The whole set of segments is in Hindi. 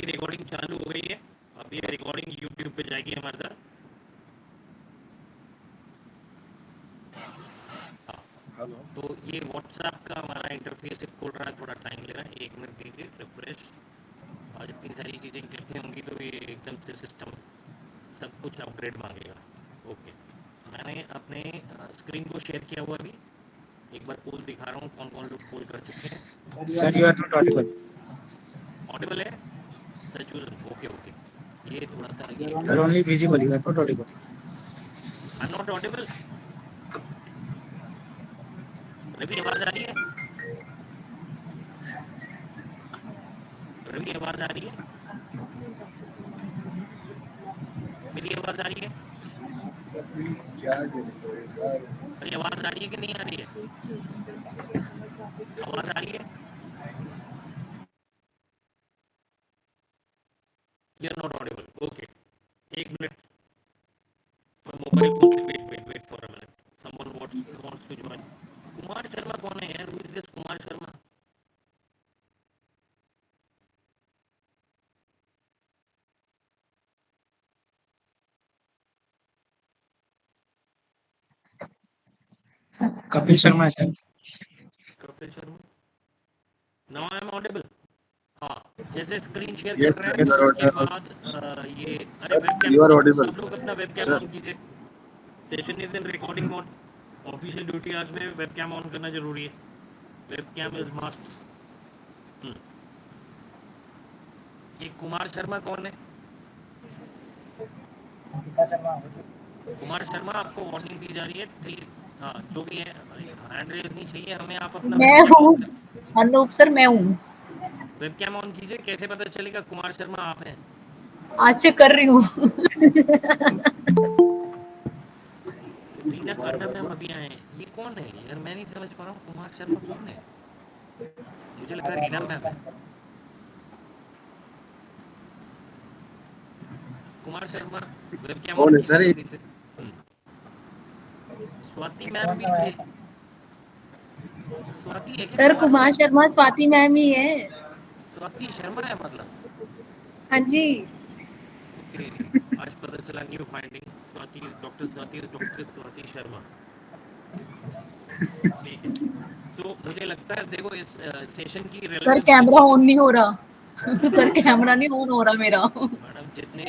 रिकॉर्डिंग चालू हो गई है। अब ये रिकॉर्डिंग यूट्यूब पे जाएगी हमारे साथ। हाँ, हेलो। तो ये व्हाट्सएप का हमारा इंटरफेस खोल रहा है, थोड़ा टाइम ले रहा है, 1 मिनट दीजिए, रिफ्रेश। और इतनी सारी चीज़ें इकट्ठी होंगी तो ये एकदम से सिस्टम सब कुछ अपग्रेड मांगेगा। ओके, मैंने अपने स्क्रीन को शेयर किया हुआ अभी, एक बार पोल दिखा रहा हूँ कौन कौन लोग पोल कर चुके हैं। Sir you are not audible. Audible है सर चूजन? ओके ओके, ये थोड़ा सा ये sir only visible, you are not audible. I not audible. Ravi आवाज आ रही है? रवि आवाज आ रही है? मेरी आवाज आ रही है? अरे आवाज आ रही है कि नहीं आ रही है? आवाज आ रही है? You are not audible. Okay, 1 minute. Mobile phone से wait for a minute, someone wants to join. Kumar Sharma कौन है यार? Who is this Kumar Sharma? Kapil Sharma sir. Kapil Sharma. Now I am audible. हाँ, जैसे स्क्रीन शेयर कर Yes, रहे हैं yes, तो sir. उसके बाद ये अरे Sir, web cam, you are audible. सब लोग अपना वेब कैम Sir, ऑन कीजिए। Session is in recording mode. Official duty आज में वेब कैम ऑन करना जरूरी है। Web cam is must. ये कुमार शर्मा कौन है? कुमार शर्मा, आपको वार्निंग दी जा रही है। हाँ, जो भी है, हैंड रेज नहीं चाहिए हमें। आप अपना मैं हूँ अनूप सर, मैं हूँ। वेब कैम ऑन कीजिए। कैसे पता चलेगा कुमार शर्मा आप हैं? आज चेक कर रही हूँ। रीना कांडा मैम अभी आए हैं। ये कौन है यार? मैं नहीं समझ पा रहा हूँ, कुमार शर्मा कौन है? मुझे लगा रीना मैम है। Kumar Sharma web cam on कौन है कीजिए सर ये? जल्दी से। स्वाति मैम भी थे। स्वाति है क्या सर कुमार कुमार शर्मा? शर्मा स्वाति मैम ही है। स्वाति शर्मा है मतलब? हाँ जी। ओके, आज पता चला new finding. Swati, doctor Swati Sharma. ठीक है, तो मुझे लगता है देखो इस सेशन की सर रेलेवेंस कैमरा कितनी है। ऑन नहीं हो रहा। सर कैमरा नहीं ऑन हो रहा मेरा। मैडम, जितने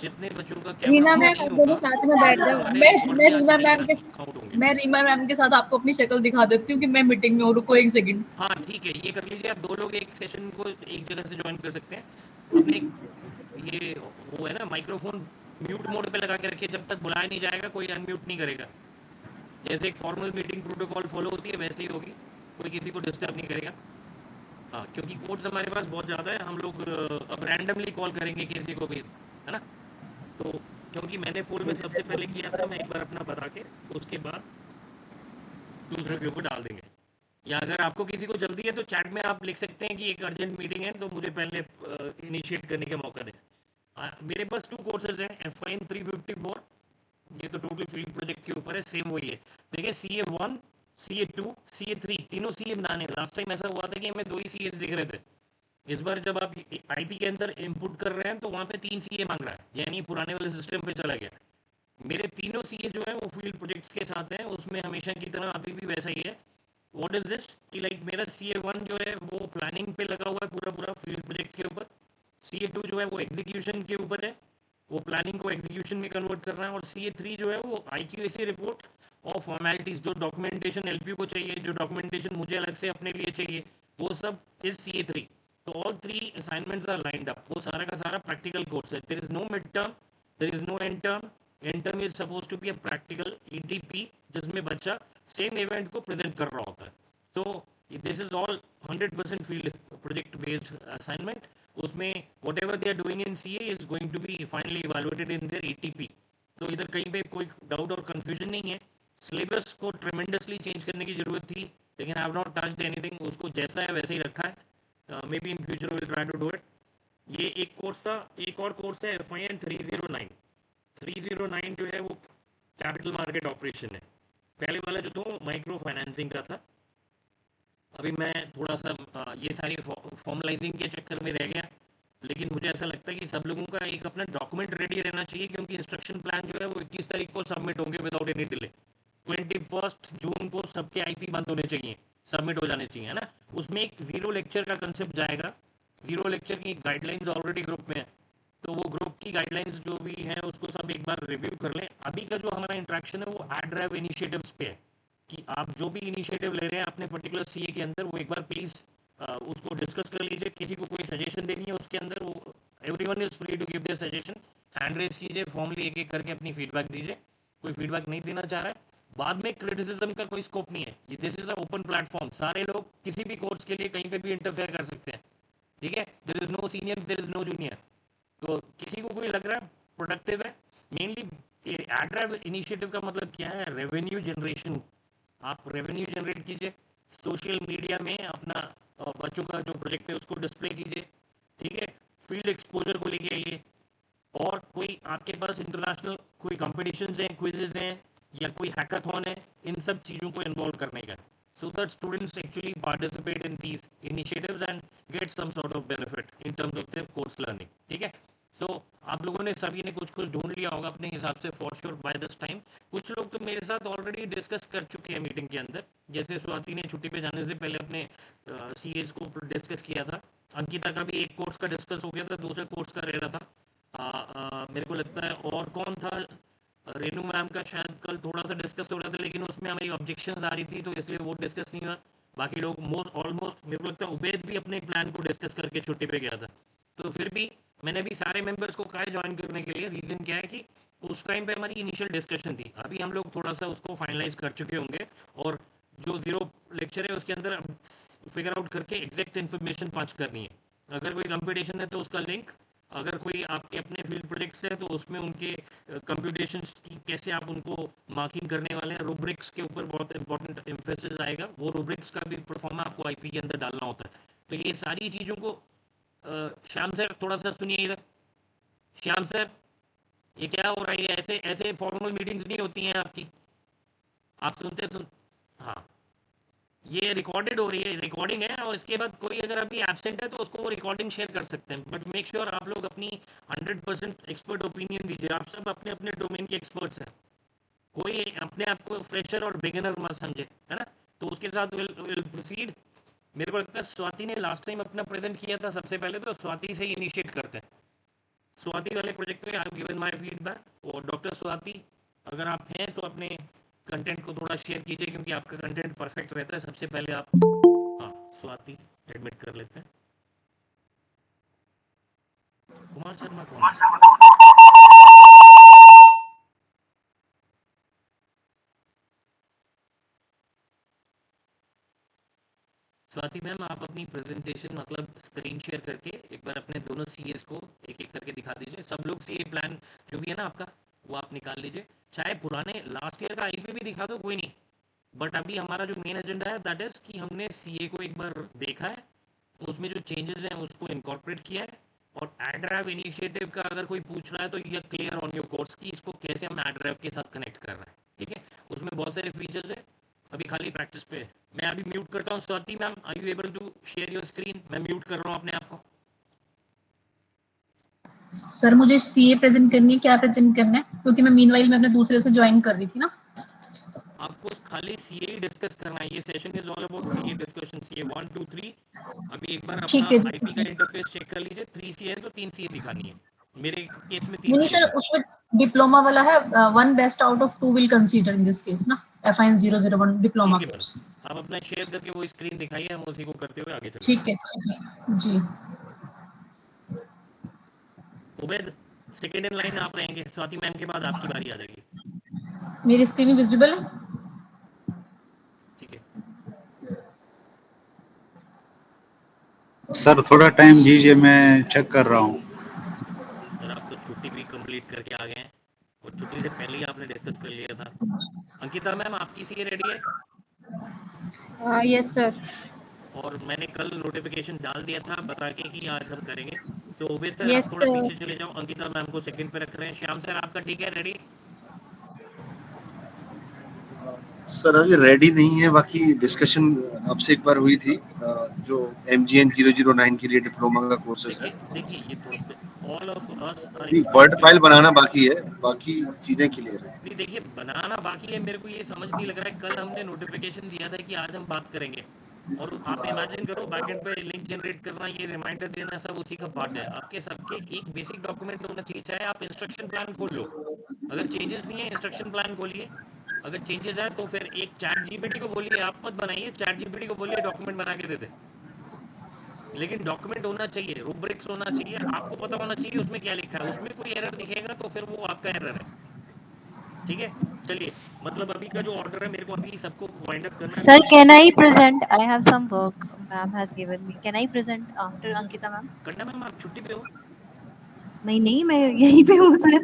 जितने बच्चों का कैमरा रीना ऑन मैम, नहीं आप दोनों होगा साथ में बैठ वो जाओ। हमारे मैं रिकॉर्ड मैं में आज रीमा नहीं मैम के काउंट होंगे। मैं रीमा मैम के साथ आपको अपनी शक्ल दिखा देती हूँ कि मैं मीटिंग में हूँ। रुको एक सेकंड। हाँ ठीक है, ये कर लीजिए आप। दो लोग एक सेशन को एक जगह से ज्वाइन कर सकते हैं। अपने ये वो है ना, माइक्रोफोन म्यूट मोड पे लगा के रखिए। जब तक बुलाया नहीं जाएगा कोई अनम्यूट नहीं करेगा। जैसे एक फॉर्मल मीटिंग प्रोटोकॉल फॉलो होती है वैसे ही होगी। कोई किसी को डिस्टर्ब नहीं करेगा। हाँ, क्योंकि कोड्स हमारे पास बहुत ज़्यादा है। हम लोग अब रैंडमली कॉल करेंगे किसी को भी, है ना? तो क्योंकि मैंने पोल में सबसे पहले किया था, मैं एक बार अपना बता के उसके बाद दूसरे के ऊपर डाल देंगे। या अगर आपको किसी को जल्दी है तो चैट में आप लिख सकते हैं कि एक अर्जेंट मीटिंग है तो मुझे पहले इनिशिएट करने का मौका दें। मेरे पास 2 कोर्सेज हैं, F1 354। ये तो टोटल फील्ड प्रोजेक्ट के ऊपर है, सेम वही है। देखिए CA1, CA2, CA3 तीनों CA बनाने। लास्ट टाइम ऐसा हुआ था कि हमें 2 ही CA दिख रहे थे। इस बार जब आप आईपी के अंदर इनपुट कर रहे हैं तो वहाँ पे 3 CA मांग रहा है, यानी पुराने वाले सिस्टम पे चला गया। मेरे तीनों सीए जो है वो फील्ड प्रोजेक्ट्स के साथ हैं। उसमें हमेशा की तरह अभी भी वैसा ही है। व्हाट इज दिस कि लाइक मेरा CA1 जो है वो प्लानिंग पे लगा हुआ है पूरा पूरा फील्ड प्रोजेक्ट के ऊपर। CA2 जो है वो एग्जीक्यूशन के ऊपर है, वो प्लानिंग को एग्जीक्यूशन में कन्वर्ट कर रहा है। और CA3 जो है वो IQAC रिपोर्ट और फॉर्मेलिटीज, जो डॉक्यूमेंटेशन एलपी को चाहिए, जो डॉक्यूमेंटेशन मुझे अलग से अपने लिए चाहिए, वो सब इज CA3। तो all 3 assignments are lined up. वो सारा का सारा प्रैक्टिकल कोर्स है। There is no mid term, there is no end term. End term is suppose to be a practical ETP, जिसमें बच्चा सेम इवेंट को प्रेजेंट कर रहा होता है। तो this is all 100% field project based assignment. उसमें whatever they are doing in CA is going to be finally evaluated in their ETP। तो इधर कहीं पे कोई डाउट और कंफ्यूजन नहीं है। सिलेबस को ट्रेमेंडसली चेंज करने की जरूरत थी, लेकिन I have not touched anything. उसको जैसा है वैसे ही रखा है। May be in future will try to do it. ये एक कोर्स था। एक और कोर्स है FIN 309। 309 जो है वो कैपिटल मार्केट ऑपरेशन है। पहले वाला जो था माइक्रो फाइनेंसिंग का था। अभी मैं थोड़ा सा ये सारी फॉर्मलाइजिंग के चक्कर में रह गया, लेकिन मुझे ऐसा लगता है कि सब लोगों का एक अपना डॉक्यूमेंट रेडी रहना चाहिए, क्योंकि इंस्ट्रक्शन प्लान जो है वो 21 तारीख को सबमिट होंगे विदाउट एनी डिले। 21 जून को सबके आईपी बंद होने चाहिए, सबमिट हो जाने चाहिए, है ना। उसमें एक जीरो लेक्चर का कंसेप्ट जाएगा। जीरो लेक्चर की गाइडलाइंस ऑलरेडी ग्रुप में है, तो वो ग्रुप की गाइडलाइंस जो भी हैं उसको सब एक बार रिव्यू कर लें। अभी का जो हमारा इंट्रैक्शन है वो एड ड्राइव इनिशिएटिव्स पे है, कि आप जो भी इनिशिएटिव ले रहे हैं अपने पर्टिकुलर सीए के अंदर, वो एक बार प्लीज़ उसको डिस्कस कर लीजिए। किसी को कोई सजेशन देनी है उसके अंदर, वो everyone is free to give their suggestion. Hand raise कीजिए, फॉर्मली एक एक करके अपनी फीडबैक दीजिए। कोई फीडबैक नहीं देना चाह रहा है, बाद में क्रिटिसिज्म का कोई स्कोप नहीं है। This is a open platform, सारे लोग किसी भी कोर्स के लिए कहीं पे भी इंटरफेयर कर सकते हैं, ठीक है। There is no senior, there is no junior. तो किसी को कोई लग रहा है प्रोडक्टिव है, मेनली एड्राइव इनिशिएटिव का मतलब क्या है, रेवेन्यू जनरेशन। आप रेवेन्यू जनरेट कीजिए, सोशल मीडिया में अपना बच्चों का जो प्रोजेक्ट है उसको डिस्प्ले कीजिए, ठीक है। फील्ड एक्सपोजर को लेके आइए, और कोई आपके पास इंटरनेशनल कोई कॉम्पिटिशन्स हैं, क्विजेज हैं, या कोई हैकाथॉन है, इन सब चीज़ों को इन्वॉल्व करने का, so that students actually participate in these initiatives and get some sort of benefit in terms of their course learning, ठीक है। so आप लोगों ने सभी ने कुछ कुछ ढूंढ लिया होगा अपने हिसाब से for sure by this time. कुछ लोग तो मेरे साथ ऑलरेडी डिस्कस कर चुके हैं मीटिंग के अंदर, जैसे स्वाति ने छुट्टी पे जाने से पहले अपने सीएस को डिस्कस किया था। अंकिता का भी एक कोर्स का डिस्कस हो गया था, दूसरे कोर्स का रह रहा था। मेरे को लगता है और कौन था, रेनू मैम का शायद कल थोड़ा सा डिस्कस हो रहा था, लेकिन उसमें हमारी ऑब्जेक्शंस आ रही थी तो इसलिए वो डिस्कस नहीं हुआ। बाकी लोग मोस्ट ऑलमोस्ट मेरे को लगता है उबैद भी अपने प्लान को डिस्कस करके छुट्टी पे गया था। तो फिर भी मैंने भी सारे मेंबर्स को कहा है ज्वाइन करने के लिए। रीज़न क्या है कि उस टाइम पे हमारी इनिशियल डिस्कशन थी, अभी हम लोग थोड़ा सा उसको फाइनलाइज कर चुके होंगे, और जो जीरो लेक्चर है उसके अंदर फिगर आउट करके एग्जैक्ट इन्फॉर्मेशन पास करनी है। अगर कोई कंपटीशन है तो उसका लिंक, अगर कोई आपके अपने फील्ड प्रोजेक्ट्स है तो उसमें उनके कंप्यूटेशंस की कैसे आप उनको मार्किंग करने वाले हैं, रूब्रिक्स के ऊपर बहुत इंपॉर्टेंट एम्फेसिस आएगा। वो रूब्रिक्स का भी परफॉर्मा आपको आईपी के अंदर डालना होता है। तो ये सारी चीज़ों को श्याम सर थोड़ा सा सुनिए इधर। श्याम सर, ये क्या हो रहा है, ये ऐसे ऐसे फॉर्मल मीटिंग्स नहीं होती हैं आपकी, आप सुन। हाँ, ये रिकॉर्डेड हो रही है, रिकॉर्डिंग है, और इसके बाद कोई अगर अभी एब्सेंट है तो उसको वो रिकॉर्डिंग शेयर कर सकते हैं, बट मेक श्योर आप लोग अपनी 100% एक्सपर्ट ओपिनियन दीजिए। आप सब अपने अपने डोमेन के एक्सपर्ट्स हैं, कोई अपने आप को फ्रेशर और बिगिनर मत समझे, है ना। तो उसके साथ विल प्रोसीड। मेरे को लगता है स्वाति ने लास्ट टाइम अपना प्रेजेंट किया था सबसे पहले, तो स्वाति से ही इनिशिएट करते हैं। स्वाति वाले प्रोजेक्ट में I have given my feedback, और डॉक्टर स्वाति अगर आप हैं तो अपने कंटेंट को थोड़ा शेयर कीजिए, क्योंकि आपका कंटेंट परफेक्ट रहता है। सबसे पहले आप, हाँ, स्वाति एडमिट कर लेते हैं। कुमार शर्मा कौन है? स्वाति मैम, आप अपनी प्रेजेंटेशन मतलब स्क्रीन शेयर करके एक बार अपने दोनों सीएस को एक एक करके दिखा दीजिए। सब लोग सीए प्लान जो भी है ना आपका, वो आप निकाल लीजिए। चाहे पुराने लास्ट ईयर का आईपी भी दिखा दो, कोई नहीं, बट अभी हमारा जो मेन एजेंडा है दैट इज़ कि हमने सीए को एक बार देखा है, उसमें जो चेंजेस हैं उसको इनकॉर्पोरेट किया है, और एड्राइव इनिशिएटिव का अगर कोई पूछ रहा है तो you are clear on your course की इसको कैसे हम एड्राइव के साथ कनेक्ट कर रहे हैं, ठीक है। उसमें बहुत सारे फीचर्स है, अभी खाली प्रैक्टिस पे है। मैं अभी म्यूट करता हूँ। Swati ma'am, are you able to share your screen? मैं म्यूट कर रहा हूँ अपने आप को। सर मुझे सीए प्रेजेंट करनी है, क्या प्रेजेंट करना है, क्योंकि मैं मीनवाइल में अपने दूसरे से ज्वाइन कर रही थी ना। आपको खाली सीए ही डिस्कस करना है, ये session is all about CA discussion, CA 1 2 3। अभी एक बार अपना ठीक है जी, आईपी ठीक का है। इंटरफेस चेक कर लीजिए। 3 सीए है तो 3 सीए दिखानी है। मेरे केस में 3 नहीं सीए सर, थी। उसमें डिप्लोमा वाला है, one best out of two will consider in this case ना, FIN 001 डिप्लोमा ठीक है मैम, कोर्स। आप अपना शेयर करके वो स्क्रीन दिखाइए, हम उसी को करते हुए आगे चलते ठीक हैं। है, ठीक है sir ji. Ubaid, second in line आप रहेंगे, स्वाति मैम के बाद आपकी बारी आ जाएगी, मेरी स्क्रीन विजिबल है? ठीक है। सर थोड़ा टाइम दीजिए, मैं चेक कर रहा हूँ। सर आप तो छुट्टी भी कंप्लीट करके आ गए हैं, और छुट्टी से पहले ही आपने डिस्कस कर लिया था। अंकिता मैम, आपकी सीए रेडी है? Yes sir. और मैंने कल नोटिफिकेशन डाल दिया था बता के कि आज हम करेंगे। तो उबैद सर यस आप थोड़ा सर। पीछे चले जाओ, अंकिता मैम को सेकंड पे रख रहे हैं। श्याम सर आपका ठीक है, रेडी? सर अभी रेडी नहीं है, बाकी डिस्कशन आपसे एक बार हुई थी जो MGN 009 के लिए डिप्लोमा का कोर्सेज है। देखिए ये तो all of us are word file बनाना बाकी है, बाकी चीजें क्लियर है। नहीं देखिए बनाना बाकी है, मेरे को ये समझ नहीं लग रहा है। कल हमने नोटिफिकेशन दिया था कि आज हम बात करेंगे, और आप इमेजिन करो बैकएंड पे लिंक जनरेट करना, ये रिमाइंडर देना, सब उसी का पार्ट है। आपके सबके एक बेसिक डॉक्यूमेंट होना चाहिए। चाहे आप इंस्ट्रक्शन प्लान खोल लो, अगर चेंजेस नहीं है इंस्ट्रक्शन प्लान खोलिए, अगर चेंजेस है तो फिर एक चैट जीपीटी को बोलिए, आप मत बनाइए, चैट जीपीटी को बोलिए डॉक्यूमेंट बना के दे दे। लेकिन डॉक्यूमेंट होना चाहिए, रूब्रिक्स होना चाहिए, आपको पता होना चाहिए उसमें क्या लिखा है। उसमें कोई एरर दिखेगा तो फिर वो आपका एरर है, ठीक है। चलिए, मतलब अभी का जो ऑर्डर है मेरे को अभी सबको वाइंड अप करना है। Sir, can I present? I have some work ma'am has given me. Can I present after Ankita ma'am? करना मैम, आप छुट्टी पे हो? नहीं मैं यहीं पे हूँ सर।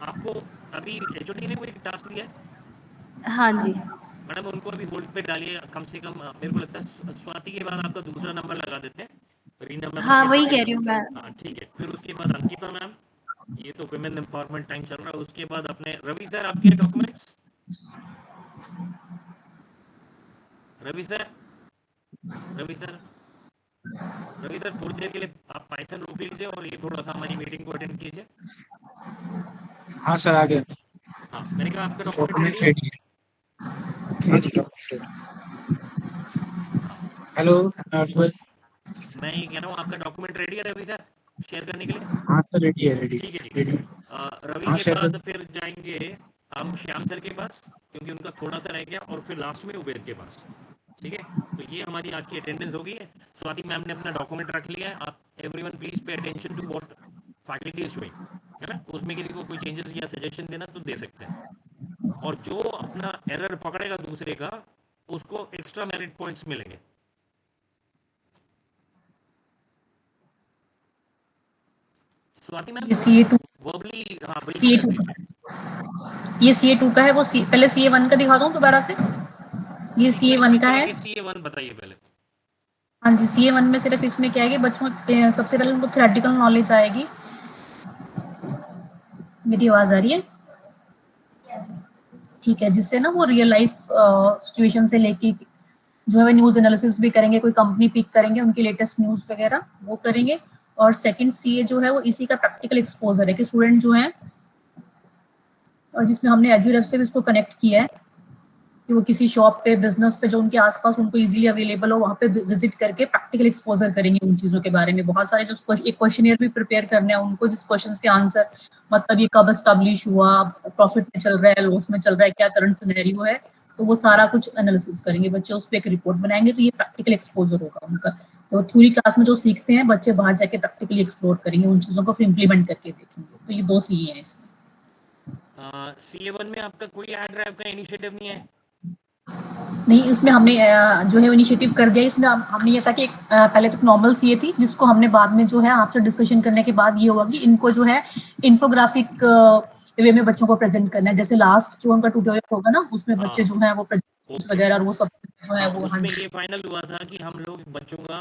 आपको अभी एचओडी ने कोई टास्क दिया है? हाँ जी। मैडम उनको अभी होल्ड पे डालिए, कम से कम मेरे को लगता है स्वाति के बाद आपका दूसरा नंबर लगा देते हैं, रीना मैम। हाँ वही कह रही हूँ मैं। हाँ ठीक है, फिर उसके बाद अंकिता मैम, ये तो वुमेन एम्पावरमेंट टाइम चल रहा है। उसके बाद अपने रवि सर, आपके documents. Ravi sir, Ravi sir, Ravi sir थोड़ी देर के लिए आप पाइथन रोक लीजिए और ये थोड़ा सा हमारी मीटिंग को अटेंड कीजिए। हाँ सर आ गया। हाँ मैंने कहा आपका डॉक्यूमेंट डॉक्यूमेंट रेडी है। हाँ जी डॉक्यूमेंट। हेलो मैं ये कह रहा हूँ आपका डॉक्यूमेंट रेडी है रवि सर शेयर करने के लिए? हाँ सर रेडी है, रेडी ठीक है जी। रेडी। रवि हाँ के शेयर बाद कर। फिर जाएंगे हम श्याम सर के पास, क्योंकि उनका थोड़ा सा रह गया, और फिर लास्ट में उबेर के पास, ठीक है। तो ये हमारी आज की अटेंडेंस हो गई है। स्वाति मैम ने अपना डॉक्यूमेंट रख लिया है। आप everyone please pay attention to what faculty is doing, है ना। उसमें किसी को कोई चेंजेस या सजेशन देना तो दे सकते हैं, और जो अपना एरर पकड़ेगा दूसरे का उसको एक्स्ट्रा मेरिट पॉइंट्स मिलेंगे। स्वाति मैम ये CA2 वर्बली हाँ ब्रीफ कर CA2 दीजिए। ये CA2 का है। वो पहले CA1 का दिखा दूं दोबारा से। ये CA1 का है। CA1 बताइए पहले। हाँ जी, CA1 में सिर्फ इसमें क्या है कि बच्चों सबसे पहले उनको थ्योरेटिकल नॉलेज आएगी। मेरी आवाज आ रही है? ठीक है, जिससे ना वो रियल लाइफ सिचुएशन से लेके जो है न्यूज एनालिसिस भी करेंगे, कोई कंपनी पिक करेंगे, उनकी लेटेस्ट न्यूज वगैरह वो करेंगे। और सेकंड CA जो है वो इसी का प्रैक्टिकल एक्सपोजर है कि स्टूडेंट जो है, और जिसमें हमने एजुरेफ से भी इसको कनेक्ट किया है कि वो किसी शॉप पे, बिजनेस पे जो उनके आसपास उनको इजीली अवेलेबल हो, वहाँ पे विजिट करके प्रैक्टिकल एक्सपोजर करेंगे उन चीज़ों के बारे में। बहुत सारे जो एक क्वेश्चनियर भी प्रिपेयर करने हैं उनको, जिस क्वेश्चंस के आंसर मतलब ये कब एस्टैब्लिश हुआ, प्रॉफिट में चल रहा है, लॉस में चल रहा है, क्या करंट सिनेरियो है, तो वो सारा कुछ एनालिसिस करेंगे बच्चे, उस पर एक रिपोर्ट बनाएंगे। तो ये प्रैक्टिकल एक्सपोजर होगा उनका। तो थ्योरी क्लास में जो सीखते हैं बच्चे बाहर जाके प्रैक्टिकली एक्सप्लोर करेंगे, उन चीज़ों को फिर इम्प्लीमेंट करके देखेंगे। तो ये 2 CA हैं इसमें। CA1 में आपका कोई ऐड ड्राइव का इनिशिएटिव नहीं है? नहीं, इसमें हमने जो है इनिशिएटिव कर दिया। इसमें हमने ये था कि पहले तो नॉर्मल CA थी, जिसको हमने बाद में जो है आपसे डिस्कशन करने के बाद ये हुआ कि इनको जो है इन्फोग्राफिक वे में बच्चों को प्रेजेंट करना है। जैसे लास्ट जो उनका ट्यूटोरियल होगा ना, उसमें बच्चे जो है वो प्रेजेंटेशन वगैरह और वो सब जो है वो। हाँ उसमें जी, ये फाइनल हुआ था कि हम लोग बच्चों का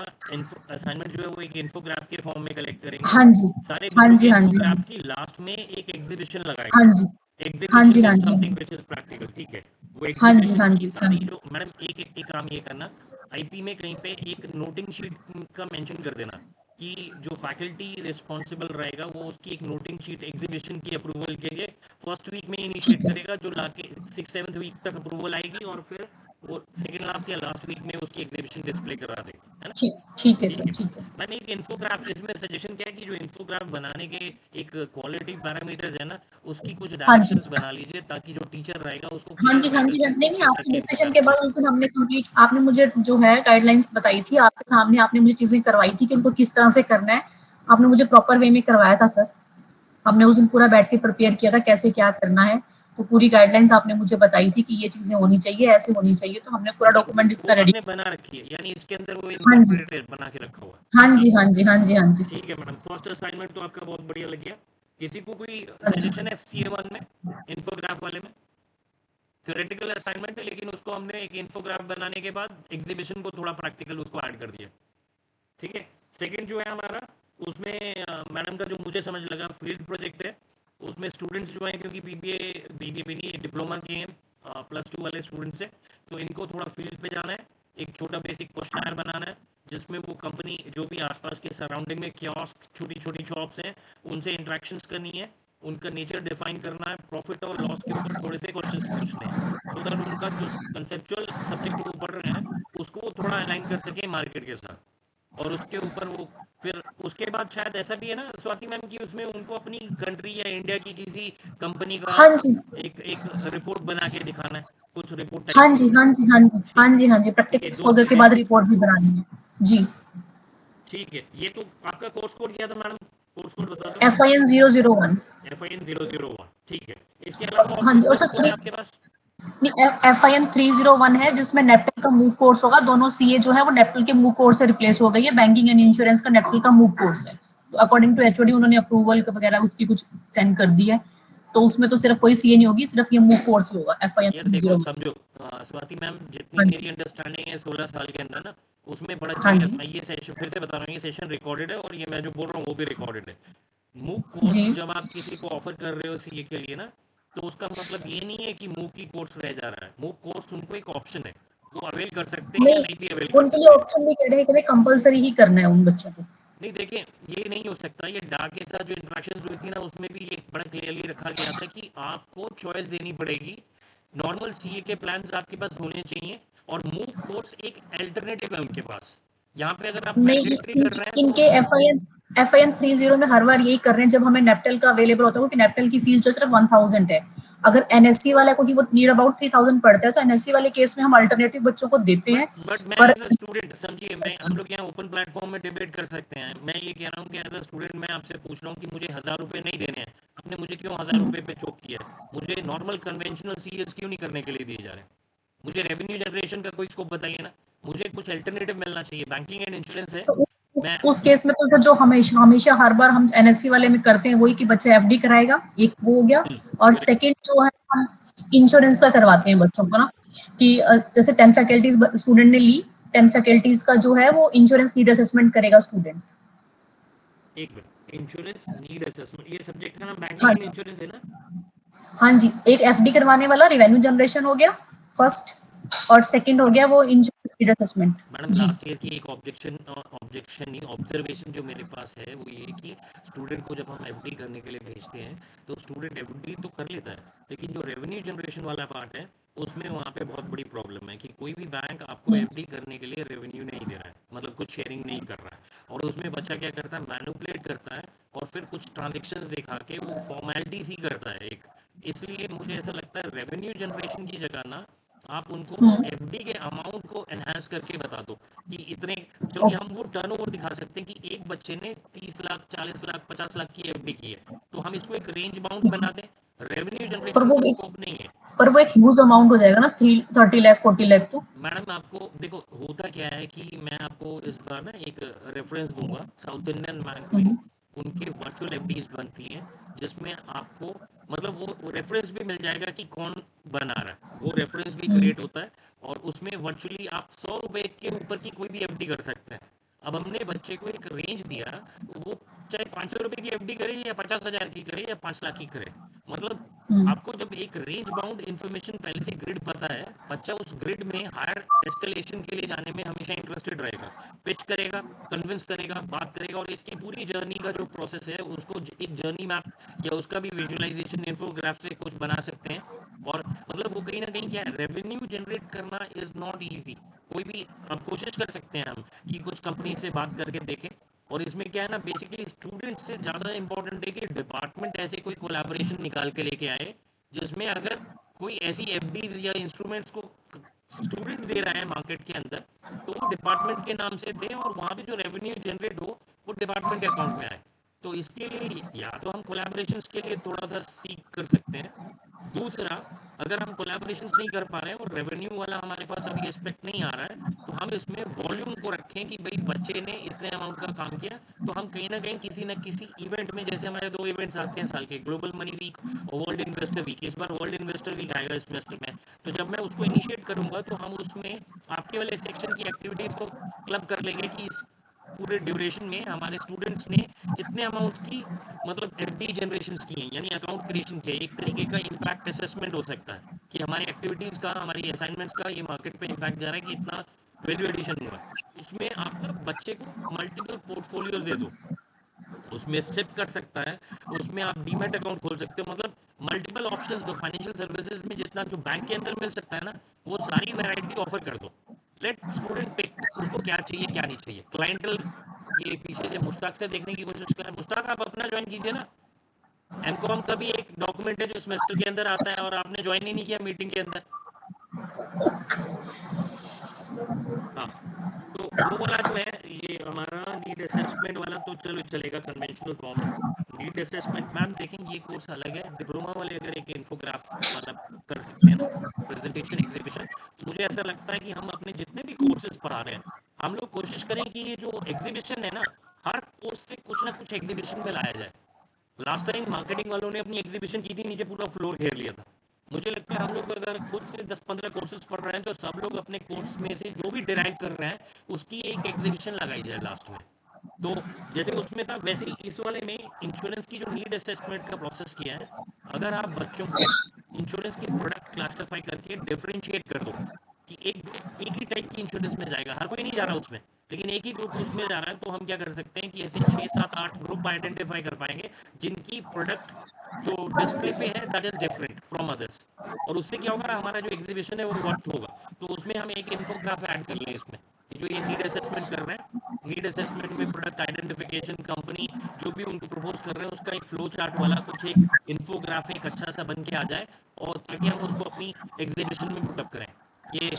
असाइनमेंट जो है वो एक इन्फोग्राफ के फॉर्म में कलेक्ट करेंगे। हाँ जी, सारे हाँ बच्चों जी, के हाँ जी, हाँ इन्फोग्राफ जी, की लास्ट में एक एग्जीबिशन हाँ लगाएंगे। जी, हाँ एग्जीबिशन जी, हाँ इज जी, हाँ समथिंग जी, व्हिच इज प्रैक्टिकल, ठीक है। वो हाँ जी, एग्जीबिशन हाँ की जी, हाँ सारी जी, जो मैडम एक काम ये करना, आईपी में कहीं पे एक नोटिंग शीट का मेंशन कर देना कि जो फैकल्टी रिस्पॉन्सिबल रहेगा वो उसकी एक नोटिंग शीट एग्जीबिशन की अप्रूवल के लिए फर्स्ट वीक में इनिशिएट करेगा, जो लाके 6-7 वीक तक अप्रूवल आएगी, और फिर वो सेकंड लास्ट या लास्ट वीक में उसकी एग्जीबिशन डिस्प्ले करा देगा, है ना। ठीक है ठीक सर, है ठीक है। मैम। एक इन्फोग्राफ इसमें सजेशन क्या है कि जो इन्फोग्राफ बनाने के एक क्वालिटी पैरामीटर्स है ना, उसकी कुछ हाँ जी, डायरेक्शंस बना लीजिए ताकि जो टीचर रहेगा उसको हाँ क्लियर जी, हाँ जी, रहेगा कि नहीं, नहीं, किस तरह आपकी के डिस्कशन के इन्फोग्राफ बाद उस दिन हमने कंप्लीट, आपने मुझे जो है गाइडलाइंस बताई थी, आपके सामने आपने मुझे चीजें करवाई थी कि उनको किस तरह से करना है। आपने मुझे प्रॉपर वे में करवाया था सर। हमने उस दिन पूरा बैठ के प्रिपेयर किया था कैसे क्या करना है। तो पूरी गाइडलाइंस आपने मुझे बताई थी कि ये चीजें होनी चाहिए, ऐसे होनी चाहिए। तो हमने पूरा मतलब डॉक्यूमेंट वो इसका रेडी। आपने बना रखी है, यानी इसके अंदर वो हाँ जी, इनकॉर्पोरेटेड बना के रखा हुआ है। हाँ जी, हाँ जी, हाँ जी, हाँ जी। ठीक है मैडम, फर्स्ट असाइनमेंट तो आपका बहुत बढ़िया लग गया। किसी को कोई अच्छा, सजेशन है CA1 में इन्फोग्राफ वाले में? थ्योरेटिकल असाइनमेंट है, लेकिन उसको हमने एक इन्फोग्राफ बनाने के बाद एग्जीबिशन को थोड़ा प्रैक्टिकल उसको ऐड कर दिया, ठीक है। सेकंड जो है हमारा, उसमें मैडम का जो मुझे समझ लगा फील्ड प्रोजेक्ट है। उसमें स्टूडेंट्स जो हैं, क्योंकि बीबीए नहीं डिप्लोमा के हैं, +2 वाले स्टूडेंट्स है, तो इनको थोड़ा फील्ड पे जाना है, एक छोटा बेसिक क्वेश्चनर बनाना है जिसमें वो कंपनी जो भी आसपास के सराउंडिंग में कियोस्क छोटी छोटी शॉप्स हैं उनसे इंटरेक्शंस करनी है, उनका नेचर डिफाइन करना है, प्रॉफिट और लॉस के ऊपर थोड़े से क्वेश्चंस पूछने हैं सो दैट उनका जो कंसेप्चुअल सब्जेक्ट वो पढ़ रहे हैं उसको वो थोड़ा अलाइन कर सके मार्केट के साथ, और उसके ऊपर वो फिर उसके बाद शायद ऐसा भी है ना स्वाति मैम कि उसमें उनको अपनी कंट्री या इंडिया की किसी कंपनी का हाँ जी, एक रिपोर्ट बना के दिखाना है, कुछ रिपोर्ट हाँ टाइप जी, हाँ जी, हाँ जी, हाँ जी, हाँ जी, प्रैक्टिकल ये 2 एक्सपोजर के बाद प्रोजेक्ट रिपोर्ट भी बनानी है जी। ठीक है। ये तो आपका कोर्स कोड क्या था मैडम? कोर्स कोड बता दो। FIN 001। FIN 001 ठीक है। इसके अलावा और हाँ कुछ जी, और सर कोर्सेज है आपके पास? नहीं, FIN 301 है जिसमें नेप्टल का मूव कोर्स होगा। दोनों सीए जो है वो नेप्टल के मूव कोर्स से रिप्लेस हो गई है। बैंकिंग एंड इंश्योरेंस का नेप्टल का मूव कोर्स है, तो अकॉर्डिंग टू HOD उन्होंने अप्रूवल वगैरह उसकी कुछ सेंड कर दी है, तो उसमें तो सिर्फ कोई सीए नहीं होगी, सिर्फ ये मूव कोर्स ही होगा FIN यार देखो 301। समझो स्वाति मैम जितनी हाँ जी, मेरी अंडरस्टैंडिंग है 16 साल के अंदर ना उसमें बड़ा हाँ क्लियर, जी, मैं ये सेशन फिर से बता रहा हूँ, ये सेशन रिकॉर्डेड है और ये मैं जो बोल रहा हूँ वो भी रिकॉर्डेड है। मूव कोर्स जी, जब आप किसी को ऑफर कर रहे हो सीए के लिए ना तो उसका मतलब ये नहीं है कि मूव की कोर्स रह जा रहा है, मूव कोर्स उनको एक ऑप्शन है, वो अवेल कर सकते हैं या नहीं, नहीं भी अवेल कर उनके लिए सकते हैं। ऑप्शन भी कह रहे हैं कि कंपलसरी ही करना है उन बच्चों को। नहीं देखिए ये नहीं हो सकता, ये डाक के साथ जो इंटरेक्शन हुई थी ना उसमें भी ये बड़ा क्लियरली रखा गया था कि आपको चॉइस देनी पड़ेगी, नॉर्मल सीए के प्लान्स आपके पास होने चाहिए और मूव कोर्स एक अल्टरनेटिव है उनके पास। यहाँ पे अगर आप नहीं, मैंडेटरी कर रहे हैं तो इनके FIN 30 में हर बार यही कर रहे हैं जब हमें नेप्टल का अवेलेबल होता है, क्योंकि नेप्टल की फीस जो सिर्फ 1000 है। अगर NSC वाले को वो नियर अबाउट 3000 पड़ता है, तो NSC वाले केस में हम अल्टरनेटिव बच्चों को देते हैं। बट मैं पर एज अ स्टूडेंट समझिए, मैं हम लोग यहाँ ओपन प्लेटफॉर्म में डिबेट कर सकते हैं, मैं ये कह रहा हूँ कि एज अ स्टूडेंट मैं आपसे पूछ रहा हूँ कि मुझे 1000 रुपये नहीं देने हैं, आपने मुझे क्यों 1000 रुपये पे चोक किया है? मुझे नॉर्मल कन्वेंशनल सीएस क्यों नहीं करने के लिए दिए जा रहे हैं? मुझे रेवेन्यू जनरेशन का कोई स्कोप बताइए ना, मुझे कुछ अल्टरनेटिव मिलना चाहिए। बैंकिंग एंड इंश्योरेंस है, तो मैं उस केस में तो जो हमेशा हमेशा हर बार हम NSC वाले में करते हैं वही कि बच्चा FD कराएगा, एक वो हो गया। और सेकंड जो है हम इंश्योरेंस का करवाते हैं बच्चों को ना, कि जैसे 10 फैकल्टीज स्टूडेंट ने ली, 10 फैकल्टीज का जो है वो इंश्योरेंस नीड असेसमेंट करेगा स्टूडेंट। एक मिनट, इंश्योरेंस नीड असेसमेंट, ये सब्जेक्ट का नाम हाँ, बैंकिंग एंड इंश्योरेंस है ना? हाँ जी, एक FD करवाने वाला रेवेन्यू जनरेशन हो गया फर्स्ट, और सेकंड हो गया वो इंश्योरेंस नीड असेसमेंट मैडम जी। लास्ट ईयर की एक ऑब्जेक्शन नहीं ऑब्जर्वेशन जो मेरे पास है वो ये कि स्टूडेंट को जब हम एफडी करने के लिए भेजते हैं तो स्टूडेंट एफडी तो कर लेता है, लेकिन जो रेवेन्यू जनरेशन वाला पार्ट है उसमें वहाँ पे बहुत बड़ी प्रॉब्लम है कि कोई भी बैंक आपको एफडी करने के लिए रेवेन्यू नहीं दे रहा है, मतलब कुछ शेयरिंग नहीं कर रहा है, और उसमें बच्चा क्या करता है, मैनिपुलेट करता है और फिर कुछ ट्रांजेक्शन दिखा के वो फॉर्मेलिटीज ही करता है एक। इसलिए मुझे ऐसा लगता है रेवेन्यू जनरेशन की जगह ना आप उनको एफडी के अमाउंट को एनहांस करके बता दो कि इतने, क्योंकि हम वो टर्नओवर दिखा सकते हैं कि एक बच्चे ने 30 लाख 40 लाख 50 लाख की एफडी की है, तो हम इसको एक रेंज बाउंड बना दें, रेवेन्यू पर जनरेशन वो का एक स्कोप नहीं है। पर वो एक ह्यूज अमाउंट हो जाएगा ना, 30 लाख 40 लाख तो। मैडम आपको देखो होता क्या है कि मैं आपको इस बार ना एक रेफरेंस दूंगा, साउथ इंडियन बैंक में उनके वर्चुअल एफडीज बनती हैं जिसमें आपको मतलब वो रेफरेंस भी मिल जाएगा कि कौन बना रहा है, वो रेफरेंस भी क्रिएट होता है और उसमें वर्चुअली आप 100 रुपए के ऊपर की कोई भी एफडी कर सकते हैं। अब हमने बच्चे को एक रेंज दिया, वो चाहे 500 रुपए की एफडी करे या 50,000 की करे या 5 लाख की करे, मतलब आपको जब एक रेंज बाउंड इन्फॉर्मेशन पहले से ग्रिड पता है, बच्चा उस ग्रिड में हायर एस्केलेशन के लिए जाने में हमेशा इंटरेस्टेड रहेगा, पिच करेगा, कन्विंस करेगा, बात करेगा और इसकी पूरी जर्नी का जो प्रोसेस है उसको एक जर्नी मैप या उसका भी विजुअलाइजेशन इन्फोग्राफ से कुछ बना सकते हैं। और मतलब वो कहीं ना कहीं क्या है, रेवेन्यू जनरेट करना इज नॉट ईजी, कोई भी आप कोशिश कर सकते हैं हम कि कुछ कंपनी से बात करके देखें, और इसमें क्या है ना बेसिकली स्टूडेंट से ज़्यादा इंपॉर्टेंट है कि डिपार्टमेंट ऐसे कोई कोलैबोरेशन निकाल के लेके आए जिसमें अगर कोई ऐसी एफडीज या इंस्ट्रूमेंट्स को स्टूडेंट दे रहा है मार्केट के अंदर तो वो डिपार्टमेंट के नाम से दें और वहाँ पे जो रेवेन्यू जनरेट हो वो डिपार्टमेंट के अकाउंट में आए। तो इसके लिए या तो हम कोलैबोरेशन के लिए थोड़ा सा सीख कर सकते हैं, दूसरा अगर हम कोलैबोरेशंस नहीं कर पा रहे हैं और रेवेन्यू वाला हमारे पास अभी एस्पेक्ट नहीं आ रहा है तो हम इसमें वॉल्यूम को रखें कि भाई बच्चे ने इतने अमाउंट का काम किया, तो हम कहीं ना कहीं किसी न किसी इवेंट में, जैसे हमारे 2 इवेंट्स आते हैं साल के, ग्लोबल मनी वीक और वर्ल्ड इन्वेस्टर वीक, इस बार वर्ल्ड इन्वेस्टर वीक आएगा इस सेमेस्टर में, तो जब मैं उसको इनिशिएट करूंगा तो हम उसमें आपके वाले सेक्शन की एक्टिविटीज को क्लब कर लेंगे कि पूरे ड्यूरेशन में हमारे स्टूडेंट्स ने इतने अमाउंट की मतलब एफडी जनरेशन की हैं, यानी अकाउंट क्रिएशन किया। एक तरीके का इम्पैक्ट असेसमेंट हो सकता है कि हमारी एक्टिविटीज़ का, हमारी असाइनमेंट्स का ये मार्केट पे इम्पैक्ट जा रहा है कि इतना वैल्यू एडिशन हुआ है। इसमें आपका बच्चे को मल्टीपल पोर्टफोलियोज दे दो, उसमें सिप कर सकता है, उसमें आप डीमैट अकाउंट खोल सकते हो, मतलब मल्टीपल ऑप्शंस दो। फाइनेंशियल सर्विसेज में जितना जो बैंक के अंदर मिल सकता है ना, वो सारी वैरायटी ऑफर कर दो। लेट स्टूडेंट पिक उसको क्या चाहिए क्या नहीं चाहिए। क्लाइंटल ये पीछे से मुश्ताक से देखने की कोशिश करें। मुश्ताक आप अपना ज्वाइन कीजिए ना। एमकॉम का भी एक डॉक्यूमेंट है जो सेमेस्टर के अंदर आता है और आपने ज्वाइन ही नहीं किया मीटिंग के अंदर। हाँ, तो वो वाला जो है ये हमारा नीड असेसमेंट वाला तो चलो चलेगा, कन्वेंशनल फॉर्म है। नीड असेसमेंट मैम देखेंगे ये कोर्स अलग है। डिप्लोमा वाले अगर एक इन्फोग्राफ मतलब कर सकते हैं ना, प्रेजेंटेशन एग्जीबिशन, तो मुझे ऐसा लगता है कि हम अपने जितने भी कोर्सेज पढ़ा रहे हैं, हम लोग कोशिश करें कि ये जो एग्जीबिशन है ना, हर कोर्स से कुछ ना कुछ एग्जीबिशन में लाया जाए। लास्ट टाइम मार्केटिंग वालों ने अपनी एग्जीबिशन की थी, नीचे पूरा फ्लोर घेर लिया था। मुझे लगता है हम लोग अगर खुद से 10-15 कोर्सेज पढ़ रहे हैं तो सब लोग अपने कोर्स में से जो भी डिराइव कर रहे हैं उसकी एक एग्जीबिशन लगाई जाए लास्ट में। तो जैसे उसमें था वैसे ही इस वाले में इंश्योरेंस की जो नीड असेसमेंट का प्रोसेस किया है, अगर आप बच्चों को इंश्योरेंस के प्रोडक्ट क्लासिफाई करके डिफरेंशिएट कर दो कि एक ही टाइप की इंश्योरेंस में जाएगा, हर कोई नहीं जा रहा उसमें, लेकिन एक ही ग्रुप उसमें जा रहा है, तो हम क्या कर सकते हैं कि ऐसे 6-7-8 ग्रुप आइडेंटिफाई कर पाएंगे जिनकी प्रोडक्ट जो डिस्प्ले पे है that is different from others. और उससे क्या होगा, हमारा जो एग्जीबिशन है वो वर्थ होगा। तो उसमें हम एक इन्फोग्राफ ऐड कर लें इसमें कि जो ये नीड असेसमेंट कर रहे हैं, नीड असेसमेंट में प्रोडक्ट आइडेंटिफिकेशन, कंपनी जो भी उनको प्रपोज कर रहे हैं उसका एक फ्लो चार्ट वाला कुछ एक इन्फोग्राफ एक अच्छा सा बन के आ जाए, और ताकि हम उसको अपनी एग्जीबिशन में पुटअप करें। ये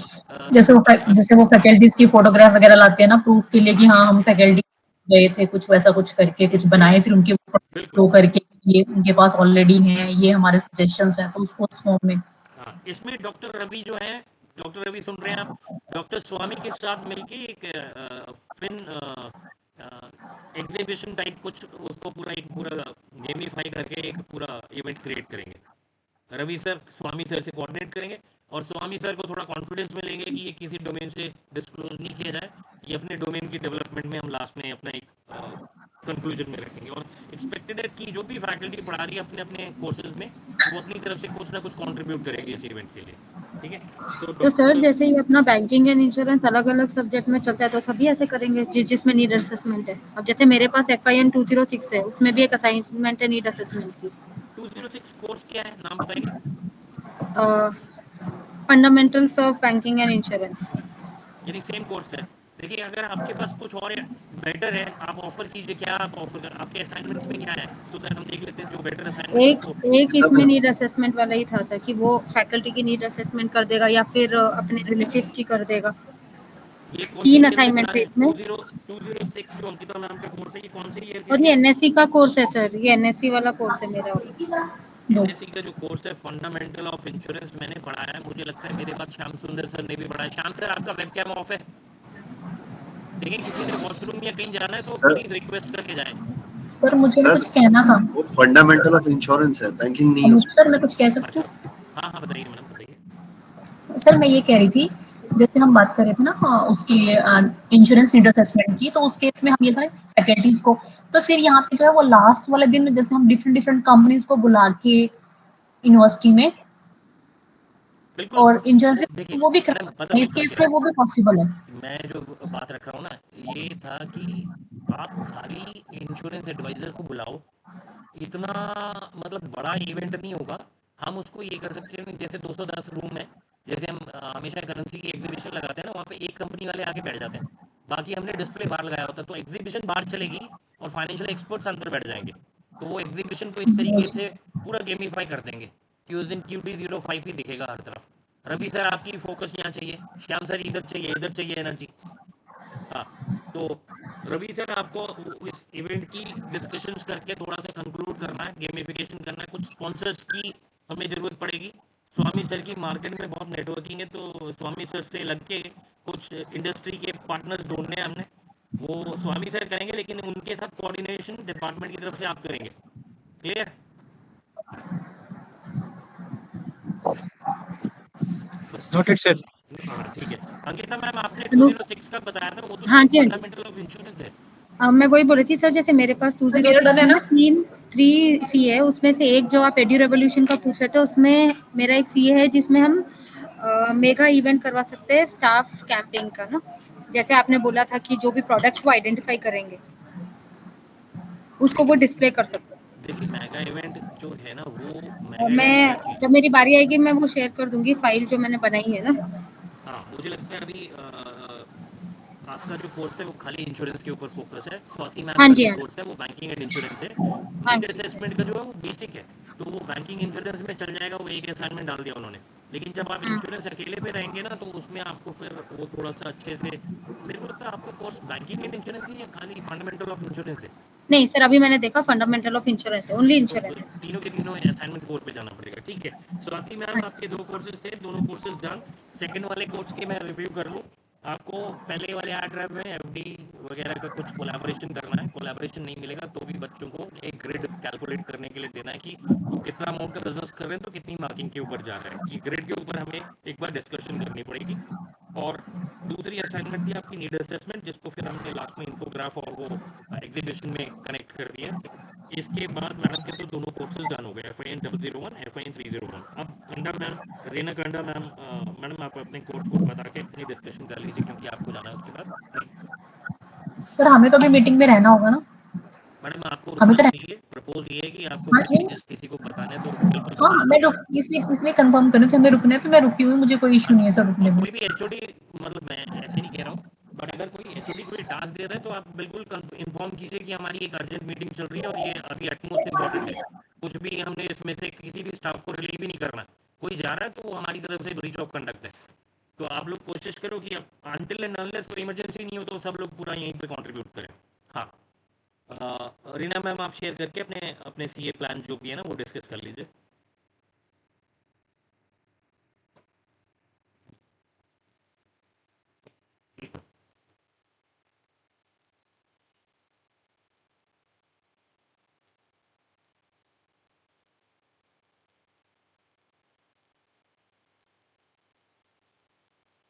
जैसे वो फैकल्टीज की फोटोग्राफ वगैरह लाते हैं ना प्रूफ के लिए कि हाँ हम फैकल्टी गए थे, कुछ वैसा कुछ करके कुछ बनाए, फिर उनके बिल्कुल। शो करके ये उनके पास ऑलरेडी हैं, ये हमारे सजेशंस हैं, तो उसको उस फॉर्म में। हाँ, इसमें डॉक्टर रवि जो है, डॉक्टर रवि सुन रहे हैं आप, डॉक्टर स्वामी के साथ मिलके एक फिन एग्जीबिशन टाइप कुछ उसको पूरा एक पूरा गेमिफाई करके एक पूरा इवेंट क्रिएट करेंगे। रवि सर स्वामी सर से कोऑर्डिनेट करेंगे और स्वामी सर को थोड़ा कॉन्फिडेंस मिलेंगे कि ये किसी डोमेन से डिस्क्लोज नहीं किया जाए, ये अपने डोमेन की डेवलपमेंट में हम लास्ट में अपना एक कंक्लूजन में रखेंगे। और एक्सपेक्टेड है कि जो भी फैकल्टी पढ़ा रही है अपने अपने कोर्सेज में, वो अपनी तरफ से कुछ ना कुछ कंट्रीब्यूट करेंगे इस इवेंट के लिए। ठीक है, तो सर जैसे ही अपना बैंकिंग एंड इंश्योरेंस अलग अलग सब्जेक्ट में चलता है तो सभी ऐसे करेंगे जिसमें नीड असेसमेंट है। अब जैसे मेरे पास FIN 206 है, उसमें भी एक असाइनमेंट है नीड असेसमेंट की। 206 कोर्स क्या है, नाम बताएंगे? Fundamentals of banking and insurance. यानी सेम कोर्स है। देखिए अगर आपके पास कुछ और बेटर है आप ऑफर कीजिए, क्या आप ऑफर कर, आपके असाइनमेंट्स में क्या है, तो हम देख लेते हैं जो बेटर असाइनमेंट। एक इसमें नीड असेसमेंट वाला ही था सर कि वो फैकल्टी की नीड असेसमेंट कर देगा या फिर अपने रिलेटिव्स की कर देगा। ये कौन 3 सी असाइनमेंट थे इसमें। 206 जो अंकिता मैम का कोर्स है, ये कौन सी ईयर के और लिए? ये NSE का कोर्स है सर, ये NSE वाला कोर्स है मेरा। एनएससी का जो कोर्स है फंडामेंटल ऑफ इंश्योरेंस मैंने पढ़ाया है, मुझे लगता है मेरे बाद श्याम सुंदर सर ने भी पढ़ाया। श्याम सर आपका वेबकैम ऑफ है, देखिए किसी ने वॉशरूम या कहीं जाना है तो प्लीज रिक्वेस्ट करके जाए। पर मुझे भी कुछ कहना था। वो फंडामेंटल ऑफ इंश्योरेंस है, बैंकिंग नहीं है। सर मैं कुछ कह सकती अच्छा, हूँ? हाँ बताइए मैडम बताइए। सर मैं ये कह रही थी, जैसे हम बात कर रहे थे ना, हाँ उसके लिए इंश्योरेंस नीड असेसमेंट की, तो उस केस में हम ये था फैकल्टीज को, तो फिर यहाँ पे जो है वो लास्ट वाले दिन जैसे हम डिफरेंट डिफरेंट कंपनीज को बुला के यूनिवर्सिटी में बिल्कुल, और इंश्योरेंस देखिए वो भी मैडम पता इस क्या केस है, में वो भी पॉसिबल है। मैं जो बात रख रहा हूँ ना, ये था कि आप खाली इंश्योरेंस एडवाइजर को बुलाओ, इतना मतलब बड़ा इवेंट नहीं होगा। हम उसको ये कर सकते हैं जैसे 210 रूम है, जैसे हम हमेशा करेंसी की एग्जीबिशन लगाते हैं ना, वहाँ पे एक कंपनी वाले आके बैठ जाते हैं, बाकी हमने डिस्प्ले बाहर लगाया होता है, तो एग्जीबिशन बाहर चलेगी और फाइनेंशियल एक्सपर्ट्स अंदर बैठ जाएंगे। तो वो एग्जीबिशन को इस तरीके से पूरा गेमिफाई कर देंगे कि उस दिन QD05 ही दिखेगा हर तरफ। रवि सर आपकी फोकस यहाँ चाहिए, श्याम सर इधर चाहिए एनर्जी। हाँ, तो रवि सर आपको इस इवेंट की डिस्कशंस करके थोड़ा सा कंक्लूड करना है, गेमिफिकेशन करना है, कुछ स्पॉन्सर्स की हमें ज़रूरत पड़ेगी। स्वामी सर की मार्केट में बहुत नेटवर्किंग है, तो स्वामी सर से लग के कुछ इंडस्ट्री के पार्टनर्स ढूंढने हैं हमने, वो स्वामी सर करेंगे, लेकिन उनके साथ कोऑर्डिनेशन डिपार्टमेंट की तरफ से आप करेंगे। क्लियर? Noted sir. हाँ ठीक है। अंकिता मैम आपने 206 का बताया था, वो तो हाँ जी, हाँ जी। फंडामेंटल ऑफ इंश्योरेंस है। मैं वही बोल रही थी सर, जैसे मेरे पास 206 डन है ना? में 3 सीए है, उसमें से एक जो आप एड्यू रेवोल्यूशन का पूछ रहे थे उसमें मेरा एक सीए है जिसमें हम मेगा इवेंट करवा सकते हैं स्टाफ कैंपिंग का ना, जैसे आपने बोला था कि जो भी प्रोडक्ट्स वो आइडेंटिफाई करेंगे उसको वो डिस्प्ले कर सकते हैं। देखिए मेगा इवेंट जो है ना, वो और मेगा इवेंट क्या मैं चीज़ जब मेरी बारी आएगी मैं वो शेयर कर दूंगी फाइल जो मैंने बनाई है ना। हाँ, मुझे लगता है अभी आपका जो कोर्स है वो खाली इंश्योरेंस के ऊपर फोकस है। स्वाति मैम हाँ का जी, जो हाँ कोर्स है वो बैंकिंग एंड इंश्योरेंस है। हाँ नीड जी। असेसमेंट का जो है वो बेसिक है, तो वो बैंकिंग इंश्योरेंस में चल जाएगा, वो एक असाइनमेंट डाल दिया उन्होंने। लेकिन जब आप हाँ। इंश्योरेंस अकेले पे रहेंगे ना, तो उसमें आपको फिर वो थोड़ा सा अच्छे से, मेरे को लगता है आपका कोर्स बैंकिंग एंड इंश्योरेंस ही या खाली फंडामेंटल ऑफ इंश्योरेंस है। नहीं सर, अभी मैंने देखा फंडामेंटल ऑफ इंश्योरेंस है, ओनली तो इंश्योरेंस है। तीनों के तीनों असाइनमेंट कोर्स पे जाना पड़ेगा, ठीक है। स्वाति मैम, हाँ। आपके 2 कोर्सेज थे, दोनों कोर्सेज डन। सेकंड वाले कोर्स की मैं रिव्यू कर लूँ। आपको पहले वाले हार्ड ड्राइव में एफडी वगैरह का कुछ कोलैबोरेशन करना है। कोलैबोरेशन नहीं मिलेगा तो भी बच्चों को एक ग्रेड कैलकुलेट करने के लिए देना है कि वो कितना अमाउंट का बिजनेस कर रहे हैं, तो कितनी मार्किंग के ऊपर जा रहा है। ये ग्रेड के ऊपर हमें एक बार डिस्कशन करनी पड़ेगी। और दूसरी असाइनमेंट थी आपकी नीड असेसमेंट, जिसको फिर हमने लास्ट में इन्फोग्राफ और वो एग्जीबिशन में कनेक्ट कर दिया। इसके बाद मैडम के तो दोनों कोर्सेज डन हो गए, FIN 001, FIN 301। अब कंडा मैम, रेना कंडा मैम, मैडम आप अपने कोर्स कोड बता के अपनी डिस्कशन कर लीजिए, क्योंकि आपको जाना है उसके बाद। सर हमें तो अभी मीटिंग में रहना होगा ना? मैडम आपको हमें रुकना तो चाहिए, प्रपोज ये है कि आपको हाँ, कुछ नहीं, चीजेस किसी को बताने हैं तो बिल्कुल हाँ, बताना मैं चाहिए। रुक इसलिए कंफर्म करूँ कि हमें रुकने पे मैं रुकी हुई हूँ, मुझे कोई इशू नहीं है सर रुकने और में। कोई भी एचओडी, मतलब मैं ऐसे नहीं कह रहा हूँ, बट अगर कोई एचओडी कोई टास्क दे रहा है तो आप बिल्कुल इन्फॉर्म कीजिए कि हमारी एक अर्जेंट मीटिंग चल रही है और ये अभी एटमोस्ट इंपॉर्टेंट है। कुछ भी हमने इसमें से किसी भी स्टाफ को रिलीव ही नहीं करना। कोई जा रहा है तो वो हमारी तरफ से ब्रीच ऑफ कंडक्ट है। तो आप लोग कोशिश करो कि अनटिल एंड अनलेस कोई इमरजेंसी नहीं हो तो सब लोग पूरा यहीं पे कंट्रीब्यूट करें। हाँ, रीना मैम आप शेयर करके अपने अपने सीए प्लान जो भी है ना वो डिस्कस कर लीजिए।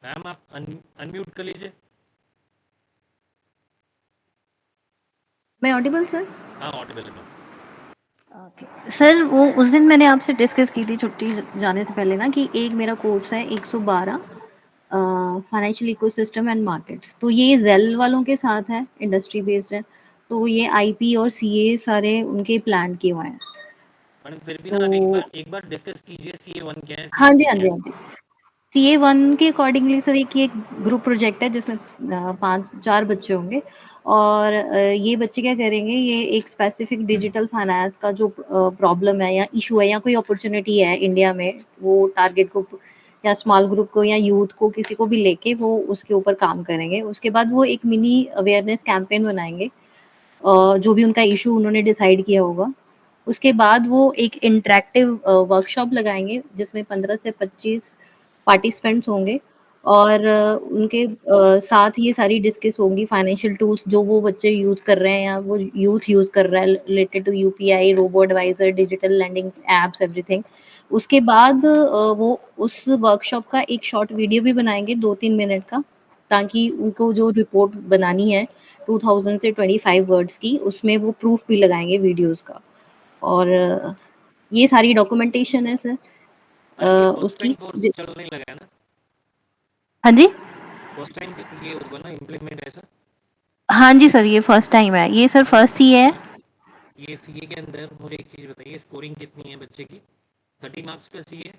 मैम आप अनम्यूट कर लीजिए। मैं ऑडिबल सर? हाँ, ऑडिबल है मैम। ओके सर, वो उस दिन मैंने आपसे डिस्कस की थी छुट्टी जाने से पहले ना, कि एक मेरा कोर्स है 112 फाइनेंशियल इकोसिस्टम एंड मार्केट्स, तो ये जेल वालों के साथ है, इंडस्ट्री बेस्ड है, तो ये आईपी और सीए सारे उनके प्लान किए हुए हैं। मैडम फिर भी ना आप तो एक बार डिस्कस कीजिए, CA1 क्या है, हाँ जी, CA2 हाँ क्या जी, है। हाँ जी। CA1 के अकॉर्डिंगली सर एक ये ग्रुप प्रोजेक्ट है जिसमें 5-4 बच्चे होंगे, और ये बच्चे क्या करेंगे, ये एक स्पेसिफिक डिजिटल फाइनेंस का जो प्रॉब्लम है या इशू है या कोई अपॉर्चुनिटी है इंडिया में, वो टारगेट ग्रुप या स्मॉल ग्रुप को या यूथ को किसी को भी लेके वो उसके ऊपर काम करेंगे। उसके बाद वो एक मिनी अवेयरनेस कैंपेन बनाएंगे, जो भी उनका इशू उन्होंने डिसाइड किया होगा। उसके बाद वो एक इंटरैक्टिव वर्कशॉप लगाएँगे जिसमें 15 से 25 पार्टिसिपेंट्स होंगे, और उनके साथ ये सारी डिस्कस होंगी फाइनेंशियल टूल्स जो वो बच्चे यूज़ कर रहे हैं या वो यूथ यूज़ कर रहा है, related to UPI, robo advisor, digital lending apps, everything. उसके बाद वो उस वर्कशॉप का एक शॉर्ट वीडियो भी बनाएँगे 2-3 मिनट का, ताकि उनको जो रिपोर्ट बनानी है 2000 से 25 वर्ड्स की, उसमें वो प्रूफ भी लगाएँगे वीडियोज़ का। और ये सारी डॉक्यूमेंटेशन है सर मैडम ये फर्स्ट टाइम उसकी। कोर्स चलने लगा है ना? हाँ जी? फर्स्ट टाइम ये होगा ना इम्प्लीमेंट ऐसा? हाँ जी सर, ये फर्स्ट टाइम है। ये सर फर्स्ट सीए है। ये सीए के अंदर मुझे एक चीज़ बताइए, स्कोरिंग कितनी है बच्चे की? 30 मार्क्स का सीए?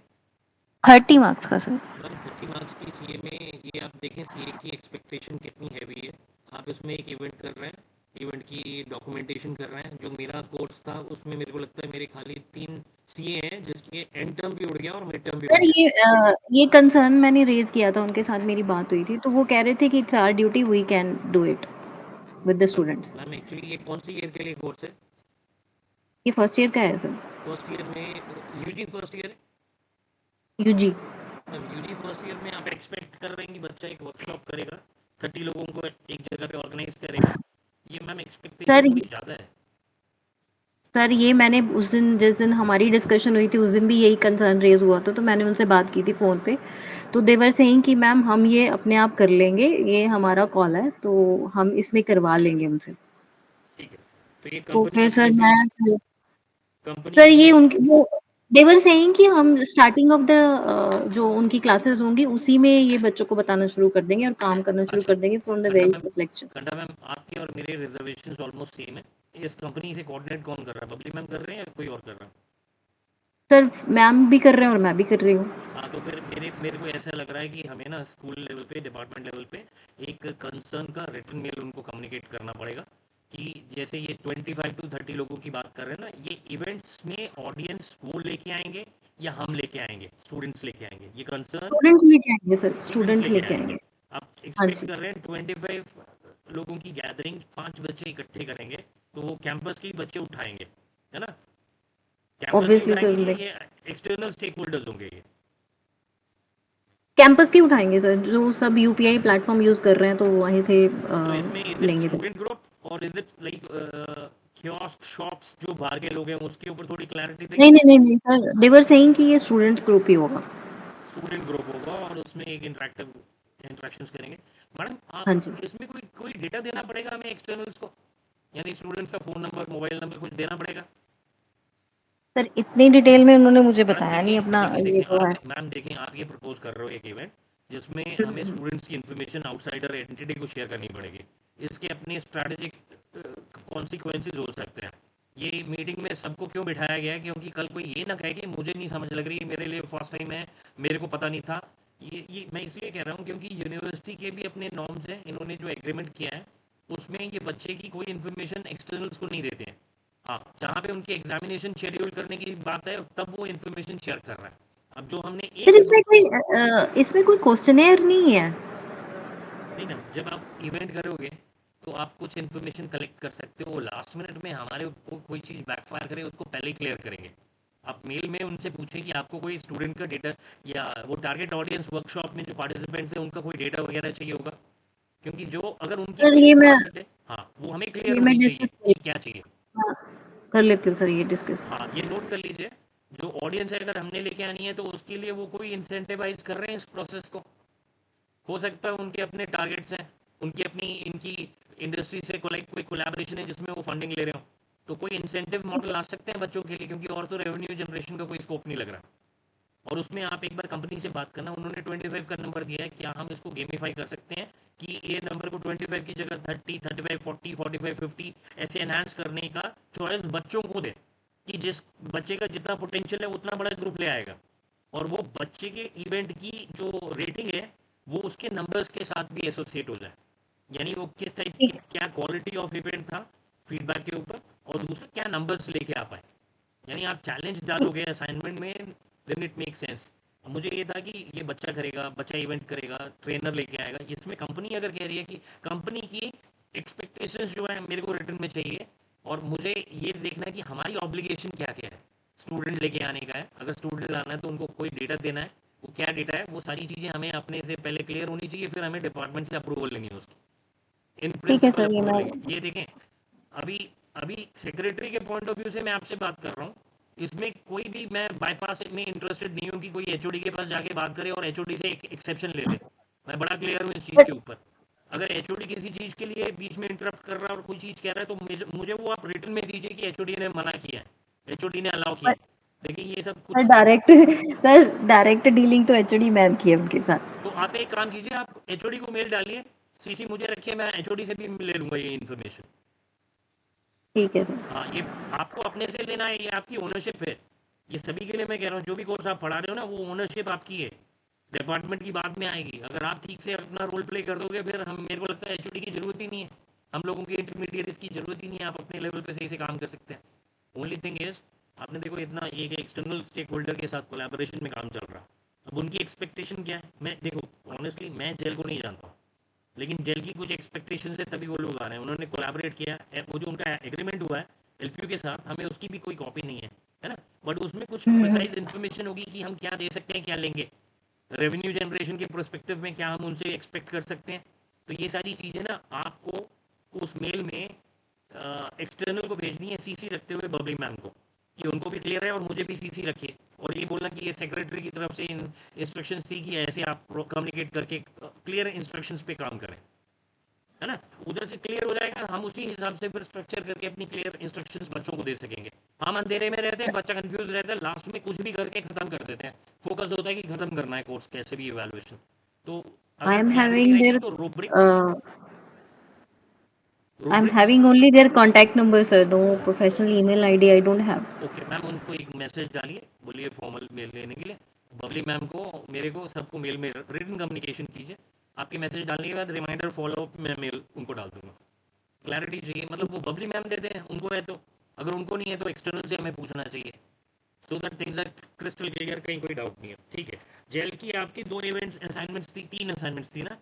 30 मार्क्स का सर। मैम 30 मार्क्स की सीए में ये आप देखें सीए की एक्सपेक्टेशन कितनी हैवी है। आप इसमें एक इवेंट कर रहे हैं, इवेंट की डॉक्यूमेंटेशन कर रहे हैं। जो मेरा कोर्स था उसमें मेरे को लगता है मेरे खाली 3 सीए हैं जिसके एंड टर्म भी उड़ गया और मिड टर्म भी उड़ सर गया। ये कंसर्न मैंने रेज़ किया था, उनके साथ मेरी बात हुई थी, तो वो कह रहे थे कि it's our duty, we can do it with the students. Ma'am actually ये कौन सी ईयर के लिए कोर्स है? ये फर्स्ट ईयर का है सर, फर्स्ट ईयर में यूजी फर्स्ट ईयर है? UG. Ma'am UG first year में आप एक्सपेक्ट कर रहे हैं कि बच्चा एक वर्कशॉप करेगा, 30 लोगों को एक जगह पे ऑर्गेनाइज करेगा? ये मैम एक्सपेक्टेशन सर थोड़ी ज़्यादा है। सर ये मैंने उस दिन, जिस दिन हमारी डिस्कशन हुई थी, उस दिन भी यही कंसर्न रेज़ हुआ था, तो मैंने उनसे बात की थी फ़ोन पे। तो दे वर सेइंग कि मैम हम ये अपने आप कर लेंगे, ये हमारा कॉल है, तो हम इसमें करवा लेंगे उनसे। तो ये तो कंपनी फिर सर स्पेशल मैं कंपनी सर के ये लिए उनकी वो देवर सेइंग कि हम स्टार्टिंग ऑफ द जो उनकी क्लासेस होंगी उसी में ये बच्चों को बताना शुरू कर देंगे और काम करना शुरू अच्छा कर देंगे फ्रॉम द घंटा वेरी मैम फर्स्ट लेक्चर। आपके और मेरे रिजर्वेशन ऑलमोस्ट सेम है। इस कंपनी से कोऑर्डिनेट कौन कर रहा है, बबली मैम कर रहे हैं या कोई और कर रहा है? सर मैम भी कर रहे हैं और मैं भी कर रही हूँ। हाँ, तो फिर मेरे मेरे को ऐसा लग रहा है कि हमें ना स्कूल लेवल पे, डिपार्टमेंट लेवल पे एक कंसर्न का रिटन मेल उनको कम्युनिकेट करना पड़ेगा कि जैसे ये 25 to 30 लोगों की बात कर रहे हैं ना, ये इवेंट्स में ऑडियंस वो लेके आएंगे या हम लेके आएंगे, स्टूडेंट्स लेके आएंगे, ये कंसर्न स्टूडेंट्स लेके आएंगे सर, स्टूडेंट्स स्टूडेंट्स लेके लेके आएंगे। आएंगे। आप हाँ एक्सपेक्ट जी, कर रहे हैं 25 लोगों की गैदरिंग, 5 बच्चे इकट्ठे करेंगे, तो वो कैंपस के ही बच्चे उठाएंगे, है ना? कैंपस के ऑब्वियसली सर, उठाएंगे लाइक ये एक्सटर्नल स्टेक होल्डर्स होंगे ये? कैंपस की उठाएंगे सर, जो सब यूपीआई प्लेटफॉर्म यूज कर रहे हैं तो वो वहीं से तो इसमें इज इट लेंगे। स्टूडेंट ग्रुप और is it like kiosk shops जो बाहर के लोग हैं, उसके ऊपर थोड़ी क्लैरिटी नहीं देंगे? नहीं नहीं नहीं सर, देवर सेइंग कि ये स्टूडेंट्स ग्रुप ही होगा। स्टूडेंट ग्रुप होगा और उसमें एक इंटरेक्शंस करेंगे। मैडम हाँ आप जी इसमें कोई कोई डेटा देना पड़ेगा हमें एक्सटर्नल्स को, यानी स्टूडेंट्स का फ़ोन नंबर, मोबाइल नंबर कुछ देना पड़ेगा? सर, इतनी डिटेल में उन्होंने मुझे मैडम बताया नहीं देखें अपना देखें ये देखें तो आप है। मैम देखें, आप ये प्रपोज कर रहे हो एक इवेंट जिसमें हमें स्टूडेंट्स की इन्फॉर्मेशन आउटसाइडर एंटिटी को शेयर करनी पड़ेगी। इसके अपने स्ट्रैटेजिक कॉन्सिक्वेंसेज हो सकते हैं। ये मीटिंग में सबको क्यों बिठाया गया है? क्योंकि कल कोई ये ना कहे कि मुझे नहीं समझ लग रही, मेरे लिए फर्स्ट टाइम है, मेरे को पता नहीं था। ये मैं इसलिए कह रहा हूँ क्योंकि यूनिवर्सिटी के भी अपने नॉर्म्स हैं, इन्होंने जो एग्रीमेंट किया है उसमें ये बच्चे की कोई इन्फॉर्मेशन एक्सटर्नल्स को नहीं देते हैं। हाँ, जहाँ पे उनकी एग्जामिनेशन शेड्यूल करने की बात है तब वो इन्फॉर्मेशन शेयर कर रहा है। अब जो हमने सर, एक ग्रुप इसमें कोई क्वेश्चनेयर नहीं है। नहीं ना, जब आप इवेंट करोगे तो आप कुछ इन्फॉर्मेशन कलेक्ट कर सकते हो, लास्ट मिनट में हमारे को कोई चीज़ बैकफायर करे उसको पहले ही क्लियर करेंगे। आप मेल में उनसे पूछें कि आपको कोई स्टूडेंट का डेटा या वो टारगेट ऑडियंस वर्कशॉप में जो पार्टिसिपेंट्स हैं उनका कोई डेटा वगैरह चाहिए होगा, क्योंकि जो अगर उनकी सर कोई ये मैं रिक्वायरमेंट है, हाँ, वो हमें क्लियर ये मैं होनी चाहिए डिस्कस कि क्या चाहिए। हाँ, कर लेती हूँ सर ये डिस्कस। हाँ, ये नोट कर लीजिए। जो ऑडियंस है अगर हमने लेके आनी है तो उसके लिए वो कोई इंसेंटिवाइज कर रहे हैं इस प्रोसेस को। हो सकता है उनके अपने टारगेट्स हैं, उनकी अपनी इनकी इंडस्ट्री से कोई कोलैबोरेशन है जिसमें वो फंडिंग ले रहे हो, तो कोई इंसेंटिव मॉडल ला सकते हैं बच्चों के लिए, क्योंकि और तो रेवेन्यू जनरेशन का कोई स्कोप नहीं लग रहा। और उसमें आप एक बार कंपनी से बात करना, उन्होंने 25 का नंबर दिया है, क्या हम इसको गेमिफाई कर सकते हैं कि ये नंबर को 25 की जगह 30, 35, 40, 45, 50 ऐसे एनहांस करने का चॉइस बच्चों को दे, कि जिस बच्चे का जितना पोटेंशियल है उतना बड़ा ग्रुप ले आएगा, और वो बच्चे के इवेंट की जो रेटिंग है वो उसके नंबर्स के साथ भी एसोसिएट हो जाए, यानी वो किस टाइप की, ठीक क्या क्वालिटी ऑफ इवेंट था फीडबैक के ऊपर, और दूसरा क्या नंबर्स लेके आ पाए। यानी आप चैलेंज डालोगे असाइनमेंट में, देन इट मेक सेंस। मुझे ये था कि ये बच्चा करेगा, बच्चा इवेंट करेगा, ट्रेनर लेके आएगा, इसमें कंपनी अगर कह रही है कि कंपनी की एक्सपेक्टेशंस जो है मेरे को रिटर्न में चाहिए, और मुझे ये देखना है कि हमारी ऑब्लिगेशन क्या क्या है। स्टूडेंट लेके आने का है, अगर स्टूडेंट लाना है तो उनको कोई डेटा देना है, वो क्या डेटा है, वो सारी चीज़ें हमें अपने से पहले क्लियर होनी चाहिए, फिर हमें डिपार्टमेंट से अप्रूवल लेनी है उसकी, इन ठीक है प्रिंसिपल सर, ये अप्रूवल मैं लेंगे। ये देखें, अभी अभी सेक्रेटरी के पॉइंट ऑफ व्यू से मैं आपसे बात कर रहा हूँ, इसमें कोई भी मैं बाईपास में इंटरेस्टेड नहीं हूँ कि कोई एचओडी के पास जाके बात करे और एचओडी से एक एक्सेप्शन ले ले। मैं बड़ा क्लियर हूँ इस चीज़ के ऊपर। अगर एचओडी किसी चीज़ के लिए बीच में इंटरप्ट कर रहा है और कोई चीज़ कह रहा है तो मुझे वो आप रिटर्न में दीजिए कि एचओडी ने मना किया है, एचओडी ने अलाउ किया है। देखिए ये सब सर कुछ, डायरेक्ट सर डायरेक्ट डीलिंग तो एचओडी मैम की है उनके साथ। तो आप एक काम कीजिए, आप एचओडी को मेल डालिए, सीसी मुझे रखिए, मैं एचओडी से भी ले लूँगा ये इन्फॉर्मेशन। ठीक है सर। हाँ, ये आपको अपने से लेना है, ये आपकी ओनरशिप है। ये सभी के लिए मैं कह रहा हूँ, जो भी कोर्स आप पढ़ा रहे हो ना वो ओनरशिप आपकी है, डिपार्टमेंट की बाद में आएगी। अगर आप ठीक से अपना रोल प्ले कर दोगे फिर हम, मेरे को लगता है एचओडी की ज़रूरत ही नहीं है, हम लोगों की इंटरमीडिएट की ज़रूरत ही नहीं है, आप अपने लेवल पे सही से काम कर सकते हैं। ओनली थिंग इज, आपने देखो इतना एक एक्सटर्नल स्टेक होल्डर के साथ कोलैबोरेशन में काम चल रहा है, अब उनकी एक्सपेक्टेशन क्या है? मैं देखो ऑनेस्टली मैं जेल को नहीं जानता हूँ, लेकिन जेल की कुछ एक्सपेक्टेशन है तभी वो लोग आ रहे हैं, उन्होंने कोलैबोरेट किया, वो जो उनका एग्रीमेंट हुआ है एलपीयू के साथ, हमें उसकी भी कोई कॉपी नहीं है ना, बट उसमें कुछ प्रिसाइज इन्फॉर्मेशन होगी कि हम क्या दे सकते हैं, क्या लेंगे, रेवेन्यू जनरेशन के प्रोस्पेक्टिव में क्या हम उनसे एक्सपेक्ट कर सकते हैं। तो ये सारी चीज़ें ना आपको उस मेल में एक्सटर्नल को भेजनी है, सीसी रखते हुए बबली मैम को, कि उनको भी क्लियर है और मुझे भी सीसी रखिए, और ये बोलना कि ये सेक्रेटरी की तरफ से इंस्ट्रक्शंस थी कि ऐसे आप कम्युनिकेट करके क्लियर इंस्ट्रक्शंस पे काम करें। है ना, उधर से क्लियर हो जाएगा, हम उसी हिसाब से फिर स्ट्रक्चर करके अपनी क्लियर इंस्ट्रक्शंस बच्चों को दे सकेंगे। हम अंधेरे में रहते हैं, बच्चा कंफ्यूज रहता है, लास्ट में कुछ भी करके खत्म कर देते हैं, फोकस होता है कि खत्म करना है कोर्स कैसे भी इवैल्यूएशन। तो I अगर am क्लैरिटी having रहेगी their तो rubrics I'm rubrics having only their contact number, sir. No professional email ID I don't have. Okay ma'am, उनको एक मैसेज डालिए, बोलिए फॉर्मल मेल लेने के लिए, बबली मैम को, मेरे को, सबको मेल में रिटन कम्युनिकेशन कीजिए। आपके मैसेज डालने के बाद रिमाइंडर फॉलो अप मैं मेल उनको डाल दूंगा। क्लैरिटी चाहिए, मतलब वो बबली मैम देते हैं, उनको है तो, अगर उनको नहीं है तो एक्सटर्नल से हमें पूछना चाहिए, so that things are crystal clear, कहीं कोई डाउट नहीं है। ठीक है, जेल की आपकी 2 इवेंट्स असाइनमेंट्स थी, 3 असाइनमेंट्स थी ना?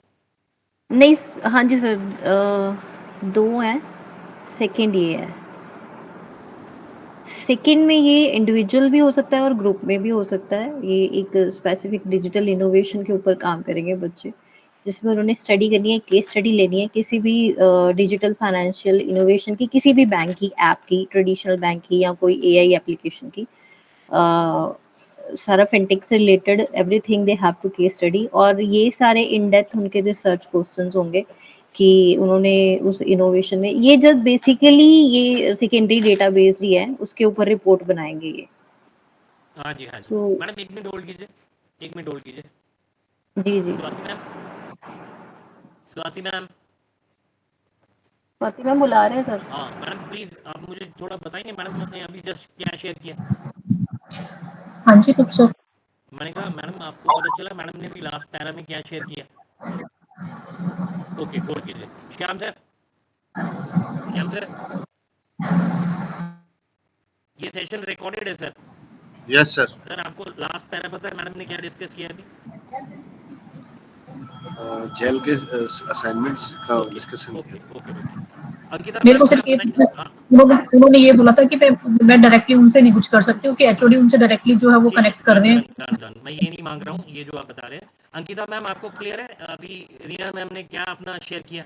नहीं हाँ जी सर, 2 हैं, सेकंड ये है। सेकंड में ये इंडिविजुअल भी हो सकता है और ग्रुप में भी हो सकता है। ये एक स्पेसिफिक डिजिटल इनोवेशन के ऊपर काम करेंगे बच्चे, जिसमें उन्होंने स्टडी करनी है, केस स्टडी लेनी है किसी भी डिजिटल फाइनेंशियल इनोवेशन की, किसी भी बैंक की ऐप की, ट्रेडिशनल बैंक की या कोई एआई एप्लीकेशन की, सारा फिनटेक से related everything they have to case study. और ये सारे इन डेप्थ उनके रिसर्च क्वेश्चंस होंगे कि उन्होंने उस इनोवेशन में, ये जब बेसिकली ये सेकेंडरी डेटाबेस ही है, उसके ऊपर रिपोर्ट बनाएंगे ये। हाँ जी, हाँ जी। So, मैडम 1 मिनट होल्ड कीजिए, 1 मिनट होल्ड कीजिए। जी जी स्वाति मैम, स्वाति मैम, फातिमा बुला रहे हैं सर। हाँ मैडम प्लीज़ आप मुझे थोड़ा बताएंगे, मैडम ने अभी जस्ट क्या शेयर किया? हाँ जी कुछ सर। मैंने कहा मैडम आपको पता चला मैडम ने भी लास्ट पैरा में क्या शेयर किया? ओके, होल्ड कीजिए। श्याम सर, श्याम सर, ये सेशन रिकॉर्डेड है सर। Yes sir. सर आपको लास्ट पैरा पता है मैडम ने क्या डिस्कस किया अभी? जेल के असाइनमेंट्स का डिस्कशन ओके किया। Okay okay. अंकिता मेरे को मैम सिर्फ ये बताइए। हाँ, उन्होंने ये बोला था कि मैं डायरेक्टली उनसे नहीं कुछ कर सकती हूँ, कि एचओडी उनसे डायरेक्टली जो है वो ठीक है, कनेक्ट कर डन रहे डन हैं। डन डन, मैं ये नहीं मांग रहा हूँ, ये जो आप बता रहे हैं। अंकिता मैम आपको क्लियर है अभी रीना मैम ने क्या अपना शेयर किया?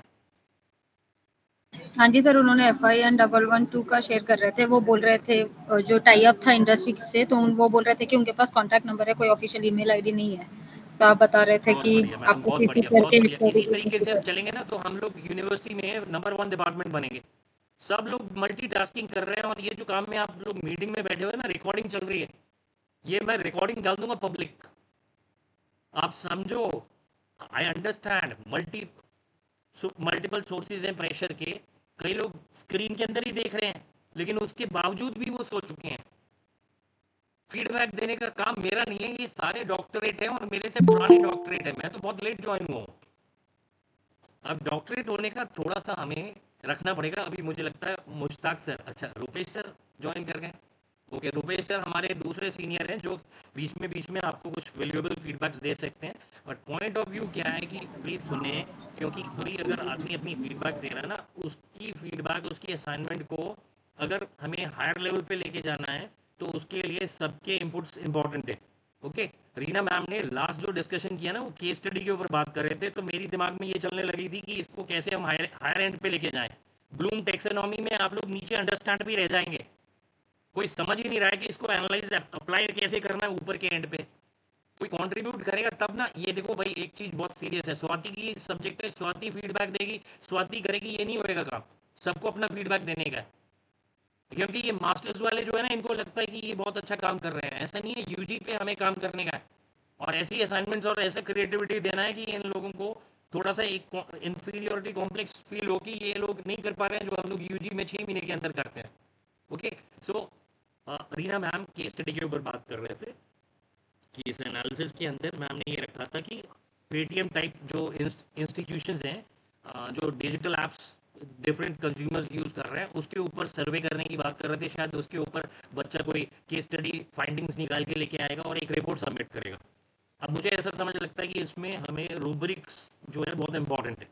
हाँ जी सर, उन्होंने FIN 112 का शेयर कर रहे थे। वो बोल रहे थे जो टाई अप था इंडस्ट्री से, तो वो बोल रहे थे कि उनके पास कॉन्टैक्ट नंबर है, कोई ऑफिशियल ईमेल आईडी नहीं है। तो आप बता रहे थे बहुत कि बढ़िया मैडम, आपको बहुत सीसी बढ़िया, बहुत करके बढ़िया। इसी तरीके से हम कर। चलेंगे ना तो हम लोग यूनिवर्सिटी में नंबर 1 डिपार्टमेंट बनेंगे। सब लोग मल्टीटास्किंग कर रहे हैं, और ये जो काम में आप लोग मीटिंग में बैठे हुए ना, रिकॉर्डिंग चल रही है, ये मैं रिकॉर्डिंग डाल दूंगा पब्लिक, आप समझो। आई अंडरस्टैंड मल्टीपल सोर्सेज हैं प्रेशर के, कई लोग स्क्रीन के अंदर ही देख रहे हैं, लेकिन उसके बावजूद भी वो सो चुके हैं। फीडबैक देने का काम मेरा नहीं है, ये सारे डॉक्टरेट हैं और मेरे से पुराने डॉक्टरेट है, मैं तो बहुत लेट ज्वाइन हुआ हूँ। अब डॉक्टरेट होने का थोड़ा सा हमें रखना पड़ेगा। अभी मुझे लगता है मुश्ताक सर, अच्छा रुपेश सर ज्वाइन कर गए। ओके, रुपेश सर हमारे दूसरे सीनियर हैं जो बीच में आपको कुछ वैल्यूएबल फीडबैक्स दे सकते हैं। बट पॉइंट ऑफ व्यू क्या है कि प्लीज़ सुने, क्योंकि कोई अगर आदमी अपनी फीडबैक दे रहा है ना, उसकी फीडबैक, उसकी असाइनमेंट को अगर हमें हायर लेवल पे लेके जाना है तो उसके लिए सबके इनपुट्स इंपॉर्टेंट है। ओके, रीना मैम ने लास्ट जो डिस्कशन किया ना, वो केस स्टडी के ऊपर बात कर रहे थे, तो मेरी दिमाग में ये चलने लगी थी कि इसको कैसे हम हायर एंड पे लेके जाएं। ब्लूम टेक्सोनॉमी में आप लोग नीचे अंडरस्टैंड भी रह जाएंगे, कोई समझ ही नहीं रहा है कि इसको एनालाइज अप्लाई कैसे करना है ऊपर के एंड पे। कोई कंट्रीब्यूट करेगा तब ना। ये देखो भाई, एक चीज बहुत सीरियस है, स्वाति की सब्जेक्ट है, स्वाति फीडबैक देगी, स्वाति करेगी, ये नहीं होएगा काम। सबको अपना फीडबैक देने का है, क्योंकि ये मास्टर्स वाले जो है ना, इनको लगता है कि ये बहुत अच्छा काम कर रहे हैं। ऐसा नहीं है, यूजी पे हमें काम करने का है, और ऐसी असाइनमेंट्स और ऐसे क्रिएटिविटी देना है कि इन लोगों को थोड़ा सा एक इंफीरियोरिटी कॉम्प्लेक्स फील हो कि ये लोग नहीं कर पा रहे हैं जो हम लोग यूजी में 6 महीने के अंदर करते हैं। ओके, सो रीना मैम केस स्टडी के ऊपर बात कर रहे थे कि इस एनालिसिस के अंदर मैम ने ये रखा था कि पेटीएम टाइप जो इंस्टीट्यूशंस हैं, जो digital apps different consumers use कर रहे हैं, उसके ऊपर सर्वे करने की बात कर रहे थे। शायद उसके ऊपर बच्चा कोई केस स्टडी फाइंडिंग्स निकाल के लेके आएगा और एक रिपोर्ट सबमिट करेगा। अब मुझे ऐसा समझ लगता है कि इसमें हमें रूब्रिक्स जो है बहुत इंपॉर्टेंट है।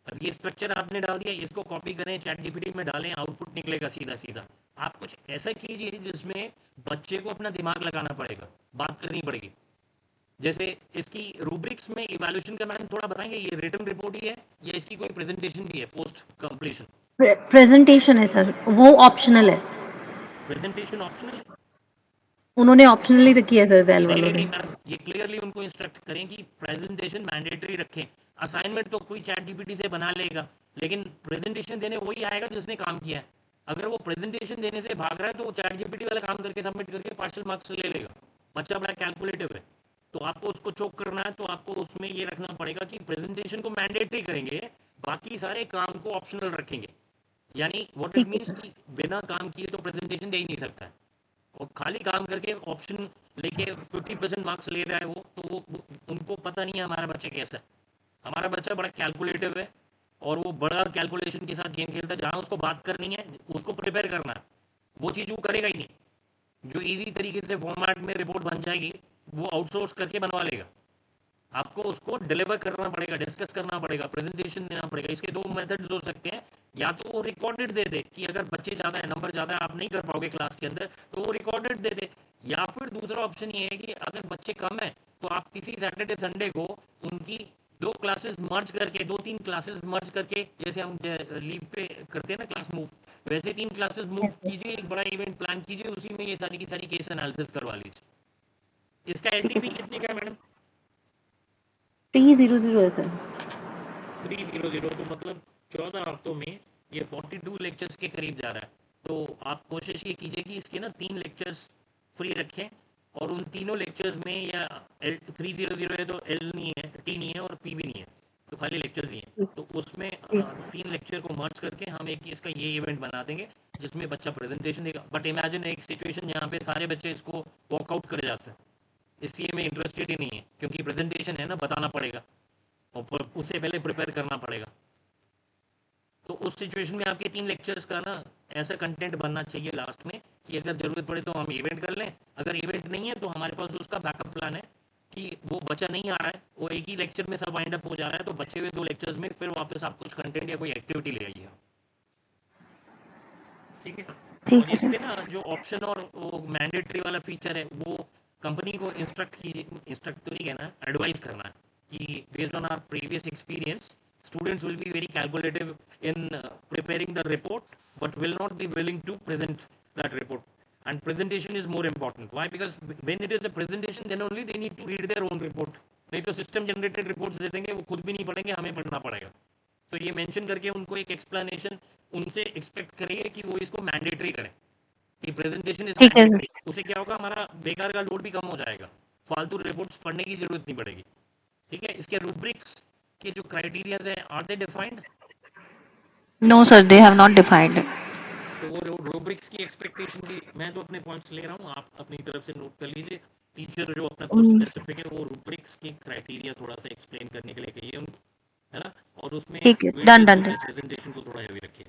अब ये स्ट्रक्चर आपने डाल दिया, इसको कॉपी करें, चैट जीपीटी में डालें, आउटपुट निकलेगा सीधा सीधा। आप कुछ ऐसा कीजिए जिसमें बच्चे को अपना दिमाग लगाना पड़ेगा, बात करनी पड़ेगी। जैसे इसकी रूब्रिक्स में इवैल्यूएशन का मैडम थोड़ा बताएंगे, ये रिटन रिपोर्ट ही है या इसकी कोई प्रेजेंटेशन भी है पोस्ट कंप्लीशन? प्रेजेंटेशन है सर, वो ऑप्शनल है। प्रेजेंटेशन ऑप्शनल है? उन्होंने ऑप्शनली रखी है सर जेल नहीं वालों नहीं ने। नहीं मैडम, ये क्लियरली उनको इंस्ट्रक्ट करें कि प्रेजेंटेशन मैंडेटरी रखें। असाइनमेंट तो कोई चैट जीपीटी से बना लेगा, लेकिन प्रेजेंटेशन देने वही आएगा जिसने काम किया है। अगर वो प्रेजेंटेशन देने से भाग रहा है तो वो चैट जीपीटी वाला काम करके सबमिट करके पार्शियल मार्क्स ले लेगा। बच्चा बड़ा कैलकुलेटिव है, तो आपको उसको चोक करना है, तो आपको उसमें ये रखना पड़ेगा कि प्रेजेंटेशन को मैंडेटरी करेंगे, बाकी सारे काम को ऑप्शनल रखेंगे। यानी व्हाट इट मीन्स कि बिना काम किए तो प्रेजेंटेशन दे ही नहीं सकता है, और खाली काम करके ऑप्शन लेके 50% मार्क्स ले रहा है वो, तो वो उनको पता नहीं है हमारा बच्चा कैसा है। हमारा बच्चा बड़ा कैलकुलेटिव है और वो बड़ा कैलकुलेशन के साथ गेम खेलता है। जहाँ उसको बात करनी है, उसको प्रिपेयर करना है, वो चीज़ वो करेगा ही नहीं। जो इजी तरीके से फॉर्मेट में रिपोर्ट बन जाएगी वो आउटसोर्स करके बनवा लेगा। आपको उसको डिलीवर करना पड़ेगा, डिस्कस करना पड़ेगा, प्रेजेंटेशन देना पड़ेगा। इसके दो मेथड्स हो सकते हैं, या तो वो रिकॉर्डेड दे दे कि अगर बच्चे ज़्यादा है, नंबर ज़्यादा है, आप नहीं कर पाओगे क्लास के अंदर, तो वो रिकॉर्डेड दे दे। या फिर दूसरा ऑप्शन ये है कि अगर बच्चे कम है तो आप किसी सैटरडे संडे को उनकी 2 क्लासेस मर्ज करके, 2-3 क्लासेस मर्ज करके, जैसे हम लीव पे करते हैं ना क्लास मूव, वैसे 3 क्लासेस मूव कीजिए, एक बड़ा इवेंट प्लान कीजिए, उसी में ये सारी की सारी केस एनालिसिस करवा लीजिए। इसका एलटीवी कितने का है मैडम? 300 है सर। 300, तो मतलब 14 हफ्तों में ये 42 लेक्चर्स के करीब जा रहा है। तो आप कोशिश ये कीजिए कि इसके ना 3 लेक्चर्स फ्री रखें, और उन तीनों लेक्चर्स में या 300 है तो एल नहीं है, टी नहीं है और पी भी नहीं है, तो खाली लेक्चर्स ही हैं। तो उसमें 3 लेक्चर को मर्ज करके हम एक इसका ये इवेंट बना देंगे जिसमें बच्चा प्रेजेंटेशन देगा। बट इमेजिन एक सिचुएशन जहाँ पे सारे बच्चे इसको वॉकआउट कर जाते हैं, इसलिए मैं इंटरेस्टेड ही नहीं है, क्योंकि प्रेजेंटेशन है ना, बताना पड़ेगा और उससे पहले प्रिपेयर करना पड़ेगा। तो उस सिचुएशन में आपके 3 लेक्चर्स का ना ऐसा कंटेंट बनना चाहिए लास्ट में कि अगर ज़रूरत पड़े तो हम इवेंट कर लें, अगर इवेंट नहीं है तो हमारे पास उसका बैकअप प्लान है कि वो बच्चा नहीं आ रहा है, वो एक ही लेक्चर में सब वाइंड अप हो जा रहा है, तो बचे हुए 2 लेक्चर्स में फिर वापस आप कुछ कंटेंट या कोई एक्टिविटी ले आइए। ठीक है। और इस पे ना जो ऑप्शन और वो मैंडेटरी वाला फीचर है, वो कंपनी को इंस्ट्रक्ट तो नहीं कहना, एडवाइस करना है कि based on our previous experience, students will be very calculative in preparing the report but will not be willing to present that report, and presentation is more important. Why? Because when it is a presentation then only they need to read their own report, नहीं तो सिस्टम जनरेटेड रिपोर्ट्स दे देंगे, वो खुद भी नहीं पढ़ेंगे, हमें पढ़ना पड़ेगा। तो ये मेंशन करके उनको एक एक्सप्लेनेशन उनसे एक्सपेक्ट करिए कि वो इसको मैंडेटरी करें कि प्रेजेंटेशन इज मैंडेटरी। उससे क्या होगा, हमारा बेकार का लोड भी कम हो जाएगा, फालतू रिपोर्ट्स पढ़ने की जरूरत नहीं पड़ेगी। ठीक है। इसके रूब्रिक्स के जो क्राइटेरियाज है, are they defined? No sir, they have not defined. तो वो रूब्रिक्स की एक्सपेक्टेशन भी मैं तो अपने पॉइंट्स ले रहा हूँ, आप अपनी तरफ से नोट कर लीजिए। टीचर जो अपना कुछ स्पेसिफिक है वो रूब्रिक्स के क्राइटेरिया थोड़ा सा एक्सप्लेन करने के लिए कहिए उनको, है ना। और उसमें प्रेजेंटेशन को थोड़ा हेवी रखिए।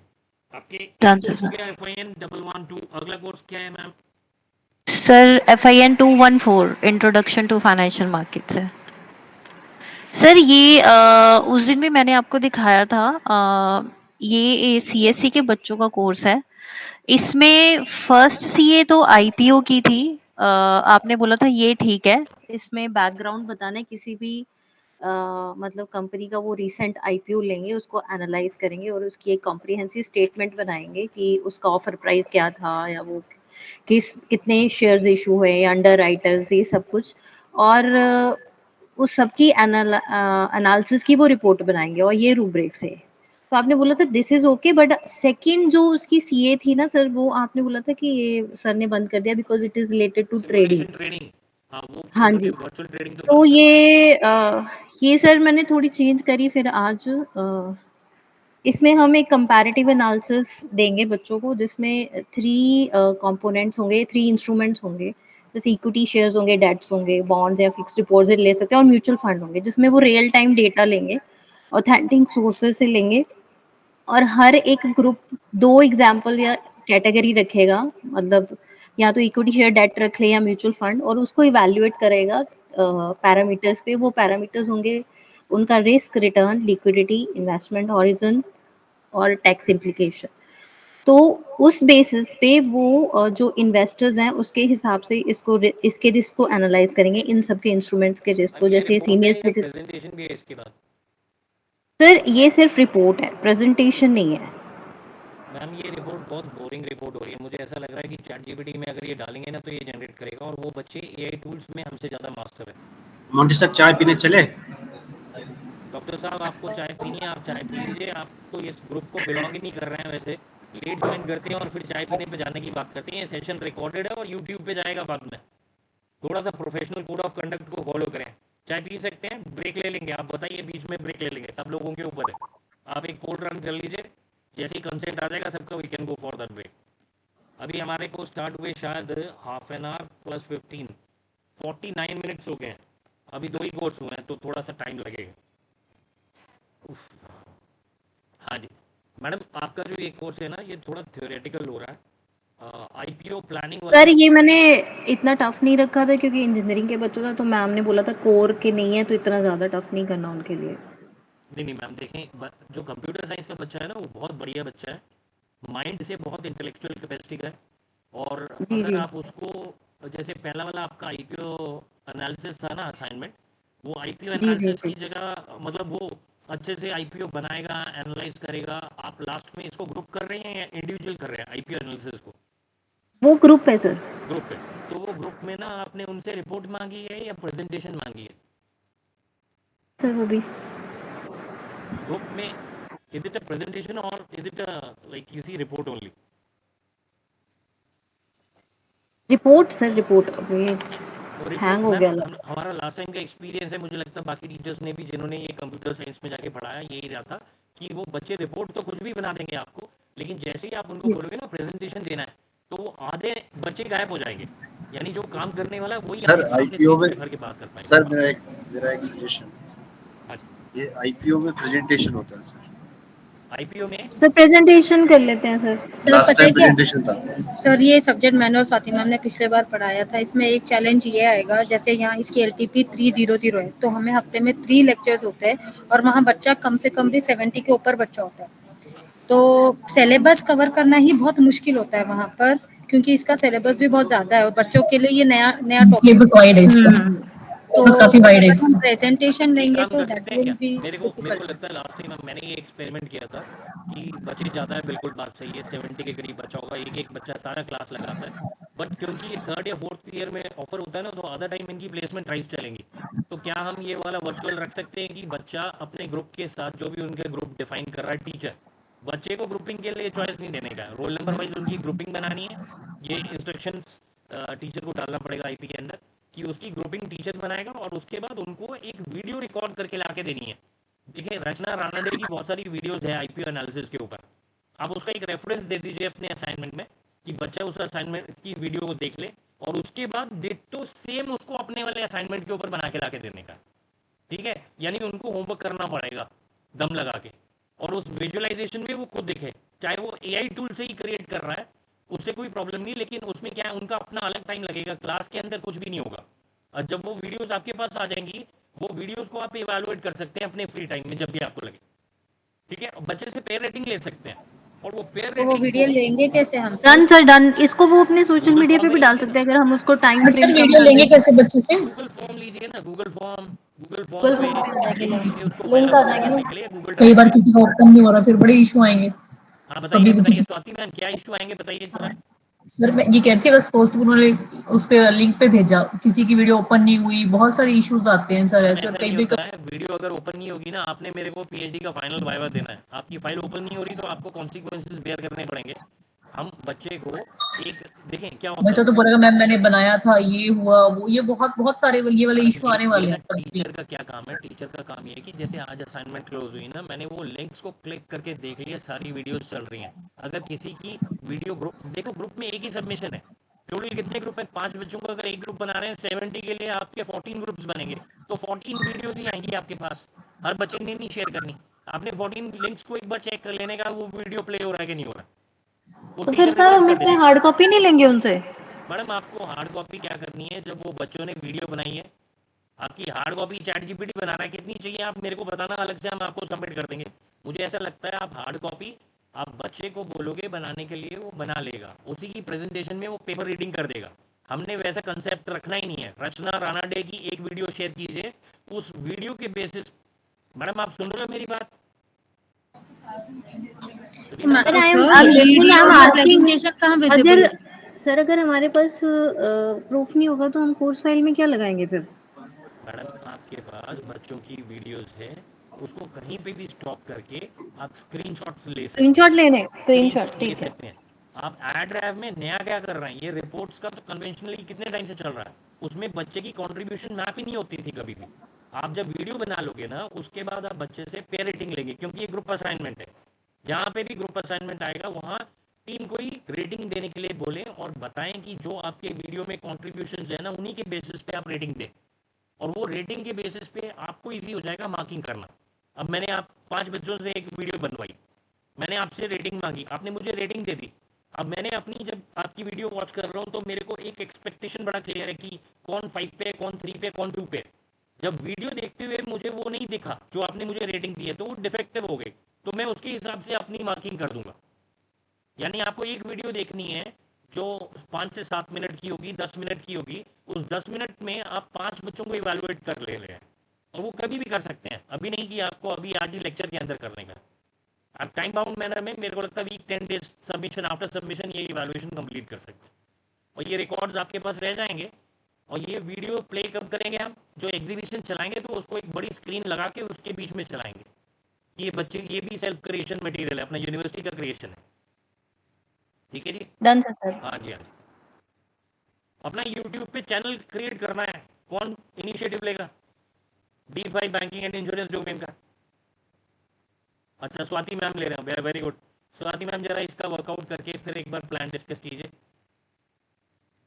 आपके FIN 112 अगला कोर्स क्या है ma'am? Sir FIN 214 introduction to financial markets है सर। ये उस दिन भी मैंने आपको दिखाया था, ये CSE के बच्चों का कोर्स है। इसमें फर्स्ट CA तो IPO की थी, आपने बोला था ये ठीक है। इसमें बैकग्राउंड बताना, किसी भी मतलब कंपनी का वो रिसेंट IPO लेंगे, उसको एनालाइज करेंगे और उसकी एक कॉम्प्रिहेंसिव स्टेटमेंट बनाएंगे कि उसका ऑफर प्राइस क्या था, या वो कितने शेयर्स इशू हुए, अंडर राइटर्स, ये सब कुछ, और उस सब की एनालिसिस की वो रिपोर्ट बनाएंगे, और ये रूब्रिक्स है। तो आपने बोला था this is okay, but second जो उसकी CA थी ना सर, वो आपने बोला था कि ये सर ने बंद कर दिया because it is related to trading. हाँ जी। तो ये सर मैंने थोड़ी चेंज करी फिर आज। इसमें हम एक कंपैरेटिव एनालिसिस देंगे बच्चों को, जिसमें 3 कंपोनेंट्स होंगे, 3 इंस्ट्रूमेंट्स होंगे, जैसे इक्विटी शेयर्स होंगे, डेट्स होंगे, बॉन्ड्स या फिक्स्ड डिपॉजिट ले सकते हैं, और म्यूचुअल फंड होंगे, जिसमें वो रियल टाइम डेटा लेंगे, ऑथेंटिक सोर्सेज से लेंगे, और हर एक ग्रुप 2 एग्जाम्पल या कैटेगरी रखेगा, मतलब या तो इक्विटी शेयर डेट रख ले या म्यूचुअल फंड, और उसको इवैल्यूएट करेगा पैरामीटर्स पे। वो पैरामीटर्स होंगे उनका risk, return, liquidity, investment horizon और टैक्स इम्प्लीकेशन। तो उस बेसिस पे वो जो इन्वेस्टर्स हैं उसके हिसाब से इसके रिस्क को एनालाइज करेंगे, इन सब के इंस्ट्रूमेंट्स के रिस्क को। जैसे सीनियर प्रेजेंटेशन भी है इसके बाद? सर ये सिर्फ रिपोर्ट है, प्रेजेंटेशन नहीं है। मैम ये रिपोर्ट बहुत बोरिंग रिपोर्ट हो रही है, मुझे ऐसा लग रहा है कि ChatGPT में अगर ये डालेंगे ना तो ये जनरेट करेगा, और वो बच्चे AI टूल्स में हमसे ज़्यादा मास्टर है। मोंटी सर चाय पीने चले? कब डॉक्टर साहब आपको चाय पीनी है, आप चाय पी लीजिए, आप तो इस ग्रुप को बिलोंग ही नहीं कर रहे हैं वैसे, लेट ज्वाइन करते हैं और फिर चाय पीने पे जाने की बात करते हैं। ये सेशन रिकॉर्डेड है और यूट्यूब पे जाएगा बाद में। थोड़ा सा प्रोफेशनल कोड ऑफ कंडक्ट को फॉलो करें। चाय पी सकते हैं, ब्रेक ले लेंगे, आप बताइए, बीच में ब्रेक ले लेंगे, सब लोगों के ऊपर है। आप एक कोड रन कर लीजिए, जैसे ही कंसेंट आ जाएगा सबका, we can go for the break. अभी हमारे को स्टार्ट हुए शायद half an hour plus 15 49 minutes हो गए हैं। अभी 2 ही कोर्स हुए हैं तो थोड़ा सा टाइम लगेगा। उफ। हाँ जी मैडम, आपका जो ये कोर्स है ना, ये थोड़ा थ्योरेटिकल हो रहा है। आईपीओ प्लानिंग सर ये मैंने इतना टफ नहीं रखा था क्योंकि इंजीनियरिंग के बच्चों था, तो मैम ने बोला था कोर के नहीं है तो इतना ज़्यादा टफ नहीं करना उनके लिए। नहीं मैम, देखें, जो कंप्यूटर साइंस का बच्चा है ना, वो बहुत बढ़िया बच्चा है, माइंड से बहुत इंटेलेक्चुअल कैपेसिटी का है। और जी अगर जी आप उसको, जैसे पहला वाला आपका आईपीओ एनालिसिस था ना असाइनमेंट, वो आईपीओ जी जी एनालिसिस जी की जगह मतलब वो अच्छे से आईपीओ बनाएगा, एनालाइज करेगा। आप लास्ट में इसको ग्रुप कर रहे हैं या इंडिविजुअल कर रहे हैं आईपीओ एनालिसिस को? वो ग्रुप है सर। ग्रुप है, तो वो ग्रुप में ना आपने उनसे रिपोर्ट मांगी है या प्रेजेंटेशन मांगी है? सर वो भी ग्रुप में इज इट अ प्रेजेंटेशन और is it a like you see report only? Report sir, report. अब ये और हैंग रिपोर्ट हो मैम, गया हमारा लास्ट टाइम का एक्सपीरियंस है, मुझे लगता है बाकी टीचर्स ने भी जिन्होंने ये कंप्यूटर साइंस में जाके पढ़ाया, यही रहा था कि वो बच्चे रिपोर्ट तो कुछ भी बना देंगे आपको, लेकिन जैसे ही आप उनको बोलोगे ना प्रेजेंटेशन देना है, तो वो आधे बच्चे गायब हो जाएंगे। यानी जो काम करने वाला है वही सर आपके सामने आईपीओ स्टेज में, पे भर के बात कर पाएगा। सर मेरा एक सजेशन, हाँ जी। ये आईपीओ में प्रेजेंटेशन होता है सर। आईपीओ में सर। प्रेजेंटेशन कर लेते हैं सर। सर लास्ट पता है टाइम क्या प्रेजेंटेशन था। सर, ये सब्जेक्ट मैंने और स्वाति मैम ने पिछले बार पढ़ाया था। इसमें एक चैलेंज ये आएगा, जैसे यहाँ इसकी LTP 300 है, तो हमें हफ्ते में 3 लेक्चर्स होते हैं और वहाँ बच्चा कम से कम भी 70 के ऊपर बच्चा होता है। तो सिलेबस कवर करना ही बहुत मुश्किल होता है वहाँ पर, क्योंकि इसका सिलेबस भी बहुत ज़्यादा है और बच्चों के लिए ये नया नया टॉपिक। सिलेबस वाइड है इसका, तो सिलेबस काफी वाइड है अगर हम इसका। प्रेजेंटेशन एक लेंगे काम तो कर दैट सकते हैं विल क्या, बी मेरे को डिफिकल्ट। लगता है लास्ट टाइम मैंने ये एक्सपेरिमेंट किया था कि बच्चे ज़्यादा है, बिल्कुल बात सही है, 70 के करीब बच्चा होगा, एक एक बच्चा सारा क्लास लगाता है। बट क्योंकि ये 3rd या 4th ईयर में ऑफर होता है ना, तो आधा टाइम इनकी प्लेसमेंट ड्राइव चलेंगी। तो क्या हम ये वाला वर्चुअल रख सकते हैं कि बच्चा अपने ग्रुप के साथ, जो भी उनके ग्रुप डिफाइन कर रहा है टीचर, बच्चे को ग्रुपिंग के लिए चॉइस नहीं देने का है, रोल नंबर वाइज उनकी ग्रुपिंग बनानी है। ये इंस्ट्रक्शंस टीचर को डालना पड़ेगा आईपी के अंदर कि उसकी ग्रुपिंग टीचर बनाएगा, और उसके बाद उनको एक वीडियो रिकॉर्ड करके ला के देनी है। देखिए, रचना रानडे की बहुत सारी वीडियोस है आईपीओ एनालिसिस के ऊपर, आप उसका एक रेफरेंस दे दीजिए अपने असाइनमेंट में कि बच्चा उस असाइनमेंट की वीडियो को देख ले, और उसके बाद डिट्टो सेम उसको अपने वाले असाइनमेंट के ऊपर बना के ला के देने का। ठीक है, यानी उनको होमवर्क करना पड़ेगा दम लगा के, और उस विजुअलाइजेशन में वो खुद दिखे, चाहे वो एआई टूल से ही क्रिएट कर रहा है, उससे कोई प्रॉब्लम नहीं, लेकिन उसमें क्या है, उनका अपना अलग टाइम लगेगा, क्लास के अंदर कुछ भी नहीं होगा। और जब वो वीडियोस आपके पास आ जाएंगी, वो वीडियोस को आप इवैल्यूएट कर सकते हैं अपने फ्री टाइम में जब भी आपको लगे। ठीक है, और बच्चे से पेयर रेटिंग ले सकते हैं, और वो पेयर तो वो रेटिंग वीडियो को लेंगे कैसे हम डन सर, डन। इसको वो अपने सोशल गूगल मीडिया फॉर्म पे में भी डाल लीजिए ना, सकते हैं अगर हम उसको time but sir frame come video कर लेंगे दें। कैसे बच्चे से? गूगल फॉर्म लीजिए ना, गूगल फॉर्म गूगल पे फॉर्म पे आ जाएगा, लिख दीजिए उसको लिंक फाइल आ अपलोड जाएगा। करने के लिए गूगल कई ड्राइव बार में। किसी का ओपन नहीं हो रहा, फिर बड़े इशू आएंगे। हाँ कभी बताइए भी बताइए, किसी, स्वाति मैम क्या इशू आएंगे बताइए इस बार। सर मैं ये कहती थी, अगर सपोज उन्होंने उस पे लिंक पे भेजा, किसी की वीडियो ओपन नहीं हुई, बहुत सारे इश्यूज आते हैं सर मैम ऐसे। और ऐसा कई नहीं भी होता है, वीडियो अगर ओपन नहीं होगी ना, आपने मेरे को पीएचडी का फाइनल वाइवा देना है, आपकी फाइल ओपन नहीं हो रही तो आपको कॉन्सिक्वेंसेस बेयर करने पड़ेंगे। हम बच्चे को एक, देखें क्या होता बच्चा है तो बोलेगा मैम मैंने बनाया था, ये हुआ वो, ये बहुत बहुत सारे ये वाले मैडम, इशू आने ये वाले ना हैं तब भी। टीचर का क्या काम है, टीचर का काम ये है कि जैसे आज असाइनमेंट क्लोज हुई ना, मैंने वो लिंक्स को क्लिक करके देख लिया, सारी वीडियोस चल रही हैं। अगर किसी की वीडियो ग्रुप देखो, ग्रुप में एक ही सबमिशन है, टोटल कितने ग्रुप है, 5 बच्चों को अगर एक ग्रुप बना रहे हैं, 70 के लिए आपके 14 ग्रुप्स बनेंगे, तो 14 वीडियोज ही आएंगी आपके पास, हर बच्चे ने नहीं शेयर करनी। आपने 14 लिंक्स को एक बार चेक कर लेने का, वो वीडियो प्ले हो रहा है कि नहीं हो रहा है, वो तो फिर टीचर सर रिकॉर्ड हम कर इससे देगा। हार्ड कॉपी नहीं लेंगे उनसे? मैडम आपको हार्ड कॉपी क्या करनी है, जब वो बच्चों ने वीडियो बनाई है, आपकी हार्ड कॉपी चैट जीपीटी बना रहा है, कितनी चाहिए आप मेरे को बताना, अलग से हम आपको सबमिट कर देंगे। मुझे ऐसा लगता है आप हार्ड कॉपी आप बच्चे को बोलोगे बनाने के लिए, वो बना लेगा, उसी की प्रेजेंटेशन में वो पेपर रीडिंग कर देगा। हमने वैसा कंसेप्ट रखना ही नहीं है। रचना रानाडे की एक वीडियो शेयर कीजिए, उस वीडियो के बेसिस, मैडम आप सुन रहे हो मेरी बात? प्रेजेंटेशन कहाँ विजिबल है? सर अगर हमारे पास प्रूफ नहीं होगा तो हम कोर्स फाइल में क्या लगाएंगे फिर? मैडम आपके पास बच्चों की वीडियोस है, उसको कहीं पे भी स्टॉप करके आप स्क्रीनशॉट्स ले सकते हैं। स्क्रीनशॉट लेने, स्क्रीनशॉट, स्क्रीनशॉट ले ठीक है। सकते हैं। आप एड रैव में नया क्या कर रहे हैं, ये रिपोर्ट्स का तो कन्वेंशनली कितने टाइम से चल रहा है, उसमें बच्चे की कंट्रीब्यूशन मैप ही नहीं होती थी कभी भी। आप जब वीडियो बना लोगे ना, उसके बाद आप बच्चे से पेयर रेटिंग लेंगे, क्योंकि ये ग्रुप असाइनमेंट है। जहाँ पे भी ग्रुप असाइनमेंट आएगा वहाँ टीम को ही रेटिंग देने के लिए बोले और बताएं कि जो आपके वीडियो में कॉन्ट्रीब्यूशन है ना, उन्हीं के बेसिस पे आप रेटिंग दें, और वो रेटिंग के बेसिस पे आपको ईजी हो जाएगा मार्किंग करना। अब मैंने आप 5 बच्चों से एक वीडियो बनवाई, मैंने आपसे रेटिंग मांगी, आपने मुझे रेटिंग दे दी। अब मैंने अपनी जब आपकी वीडियो वॉच कर रहा हूँ तो मेरे को एक एक्सपेक्टेशन बड़ा क्लियर है कि कौन 5 पे, कौन 3 पे, कौन 2 पे। जब वीडियो देखते हुए मुझे वो नहीं दिखा जो आपने मुझे रेटिंग दी है, तो वो डिफेक्टिव हो गई, तो मैं उसके हिसाब से अपनी मार्किंग कर दूंगा। यानी आपको एक वीडियो देखनी है जो 5 से 7 मिनट की होगी, 10 मिनट की होगी, उस 10 मिनट में आप 5 बच्चों को इवेलुएट कर ले रहे हैं, और वो कभी भी कर सकते हैं, अभी नहीं कि आपको अभी आज ही लेक्चर के अंदर करने का। आप टाइम बाउंड मैनर में, मेरे को लगता है week 10 days submission after submission ये इवैल्यूएशन कंप्लीट कर सकते हैं, और ये रिकॉर्ड्स आपके पास रह जाएंगे। और ये वीडियो प्ले कब करेंगे हम, जो एग्जीबिशन चलाएंगे तो उसको एक बड़ी स्क्रीन लगा के उसके बीच में चलाएंगे। ये बच्चे, ये भी सेल्फ क्रिएशन मटेरियल है, अपना यूनिवर्सिटी का क्रिएशन है। ठीक है जी, डन सर। हाँ जी, हाँ जी। अपना यूट्यूब पे चैनल क्रिएट करना है, कौन इनिशिएटिव लेगा? D5 banking and insurance domain का। अच्छा, स्वाति मैम ले रहे हैं, वेरी गुड। स्वाति मैम जरा इसका वर्कआउट करके फिर एक बार प्लान डिस्कस कीजिए।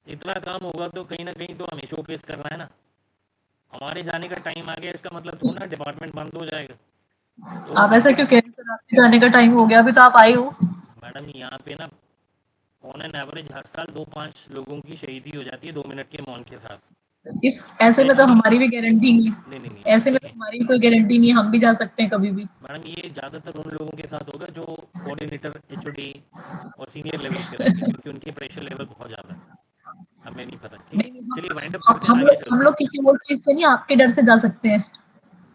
इतना काम होगा तो कहीं ना कहीं तो हमें शोकेस करना है ना। हमारे जाने का टाइम आ गया, इसका मतलब थोड़ा डिपार्टमेंट बंद हो जाएगा। तो आप ऐसा क्यों कह रहे हैं सर, आपके जाने का टाइम हो गया, अभी तो आप आए हो। मैडम यहाँ पे ना ऑन एन एवरेज हर साल 2-5 लोगों की शहीदी हो जाती है 2 मिनट के मौन के साथ। इस ऐसे में तो हमारी भी गारंटी नहीं है, नहीं नहीं नहीं, ऐसे में तो देखिए हमारी भी कोई गारंटी नहीं है, हम भी जा सकते हैं कभी भी। मैडम, ये ज़्यादातर उन लोगों के साथ होगा जो कोऑर्डिनेटर, HOD और सीनियर लेवल पे रहेंगे, क्योंकि उनके प्रेशर लेवल बहुत ज़्यादा है। हमें नहीं पता, ठीक है। नहीं नहीं, चलिए वाइंड अप करते हैं, हम आगे लोग चलते हम हैं। लोग किसी और चीज से नहीं, आपके डर से जा सकते हैं।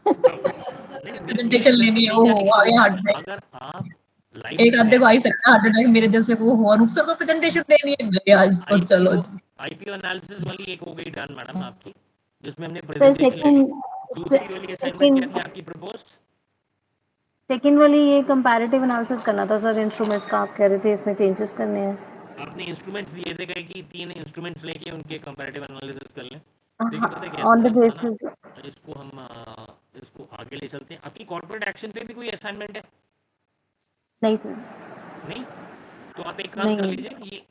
नहीं, प्रेजेंटेशन मेरे डर से लेनी है, कहीं जाने की आगे जरूरत हार्ट नहीं है। अटैक, अगर आप लाइव एक में आधे हैं, को आ ही सकता है हार्ट अटैक मेरे जैसे को हुआ, सर को प्रेजेंटेशन देनी है, गए आज तो चलो आईपीओ जी। आईपीओ एनालिसिस वाली एक हो गई डन मैडम आपकी, जिसमें हमने सर प्रेजेंटेशन ले ली। दूसरी वाली असाइनमेंट क्या सेकंड थी आपकी प्रपोज्ड? सेकंड वाली ये कंपैरेटिव एनालिसिस करना था सर, इंस्ट्रूमेंट्स का आप कह रहे थे इसमें चेंजेस करने हैं। आपने इंस्ट्रूमेंट्स दिए थे कहे कि 3 इंस्ट्रूमेंट्स लेके उनके कंपैरेटिव एनालिसिस कर लें। देखिए पता है क्या ऑन द है, बेसिस, इसको हम इसको आगे ले चलते हैं। आपकी कॉर्पोरेट एक्शन पे भी कोई असाइनमेंट है? नहीं सर, नहीं? तो आप एक काम कर नहीं। लीजिए, ये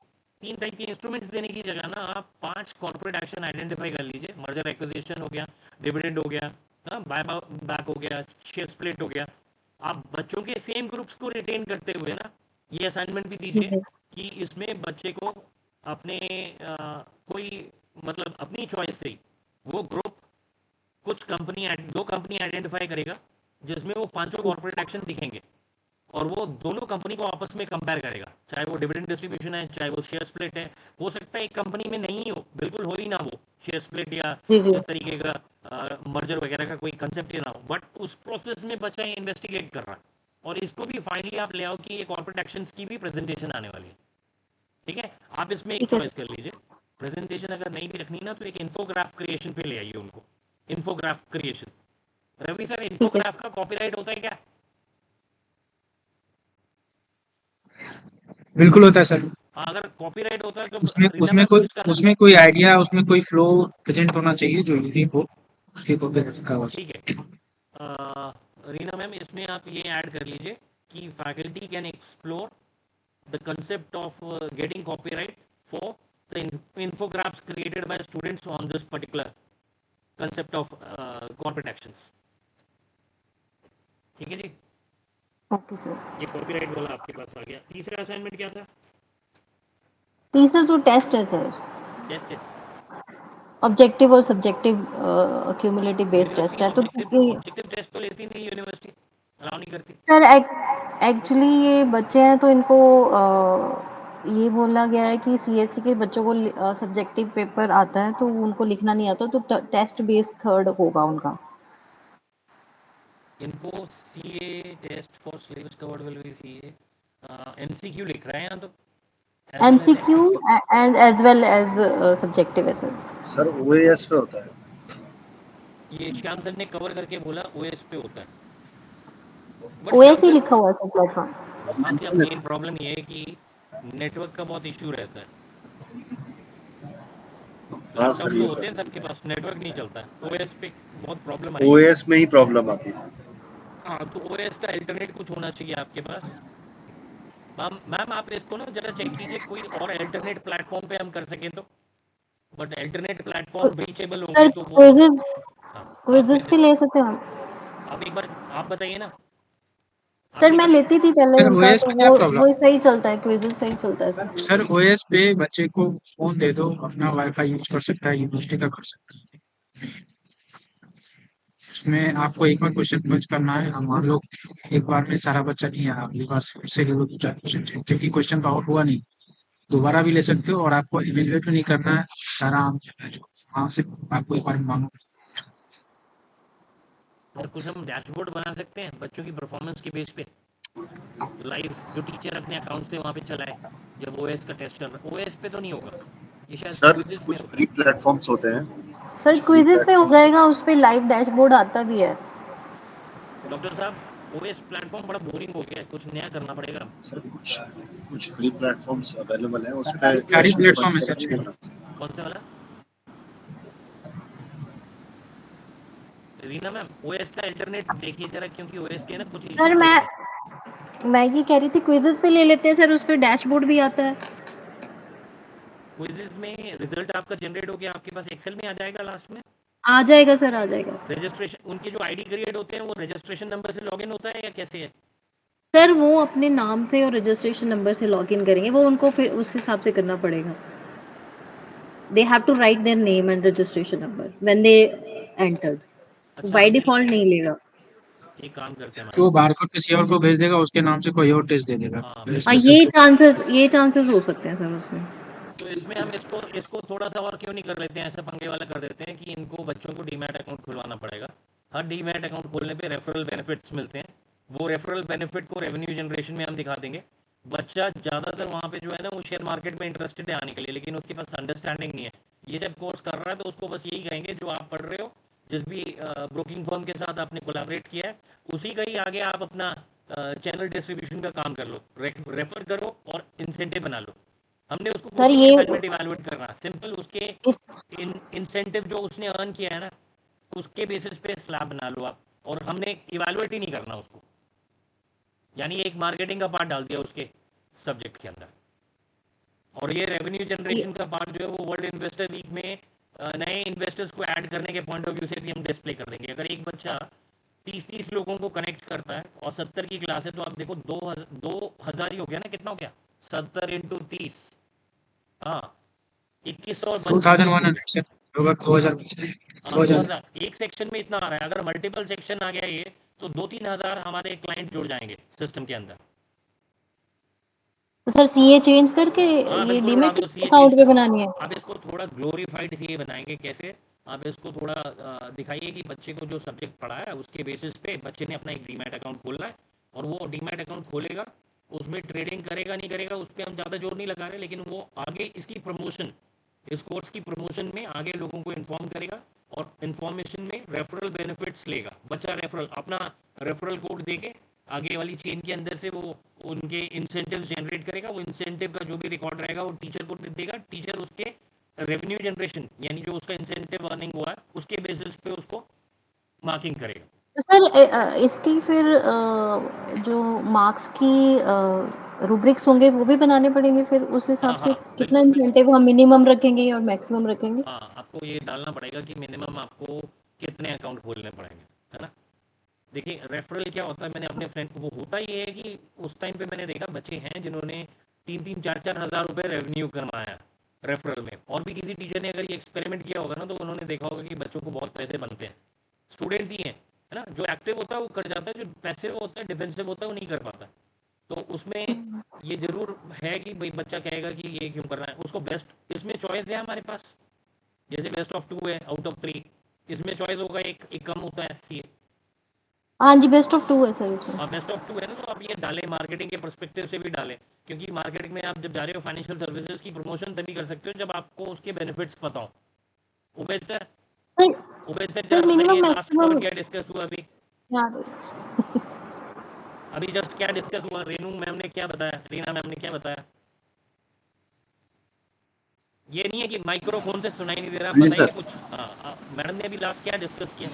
3 टाइप के इंस्ट्रूमेंट्स देने की जगह ना आप 5 कॉर्पोरेट एक्शन आइडेंटिफाई कर लीजिए। मर्जर एक्विजिशन हो गया, डिविडेंड हो गया, बाय बैक हो गया, शेयर स्प्लिट हो गया। आप बच्चों के सेम ग्रुप्स को रिटेन करते हुए ना ये असाइनमेंट भी दीजिए कि इसमें बच्चे को अपने कोई मतलब अपनी चॉइस से ही वो ग्रुप कुछ कंपनी 2 कंपनी आइडेंटिफाई करेगा जिसमें वो 5 कॉर्पोरेट एक्शन दिखेंगे, और वो दोनों कंपनी को आपस में कंपेयर करेगा, चाहे वो डिविडेंड डिस्ट्रीब्यूशन है, चाहे वो शेयर स्प्लिट है। हो सकता है एक कंपनी में नहीं हो, बिल्कुल हो ही ना वो शेयर स्प्लिट या जी जी इस तरीके का मर्जर वगैरह का कोई कंसेप्ट ही ना हो, बट उस प्रोसेस में बच्चा इन्वेस्टिगेट कर रहा है, और इसको भी फाइनली आप ले आओ कि ये कॉर्पोरेट एक्शंस की भी प्रेजेंटेशन आने वाली है। ठीक है, आप इसमें एक ठीक है। चॉइस कर लीजिए। प्रेजेंटेशन अगर नहीं भी रखनी ना तो एक इन्फोग्राफ क्रिएशन पे ले आइए उनको। इन्फोग्राफ क्रिएशन, रवि सर इन्फोग्राफ का कॉपीराइट होता है क्या? बिल्कुल होता है सर। हाँ, अगर कॉपीराइट होता है तो उसमें रीना उसमें मैम कोई इसका उसमें कोई आइडिया, उसमें कोई फ्लो प्रेजेंट होना चाहिए जो यूनिक हो, उसकी कॉपी का हो। ठीक है। रीना मैम इसमें आप ये ऐड कर लीजिए कि faculty can explore the concept of getting copyright for the infographs created by students on this particular concept of corporate actions. ठीक है जी, ओके सर। ये कॉपीराइट वाला आपके पास आ गया। तीसरा असाइनमेंट क्या था? तीसरा जो टेस्ट है सर, टेस्ट है, ऑब्जेक्टिव और सब्जेक्टिव क्यूमुलेटिव बेस्ड टेस्ट है, तो ऑब्जेक्टिव टेस्ट तो लेती नहीं यूनिवर्सिटी, अलाउ नहीं करती। सर एक्चुअली ये बच्चे हैं तो इनको ये बोला गया है कि CSC के बच्चों को सब्जेक्टिव पेपर आता है तो उनको लिखना नहीं आता, तो टेस्ट बेस्ड थर्ड होगा उनका। इनको CA test for syllabus covered will be CA MCQ लिख रहे हैं यहाँ तो, MCQ and as well as subjective है सर। सर OAS पे होता है। ये श्याम सर ने कवर करके बोला OS पे होता है। बट ओएस ही श्याम लिखा हुआ है सर प्लेटफॉर्म। सर, हाँ क्या मेन प्रॉब्लम ये है कि नेटवर्क का बहुत इश्यू रहता है। हाँ लैपटॉप सर, तो ये होते हैं सबके पास, नेटवर्क नहीं चलता है। ओएस पे बहुत प्रॉब्लम आएगी। ओएस में ही प्रॉब्लम आती है। हाँ, तो ओएस का अल्टरनेट कुछ होना चाहिए आपके पास। मैम आप इसको ना जरा चेक कीजिए कोई और अल्टरनेट प्लेटफॉर्म पे हम कर सकें तो। But alternate platform reachable sir होंगे तो वो क्विजेस हाँ, क्विजेस भी ले सकते हैं हम। आप एक बार आप बताइए ना। आप सर एक मैं बार लेती थी पहले सर उनका, ओएस तो में क्या प्रॉब्लम? वो सही चलता है, क्विजेस सही चलता है सर। सर ओएस पे बच्चे को फोन दे दो, अपना वाईफाई यूज कर सकता है, यूनिवर्सिटी का कर सकता है। उसमें आपको एक बार क्वेश्चन पॉइंट करना है। हम मान लो एक बार में सारा बच्चा नहीं है, अगली बार से फिर से ले लो 2-4 क्वेश्चन, क्योंकि क्वेश्चन तो आउट हुआ नहीं, दोबारा भी ले सकते हो। और आपको इवेलुएट भी नहीं करना है, सारा वहाँ से आपको एक बार मांगो। सर कुछ हम डैशबोर्ड बना सकते हैं बच्चों की परफॉर्मेंस के बेस पे, लाइव जो टीचर अपने अकाउंट से वहाँ पे चलाए जब ओएस का टेस्ट चल रहा है। ओएस पे तो नहीं होगा ये, शायद सर क्विज़िज़ में कुछ होता फ्री है। प्लेटफॉर्म्स होते हैं। सर क्विजेस पे हो जाएगा, उस पे लाइव डैशबोर्ड आता भी है। डॉक्टर साहब ओएस प्लेटफॉर्म बड़ा बोरिंग हो गया है, कुछ नया करना पड़ेगा। सर कुछ फ्री प्लेटफॉर्म्स अवेलेबल हैं, उस पे सरकारी प्लेटफॉर्म है सर। कौन सा वाला? रीना मैम ओएस का अल्टरनेट देखिए जरा, क्योंकि ओएस के ना कुछ सर इश्यूज हो रहे हैं। मैं ये कह रही थी क्विजेस पे ले लेते हैं सर, उस पे डैशबोर्ड भी आता है। क्विज़िज़ में रिजल्ट आपका जनरेट होकर आपके पास एक्सेल में आ जाएगा लास्ट में। आ जाएगा सर, आ जाएगा। रजिस्ट्रेशन उनके जो आईडी क्रिएट होते हैं वो रजिस्ट्रेशन नंबर से लॉगिन होता है या कैसे है? सर वो अपने नाम से और रजिस्ट्रेशन नंबर से लॉगिन करेंगे, वो उनको फिर उस हिसाब से करना पड़ेगा। They have to write their name and registration number when they entered. अच्छा बाय हम डिफॉल्ट नहीं लेगा। एक काम करते हैं तो वो मैडम। बारकोड किसी और को भेज देगा, उसके नाम से कोई और टेस्ट दे देगा। हाँ हाँ, ये चांसेस हो सकते हैं सर उसमें। तो इसमें हम इसको थोड़ा सा और क्यों नहीं कर लेते हैं, ऐसा पंगे वाला कर देते हैं कि इनको बच्चों को डीमैट अकाउंट खुलवाना पड़ेगा। हर डीमैट अकाउंट खोलने पे रेफरल बेनिफिट्स मिलते हैं, वो रेफरल बेनिफिट को रेवेन्यू जनरेशन में हम दिखा देंगे। बच्चा ज़्यादातर वहाँ पे जो है ना वो शेयर मार्केट में इंटरेस्टेड है आने के लिए, लेकिन उसके पास अंडरस्टैंडिंग नहीं है। ये जब कोर्स कर रहा है तो उसको बस यही कहेंगे जो आप पढ़ रहे हो, जिस भी ब्रोकिंग फर्म के साथ आपने कोलैबोरेट किया है उसी का ही आगे आप अपना चैनल डिस्ट्रीब्यूशन का काम कर लो, रेफर करो और इंसेंटिव बना लो। हमने उसको सर कुछ ये असाइनमेंट इवैल्यूएट करना, सिंपल उसके इस इंसेंटिव जो उसने अर्न किया है ना उसके बेसिस पे स्लैब बना लो आप, और हमने इवैल्यूएट ही नहीं करना उसको, यानी एक मार्केटिंग का पार्ट डाल दिया उसके सब्जेक्ट के अंदर। और ये रेवेन्यू जनरेशन का पार्ट जो है वो वर्ल्ड इन्वेस्टर वीक में नए इन्वेस्टर्स को ऐड करने के पॉइंट ऑफ व्यू से भी हम डिस्प्ले कर देंगे। अगर एक बच्चा 30 लोगों को कनेक्ट करता है और 70 की क्लास है तो आप देखो 2000 ही हो गया ना, कितना हो गया 70 इंटू 30, हाँ 2100 और 2100 से होगा 2000। 2000 एक सेक्शन में इतना आ रहा है। अगर मल्टीपल सेक्शन आ गया ये तो 2-3 हज़ार हमारे क्लाइंट जुड़ जाएंगे सिस्टम के अंदर। सर सीए चेंज करके हाँ ये बिल्कुल, आप डीमैट इसको CA अकाउंट चेंज पे करो, बनानी है। आप इसको थोड़ा ग्लोरीफाइड CA बनाएंगे कैसे, आप इसको थोड़ा दिखाइए कि बच्चे को जो सब्जेक्ट पढ़ा है उसके बेसिस पे बच्चे ने अपना एक डीमैट अकाउंट खोलना है और वो डीमैट अकाउंट खोलेगा, उसमें ट्रेडिंग करेगा नहीं करेगा उस पर हम ज़्यादा जोर नहीं लगा रहे, लेकिन वो आगे इसकी प्रमोशन, इस कोर्स की प्रमोशन में आगे लोगों को इन्फॉर्म करेगा और इन्फॉर्मेशन में रेफरल बेनिफिट्स लेगा। बच्चा रेफरल अपना रेफरल कोड देके आगे वाली चेन के अंदर से वो उनके इंसेंटिव जनरेट करेगा, वो इंसेंटिव का जो भी रिकॉर्ड रहेगा वो टीचर को देगा, टीचर उसके रेवेन्यू जनरेशन यानी जो उसका इंसेंटिव अर्निंग हुआ है उसके बेसिस पे उसको मार्किंग करेगा। तो सर इसकी फिर जो मार्क्स की रूब्रिक्स होंगे वो भी बनाने पड़ेंगे, फिर उस हिसाब हाँ से हाँ कितना बिल्कुल बिल्कुल, इंसेंटिव हम मिनिमम रखेंगे और मैक्सिमम रखेंगे। हाँ आपको ये डालना पड़ेगा कि मिनिमम आपको कितने अकाउंट खोलने पड़ेंगे, है ना। देखिए रेफरल क्या होता है, मैंने अपने फ्रेंड को, वो होता ये है कि उस टाइम पे मैंने देखा बच्चे हैं जिन्होंने 3-4 हज़ार रुपये रेवेन्यू कमाया रेफरल में, और भी किसी टीचर ने अगर ये एक्सपेरिमेंट किया होगा ना तो उन्होंने देखा होगा कि बच्चों को बहुत पैसे बनते हैं। स्टूडेंट्स ही हैं, है ना, जो एक्टिव होता है वो कर जाता है, जो पैसिव होता है डिफेंसिव होता है वो नहीं कर पाता। तो उसमें ये जरूर है कि भाई बच्चा कहेगा कि ये क्यों कर रहा है, उसको बेस्ट इसमें चॉइस है हमारे पास, जैसे बेस्ट ऑफ 2 है आउट ऑफ 3, इसमें चॉइस होगा, एक कम होता है CA। हाँ जी, बेस्ट ऑफ 2 है सर इसमें। हाँ बेस्ट ऑफ 2 है ना, तो आप ये डालें, मार्केटिंग के पर्सपेक्टिव से भी डालें, क्योंकि मार्केटिंग में आप जब जा रहे हो फाइनेंशियल सर्विसेज की प्रमोशन तभी कर सकते हो जब आपको उसके बेनिफिट्स पता हो। उबैद सर सर जरा मिनिमम बताइए लास्ट मैक्सिमम कवर क्या डिस्कस हुआ अभी। यार अभी जस्ट क्या डिस्कस हुआ, रेनू मैम ने क्या बताया, रीना मैम ने क्या बताया? ये नहीं है कि माइक्रोफोन से सुनाई नहीं दे रहा, हाँ जी बताइए सर। कुछ। मैडम ने अभी लास्ट क्या डिस्कस किया?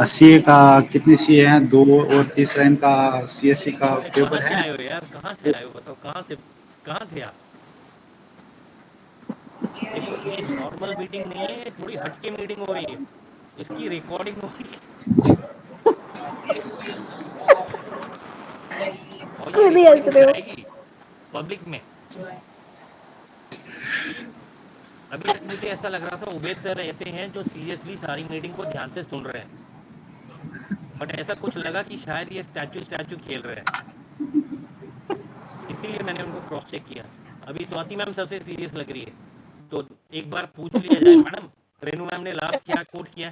सीए का कितने सीए हैं? 2 और तीसरा इनका सीएससी का अरे पेपर कहाँ से है। आए हो यार, कहाँ से आए हो, बताओ कहाँ थे आप? देखो ये नॉर्मल मीटिंग नहीं है, ये थोड़ी हटके मीटिंग हो रही है, इसकी रिकॉर्डिंग हो रही है और ये खुद ही हंस रिकॉर्डिंग रहे हो। जाएगी पब्लिक में। अभी तक मुझे ऐसा लग रहा था उबैद सर ऐसे हैं जो सीरियसली सारी मीटिंग को ध्यान से सुन रहे हैं, बट ऐसा कुछ लगा कि शायद ये स्टैचू खेल रहे हैं, इसीलिए मैंने उनको क्रॉस चेक किया। अभी स्वाति मैम सबसे सीरियस लग रही है, तो एक बार पूछ लिया जाए। मैडम, रेनू मैम ने लास्ट क्या कोट किया?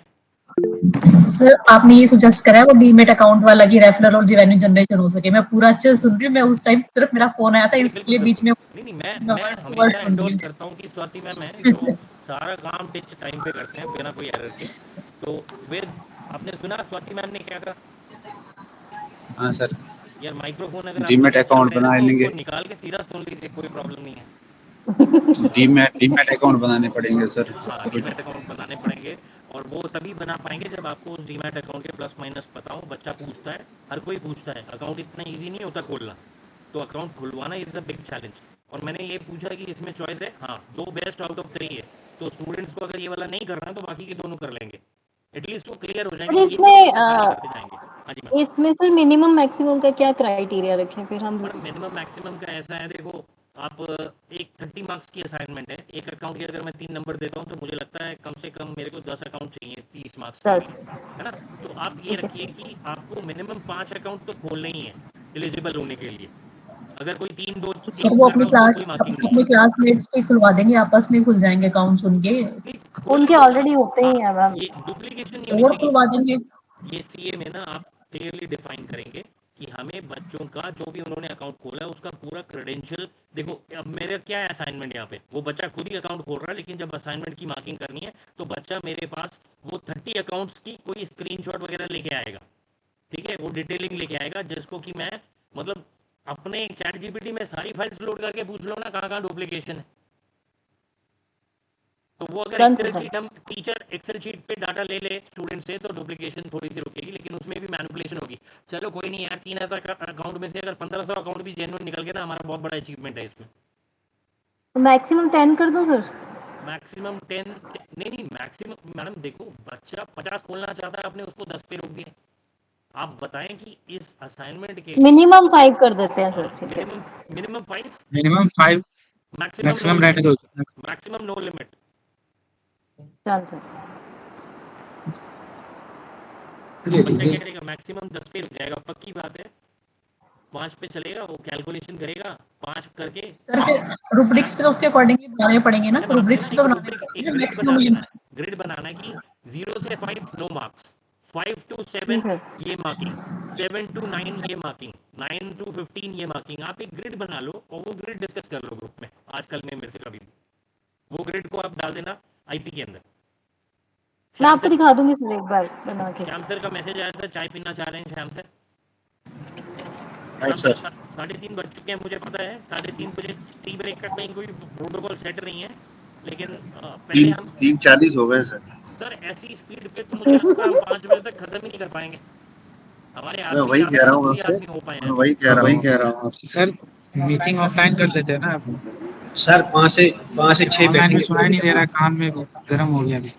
सर आपने ये सुजेस्ट करा है वो डीमेट अकाउंट वाला कि रेफरल और रेवेन्यू जनरेशन हो सके। मैं पूरा अच्छे से सुन रही हूँ, मैं उस टाइम सिर्फ मेरा फोन आया था नहीं इसके बिल्कुल लिए बीच बिल्कुल, में नहीं मैं मैं वर्ड टू वर्ड हमेशा सुन रही एंडोर्स हूँ। करता हूँ कि स्वाति मैम है जो सारा काम टिच टाइम पे करते हैं बिना कोई एरर के। तो फिर आपने सुना स्वाति मैम ने क्या कहा? हाँ सर। यार माइक्रोफोन अगर आपके डीमेट नहीं चल अकाउंट रहे हैं ना बना तो लेंगे। उसको निकाल के सीधा सुन लीजिए, कोई प्रॉब्लम नहीं है। डीमेट अकाउंट बनाने पड़ेंगे सर। हाँ, डीमैट अकाउंट बनाने पड़ेंगे, और वो तभी बना पाएंगे जब आपको उस डीमैट अकाउंट के प्लस माइनस पता हो। बच्चा पूछता है, हर कोई पूछता है, अकाउंट इतना इजी नहीं होता खोलना, तो अकाउंट खुलवाना इज द बिग चैलेंज। और मैंने ये पूछा कि इसमें चॉइस है, हाँ 2 बेस्ट आउट ऑफ 3 है, तो स्टूडेंट्स को अगर ये वाला नहीं करना तो बाकी के दोनों कर लेंगे, एटलीस्ट वो क्लियर हो और जाएंगे, ये इसमें प्रोसेस आगे करते जाएंगे। हाँ जी मैम। इसमें सर मिनिमम मैक्सिमम का क्या क्राइटेरिया रखें फिर हम? मैडम मिनिमम मैक्सिमम का ऐसा है, देखो आप एक 30 मार्क्स की असाइनमेंट है, एक अकाउंट के अगर मैं 3 नंबर देता हूँ तो मुझे लगता है कम से कम मेरे को 10 अकाउंट चाहिए 30 मार्क्स के 10। लिए, है ना? तो आप ये रखिए कि आपको मिनिमम 5 अकाउंट तो खोलने ही है एलिजिबल होने के लिए। अगर कोई 3 2 सर 1 वो कर रहा है उसको कोई मार्किंग नहीं अपने है। क्लासमेट्स के खुलवा देंगे, आपस में खुल जाएंगे अकाउंट्स उनके नहीं, खोलने उनके को ऑलरेडी होते हाँ, ही हैं मैम। ये डुप्लीकेशन नहीं होनी और चाहिए। खुलवा देंगे। ये सीए में ना आप क्लियरली डिफाइन करेंगे कि हमें बच्चों का जो भी उन्होंने अकाउंट खोला है उसका पूरा क्रेडेंशियल। देखो अब मेरा क्या है असाइनमेंट, यहाँ पे वो बच्चा खुद ही अकाउंट खोल रहा है, लेकिन जब असाइनमेंट की मार्किंग करनी है तो बच्चा मेरे पास वो 30 अकाउंट्स की कोई स्क्रीनशॉट वगैरह लेके आएगा, ठीक है, वो डिटेलिंग लेके आएगा, जिसको कि मैं मतलब अपने चैट जीपीटी में सारी फाइल्स लोड करके पूछ लो ना कहाँ कहाँ डुप्लीकेशन है, तो वो अगर डन एक्सेल सर। शीट हम टीचर एक्सेल शीट पे डाटा ले ले स्टूडेंट से तो डुप्लीकेशन थोड़ी सी रुकेगी, लेकिन उसमें भी मैनिपुलेशन होगी। चलो कोई नहीं यार, 3000 अकाउंट में से अगर 1500 अकाउंट भी जेन्युइन निकल गया ना, हमारा बहुत बड़ा अचीवमेंट है इसमें। तो मैक्सिमम 10 कर दूं सर? मैक्सिमम 10 नहीं मैक्सिमम मैडम देखो बच्चा 50 खोलना चाहता है, आपने उसको 10 पे रोक दिया। आप बताएं कि इस असाइनमेंट के मिनिमम 5 कर देते हैं सर, ठीक है। Minimum 5, minimum 5, maximum no maximum रहने लिमिट, दो। Maximum no limit. Done sir. बच्चा क्या करेगा, मैक्सिमम 10 पे रुक जाएगा, पक्की बात है 5 पे चलेगा, वो कैलकुलेशन करेगा 5 करके। सर फिर रुब्रिक्स पे तो उसके अकॉर्डिंगली बनाने पड़ेंगे ना, मैंने आपसे रुब्रिक्स ना पे तो एक बनाने रूब्रिक पड़ेंगे, एक ग्रिड बना मैक्सिमम देना लिमिट। है, ग्रिड बनाना है कि 0 से 5 नो मार्क्स, 5 to 7 ठीक है। ये मार्किंग, 7 to 9 ये मार्किंग, 9 to 15 ये मार्किंग। आप एक ग्रिड बना लो और वो ग्रिड डिस्कस कर लो ग्रुप में आजकल में मेरे से कभी भी, वो ग्रिड को आप डाल देना आईपी के अंदर। मैं आपको दिखा दूंगी सर एक बार बना के। श्याम सर का मैसेज आया था, चाय पीना चाह रहे हैं श्याम सर। हाँ सर। 3:30 बज चुके हैं मुझे पता है, 3:30 बजे टी ब्रेक का कहीं कोई प्रोटोकॉल सेट नहीं है, लेकिन पहले हम 3:40 हो गए सर। ऐसी स्पीड पे तो मुझे लगता है हम 5 बजे तक खत्म ही नहीं कर पाएंगे। हमारे मैं वही कह रहा हूँ आपसे, हो पाए मैं वही कह रहा हूँ आपसे। सर मीटिंग ऑफलाइन कर लेते हैं ना आप। सर 5 से 6 ऑनलाइन में बैठेंगे। सुनाई नहीं दे रहा, कान में गर्म हो गया अभी।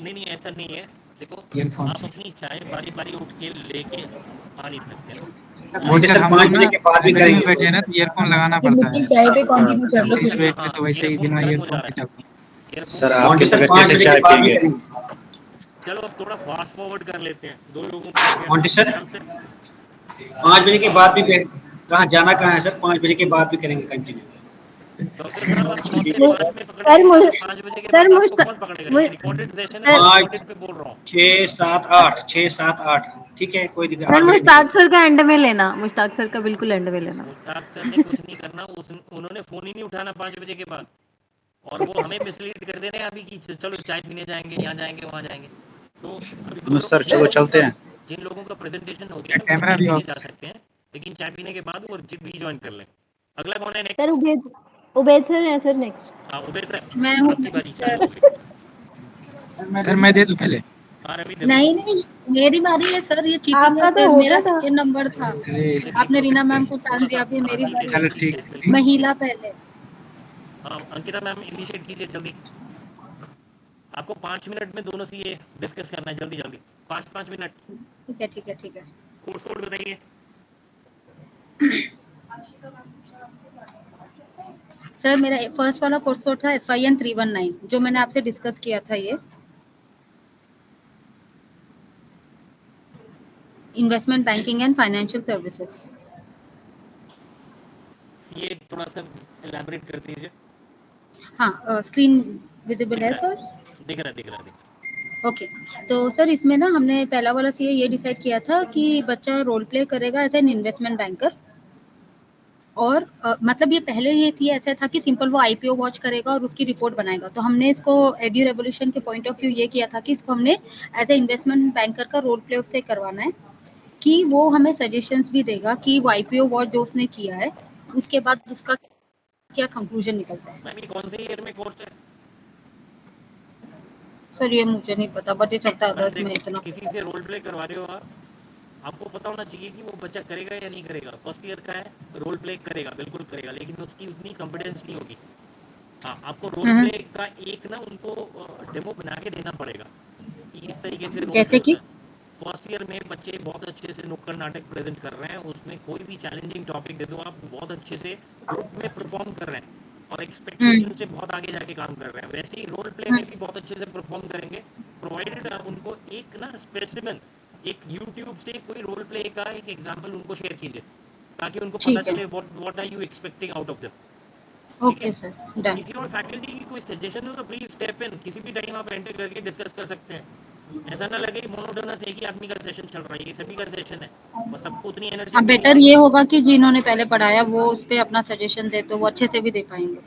नहीं ऐसा नहीं है, देखो ईयरफोन आप से। अपनी चाय बारी बारी उठ के लेके आ नहीं सकते ना। मुझे सर हम 5 लोग बजे ना के बाद भी अंदर में करेंगे। बैठे हैं ना तो ईयरफोन लगाना ये पड़ता मीटिंग है। चाय पे कंटिन्यू कर लो। इस वेट पे तो वैसे ही बिना गर्म हो ईयरफोन जा के रहा चलते है। सर आपके बगैर कैसे चाय पिएंगे? चलो अब थोड़ा फास्ट फॉरवर्ड कर लेते हैं, 2 लोगों को हो गया। मोंटी सर श्याम सर 5 बजे के बाद भी कहाँ जाना कहाँ है सर? 5 बजे के बाद भी करेंगे कंटिन्यू। डॉक्टर साहब आप 9 से 5 में सर पकड़ेंगे, मुझे 5 बजे के सर बाद मुझ आपको कौन पकड़ेगा? ये रिकॉर्डेड सेशन है, सर रिकॉर्डेड पे बोल रहा हूँ। 6 7 8 6 7 8 ठीक है, कोई दिक्कत सर नहीं। मुश्ताक सर का एंड में लेना, मुश्ताक सर का बिल्कुल एंड में लेना। मुश्ताक सर ने कुछ नहीं करना, उन्होंने फोन ही नहीं उठाना 5 बजे के बाद, और वो हमें मिसलीड कर दे रहे हैं अभी कि चलो चाय पीने जाएंगे, यहाँ जाएंगे वहाँ जाएंगे। तो अभी मतलब सर चलो चलते हैं। जिन लोगों का प्रेजेंटेशन हो गया कैमरा वो भी चाय ऑफ पीने जा सकते हैं, लेकिन चाय पीने के बाद वो रीजॉइन कर लें। अगला कौन है सर नेक्स्ट? उबैद सर है सर नेक्स्ट। हाँ उबैद सर, मैं हूँ आपकी बारी सर। चालू हो गई। सर मैं दे दूं पहले? हाँ रवि दे नहीं नहीं, मेरी बारी है सर, ये चीटिंग आपका है तो सर, हो मेरा गया था। सेकंड नंबर था। अरे आपने रीना मैम को चांस दिया, अभी मेरी बारी चलो है। ठीक। महिला पहले। अंकिता मैम इनिशिएट कीजिए जल्दी। आपको 5 मिनट में दोनों से ये डिस्कस करना है, जल्दी जल्दी 5 मिनट। ठीक है ठीक है ठीक है। कोर्स कोड बताइए। सर मेरा फर्स्ट वाला कोर्स कोड था FIN 319, जो मैंने आपसे डिस्कस किया था, ये investment banking and financial services. ये थोड़ा सा एलैबोरेट कर दीजिए। हाँ, स्क्रीन विजिबल है सर? दिख रहा है। ओके, तो सर इसमें ना हमने पहला वाला सीए ये डिसाइड किया था कि बच्चा रोल प्ले करेगा एज एन इन्वेस्टमेंट बैंकर। और मतलब ये पहले ये सीए ऐसा था कि सिंपल वो IPO वॉच करेगा और उसकी रिपोर्ट बनाएगा। तो हमने इसको एड्यू रेवोल्यूशन के पॉइंट ऑफ व्यू ये किया था कि इसको हमने एज ए इन्वेस्टमेंट बैंकर का रोल प्ले उससे करवाना है, कि वो हमें सजेशंस भी देगा कि वो IPO वॉच जो उसने किया है उसके बाद उसका क्या कंक्लूजन निकलता है। मैम ये कौन से ईयर में कोर्स है? सर ये मुझे नहीं पता, बट ये चलता है 10 में इतना। किसी से रोल प्ले करवा रहे हो आप, आपको पता होना चाहिए कि वो बच्चा करेगा या नहीं करेगा। फर्स्ट ईयर का है, रोल प्ले करेगा, बिल्कुल करेगा, लेकिन उसकी उतनी कॉन्फिडेंस नहीं होगी। हाँ, आपको रोल प्ले का एक ना उनको डेमो बना के देना पड़ेगा कि इस तरीके से जैसे कि फर्स्ट ईयर में बच्चे बहुत अच्छे से नुक्कड़ नाटक प्रेजेंट कर रहे हैं, उसमें कोई भी चैलेंजिंग टॉपिक दे दो, आप बहुत अच्छे से ग्रुप में परफॉर्म कर रहे हैं और एक्सपेक्टेशन से बहुत आगे जाके काम कर रहे हैं। वैसे ही रोल प्ले में भी बहुत अच्छे से परफॉर्म करेंगे, प्रोवाइडेड आप उनको एक ना स्पेसिमेन, एक यूट्यूब से कोई रोल प्ले का एक एग्जांपल उनको शेयर कीजिए, ताकि उनको पता चले what are you expecting out of them. Okay sir, done. किसी और फैकल्टी की कोई सजेशन हो तो प्लीज स्टेप इन, किसी भी टाइम आप एंटर करके डिस्कस कर सकते हैं। ऐसा ना लगे मोनोटोनस एक ही आदमी का सेशन चल रहा है, ये सभी का सेशन है, बस सबको उतनी एनर्जी। हाँ, बेटर ये होगा कि जिन्होंने पहले पढ़ाया वो उस पर अपना सजेशन दे, तो वो अच्छे से भी दे पाएंगे।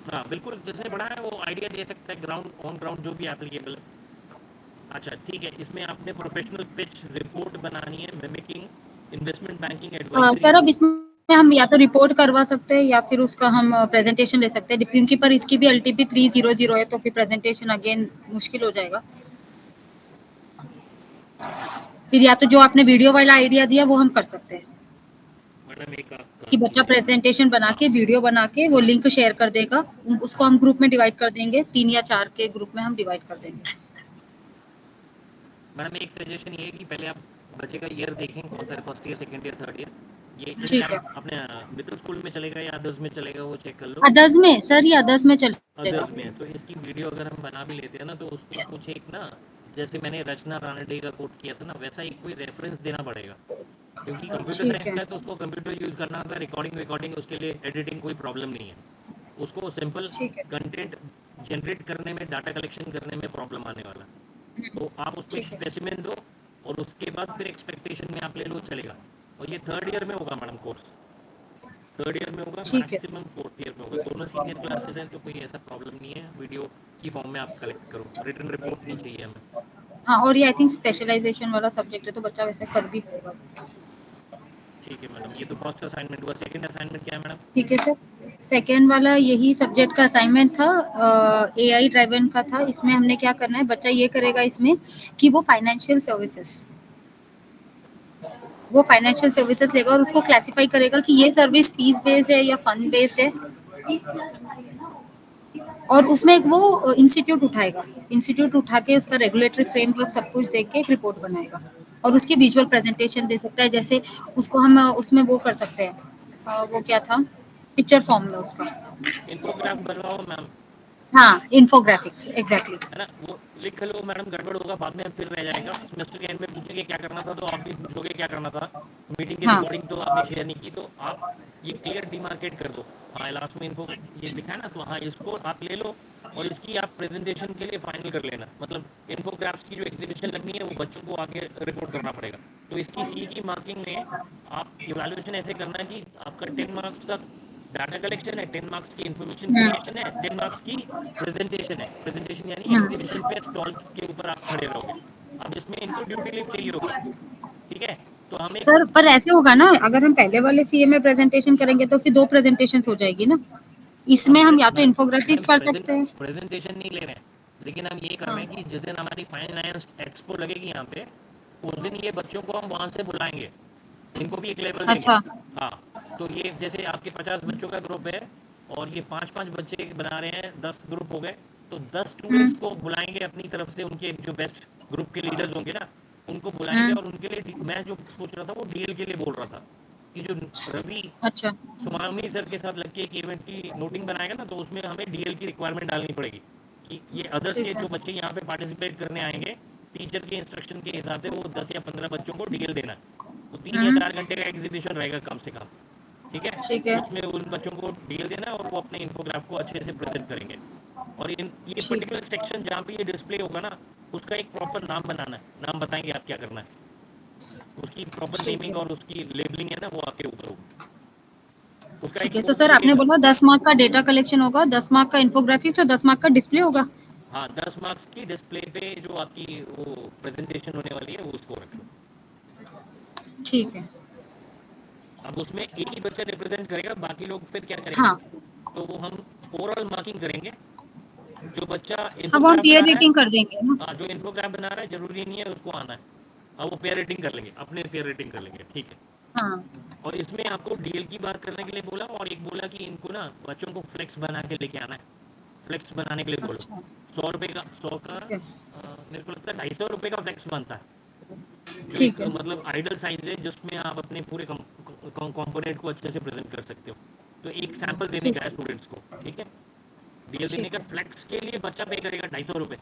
हाँ बिल्कुल, जिसने पढ़ा है वो आइडिया दे सकता है, ग्राउंड ऑन ग्राउंड जो भी एप्लीकेबल है। अच्छा ठीक है, इसमें आपने प्रोफेशनल पिच रिपोर्ट बनानी है, mimicking investment banking advisory. Sir अब इसमें हम या तो रिपोर्ट करवा सकते हैं या फिर उसका हम प्रेजेंटेशन ले सकते हैं, क्योंकि पर इसकी भी LTP 300 है, तो फिर प्रेजेंटेशन अगेन मुश्किल हो जाएगा। फिर या तो जो आपने वीडियो वाला आइडिया दिया वो हम कर सकते हैं मैडम एक कि बच्चा प्रेजेंटेशन बना के वीडियो बना के वो लिंक शेयर कर देगा, उसको हम ग्रुप में डिवाइड कर देंगे, 3 या 4 के ग्रुप में हम डिवाइड कर देंगे। मैडम एक सजेशन ये है कि पहले आप बच्चे का ईयर देखें, कौन सा first year, second year, third year. ये ठीक है। अपने मिडिल स्कूल में चलेगा या अदर्स में चलेगा, वो चेक कर लो। अदर्स में सर, ये अदर्स में चलेगा। अदर्स में तो इसकी वीडियो अगर हम बना भी लेते हैं ना, तो उसको कुछ एक ना, जैसे मैंने रचना रानडे का कोट किया था ना, वैसा एक कोई रेफरेंस देना पड़ेगा, क्योंकि कंप्यूटर साइंस का है तो उसको कंप्यूटर यूज करना होता है, रिकॉर्डिंग उसके लिए एडिटिंग कोई प्रॉब्लम नहीं है, उसको सिंपल कंटेंट जनरेट करने में, डाटा कलेक्शन करने में प्रॉब्लम आने वाला। तो आप उसको एक स्पेसिमेन दो और उसके बाद फिर एक्सपेक्टेशन में आप ले लो, चलेगा। और ये थर्ड ईयर में होगा मैडम कोर्स, थर्ड ईयर में होगा, मैक्सिमम फोर्थ ईयर में होगा। दोनों सीनियर क्लासेस हैं तो कोई ऐसा प्रॉब्लम नहीं है, वीडियो की फॉर्म में आप कलेक्ट करो, रिटन रिपोर्ट नहीं चाहिए हमें। हाँ, और ये आई थिंक स्पेशलाइजेशन वाला सब्जेक्ट है, तो बच्चा वैसे कर भी लेगा। ठीक है मैडम, ये तो फर्स्ट असाइनमेंट हुआ। सेकंड असाइनमेंट क्या है मैडम? ठीक है सर, सेकेंड वाला यही सब्जेक्ट का असाइनमेंट था, AI ड्राइवन का था। इसमें हमने क्या करना है, बच्चा ये करेगा इसमें कि वो फाइनेंशियल सर्विसेज लेगा और उसको क्लासिफाई करेगा कि ये सर्विस फीस बेस्ड है या फंड बेस्ड है, और उसमें वो इंस्टीट्यूट उठा के उसका रेगुलेटरी फ्रेमवर्क सब कुछ देख के एक रिपोर्ट बनाएगा और उसकी विजुअल प्रेजेंटेशन दे सकता है। जैसे उसको हम उसमें वो कर सकते हैं, वो क्या था, पिक्चर फॉर्म में उसका इन्फोग्राफ बनवाओ मैम। हाँ, इन्फोग्राफिक्स, एग्जैक्टली। है ना, वो लिख लो मैडम, गड़बड़ होगा बाद में फिर रह जाएगा। सेमेस्टर के एंड में पूछेंगे क्या करना था, तो आप भी पूछोगे क्या करना था। मीटिंग की रिकॉर्डिंग तो आपने शेयर नहीं की, तो आप ये क्लियर डिमार्केट कर दो। हाँ, लास्ट में इन्फो ये लिखा है ना, तो हाँ इसको आप ले लो और इसकी आप प्रेजेंटेशन के लिए फाइनल कर लेना। मतलब इन्फोग्राफ्स की जो एग्जीबिशन लगनी है वो बच्चों को आगे रिपोर्ट करना पड़ेगा। तो इसकी सी की मार्किंग में आप इवैल्यूएशन ऐसे करना है कि आपका 10 मार्क्स का डाटा कलेक्शन है, 10 मार्क्स की इंफॉर्मेशन क्रिएशन है, 10 मार्क्स की प्रेजेंटेशन है। प्रेजेंटेशन यानी एग्जीबिशन पे स्टॉल के ऊपर आप खड़े रहोगे। अब इसमें इनको ड्यूटी लीव चाहिए होगी, ठीक है? तो हमें सर पर ऐसे होगा ना, अगर हम पहले वाले सीए में प्रेजेंटेशन करेंगे तो फिर 2 प्रेजेंटेशन हो जाएगी ना। इसमें हम या तो इन्फोग्राफिक्स कर सकते हैं। प्रेजेंटेशन नहीं ले रहे हैं, लेकिन हम ये कर रहे हैं कि जिस दिन हमारी फाइनेंस एक्सपो लगेगी यहाँ पे, उस दिन ये बच्चों को हम वहाँ से बुलाएंगे, इनको भी एक लेवल देंगे। अच्छा। हाँ, तो ये जैसे आपके 50 बच्चों का ग्रुप है और ये 5-5 बच्चे बना रहे हैं, 10 ग्रुप हो गए, तो 10 स्टूडेंट्स को बुलाएंगे अपनी तरफ से, उनके जो बेस्ट ग्रुप के लीडर्स होंगे ना, उनको बुलाएंगे। और उनके लिए मैं जो सोच रहा था वो डीएल के लिए बोल रहा था कि जो रवि अच्छा सुमामी सर के साथ लग के एक इवेंट की नोटिंग बनाएगा ना, तो उसमें हमें डीएल की रिक्वायरमेंट डालनी पड़ेगी कि ये अदर्स के जो बच्चे यहाँ पे पार्टिसिपेट करने आएंगे, टीचर के इंस्ट्रक्शन के हिसाब से वो 10 या 15 बच्चों को डीएल देना है। तो 3 या 4 घंटे का एग्जीबिशन रहेगा कम से कम, ठीक है? उसमें उन बच्चों को डीएल देना और वो अपने इन्फोग्राफ को अच्छे से प्रेजेंट करेंगे। और ये पर्टिकुलर सेक्शन जहाँ पे ये डिस्प्ले होगा ना, उसका एक प्रॉपर नाम बनाना है। नाम बताएंगे आप क्या करना है, उसकी प्रॉपर नेमिंग और उसकी लेबलिंग है ना, वो आपके ऊपर होगा। उसका ठीक है। तो सर आपने बोला 10 मार्क का डेटा कलेक्शन होगा, 10 मार्क का इन्फोग्राफिक्स और 10 मार्क का डिस्प्ले होगा। हाँ, 10 मार्क्स की डिस्प्ले पे जो आपकी वो प्रेजेंटेशन होने वाली है वो उसको रख लो। ठीक है। अब उसमें एक ही बच्चा रिप्रेजेंट करेगा, बाकी लोग फिर क्या करेंगे? हाँ। तो वो हम ओवरऑल मार्किंग करेंगे। जो बच्चा अब हम पेयर रेटिंग कर देंगे ना। हाँ, जो इन्फोग्राफ बना रहा है जरूरी नहीं है उसको आना है, अब वो पेयर रेटिंग कर लेंगे, अपने पेयर रेटिंग कर लेंगे, ठीक है? हाँ। और इसमें आपको डीएल की बात करने के लिए बोला, और एक बोला कि इनको ना बच्चों को फ्लेक्स बना के लेके आना है। फ्लेक्स बनाने के लिए बोला। अच्छा। 100 रुपये का, 100 का मेरे को लगता है 250 रुपये का फ्लेक्स बनता है, जो ठीक है। मतलब आइडल साइज है जिसमें आप अपने पूरे कंपोनेंट को अच्छे से प्रेजेंट कर सकते हो। तो एक सैंपल देने का है स्टूडेंट्स को, ठीक है? डीएल देने का फ्लेक्स के लिए बच्चा पे करेगा 250 रुपये,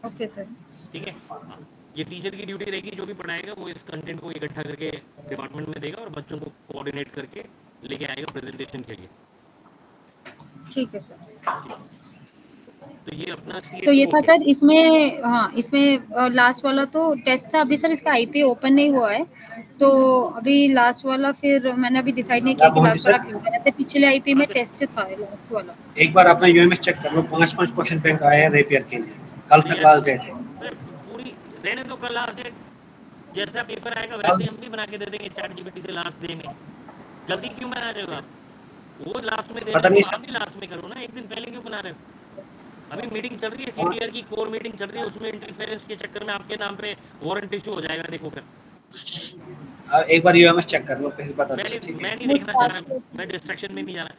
ओके सर। ठीक है? हाँ, ये टीचर की ड्यूटी रहेगी, जो भी पढ़ाएगा वो इस कंटेंट को इकट्ठा करके डिपार्टमेंट में देगा और बच्चों को कोऑर्डिनेट करके लेके आएगा प्रेजेंटेशन के लिए। ठीक है सर। तो ये अपना तो ये था सर इसमें। हाँ, इसमें लास्ट वाला तो टेस्ट था। अभी सर इसका आईपी ओपन नहीं हुआ है, तो अभी लास्ट वाला फिर मैंने अभी डिसाइड नहीं किया कि लास्ट वाला क्यों है। ऐसे पिछले आईपी में टेस्ट था लास्ट वाला। एक बार अपना यूएमएस चेक कर लो, 5-5 क्वेश्चन बैंक आए हैं रेपियर के लिए। कल तक लास्ट डेट है। पूरी रहने दो, कल लास्ट डेट। जैसा पेपर आएगा वैसे हम भी बना के दे देंगे चैट जीपीटी से लास्ट डे में। जल्दी क्यों बना रहे हो आप? वो लास्ट में दे रहे हो, आप भी लास्ट में करो ना, एक दिन पहले क्यों बना रहे हो? अभी मीटिंग चल रही है, सीटीआर की कोर मीटिंग चल रही है, उसमें इंटरफेरेंस के चक्कर में आपके नाम पे वारंट इशू हो जाएगा। देखो फिर एक बार यूएमएस चेक कर लो, फिर बता दो। मैं नहीं देखना चाह रहा, मैं डिस्ट्रैक्शन में नहीं जाना।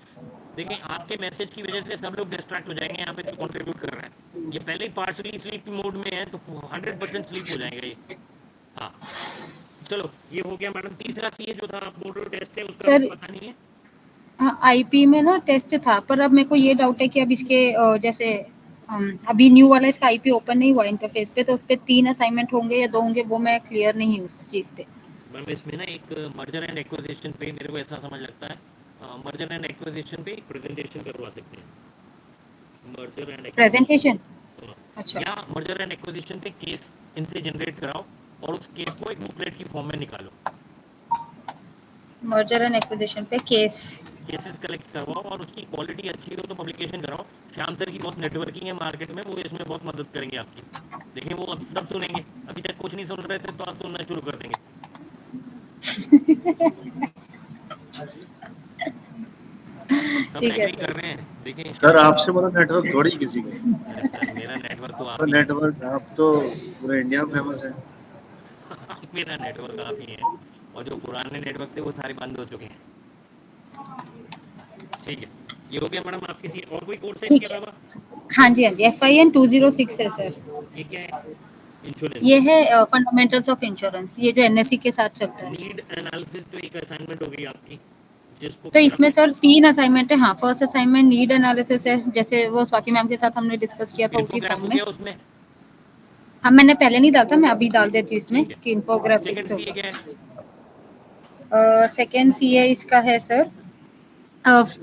देखिए, आपके मैसेज की वजह से सब लोग डिस्ट्रैक्ट हो जाएंगे। यहाँ पे तो कंट्रीब्यूट कर रहा है, ये पहले ही पार्शली स्लीप मोड में है, तो 100% स्लीप हो जाएगा ये। हाँ, चलो ये हो गया मैडम। तीसरा सीए जो था मॉडल टेस्ट है, उसका पता नहीं है। हाँ, आईपी में ना टेस्ट था, पर अब मेरे को ये डाउट है कि अब इसके जैसे अभी न्यू वाला इसका आईपी ओपन नहीं हुआ इंटरफेस पे, तो उस पे 3 असाइनमेंट होंगे या 2 होंगे, वो मैं क्लियर नहीं हूँ उस चीज़ पे। मैम इसमें ना एक मर्जर एंड एक्विजिशन पे मेरे को ऐसा समझ लगता है, मर्जर एंड एक्विजिशन पे प्रेजेंटेशन करवा सकते हैं। मर्जर एंड प्रेजेंटेशन, अच्छा, या मर्जर एंड एक्विजिशन पे केस इनसे जनरेट कराओ और उस केस को एक बुकलेट की फॉर्म में निकालो। मर्जर एंड एक्विजिशन पे केसेस कलेक्ट करवाओ और उसकी क्वालिटी अच्छी हो तो पब्लिकेशन कराओ। श्याम सर की बहुत नेटवर्किंग है मार्केट में, वो इसमें बहुत मदद करेंगे आपकी। देखिए वो अब सब सुनेंगे, अभी तक कुछ नहीं सुन रहे थे तो आप सुनना शुरू कर देंगे। ठीक है कर रहे हैं। देखिए सर, आपसे बड़ा नेटवर्क थोड़ी किसी का। मेरा नेटवर्क तो आपका नेटवर्क, आप तो पूरे इंडिया में फेमस है। मेरा नेटवर्क आप ही है, और जो पुराने नेटवर्क थे वो सारे बंद हो चुके हैं। ठीक है, ये हो गया मैडम। आप किसी और कोई कोर्स है इसके अलावा? हाँ जी, हाँ जी, FIN 206 है सर। ये क्या है? इंश्योरेंस। ये है फंडामेंटल्स ऑफ इंश्योरेंस, ये जो NSE के साथ चलता है। नीड एनालिसिस तो एक असाइनमेंट हो गई आपकी, जिसको तो इसमें सर 3 असाइनमेंट है। हाँ, फर्स्ट असाइनमेंट नीड एनालिसिस है, जैसे वो स्वाति मैम के साथ हमने डिस्कस किया था उसी फॉर्म में। उसमें हाँ, मैंने पहले नहीं डाला था, मैं अभी डाल देती हूँ इसमें कि इन्फोग्राफिक्स होगा। सेकेंड सीए इसका है सर,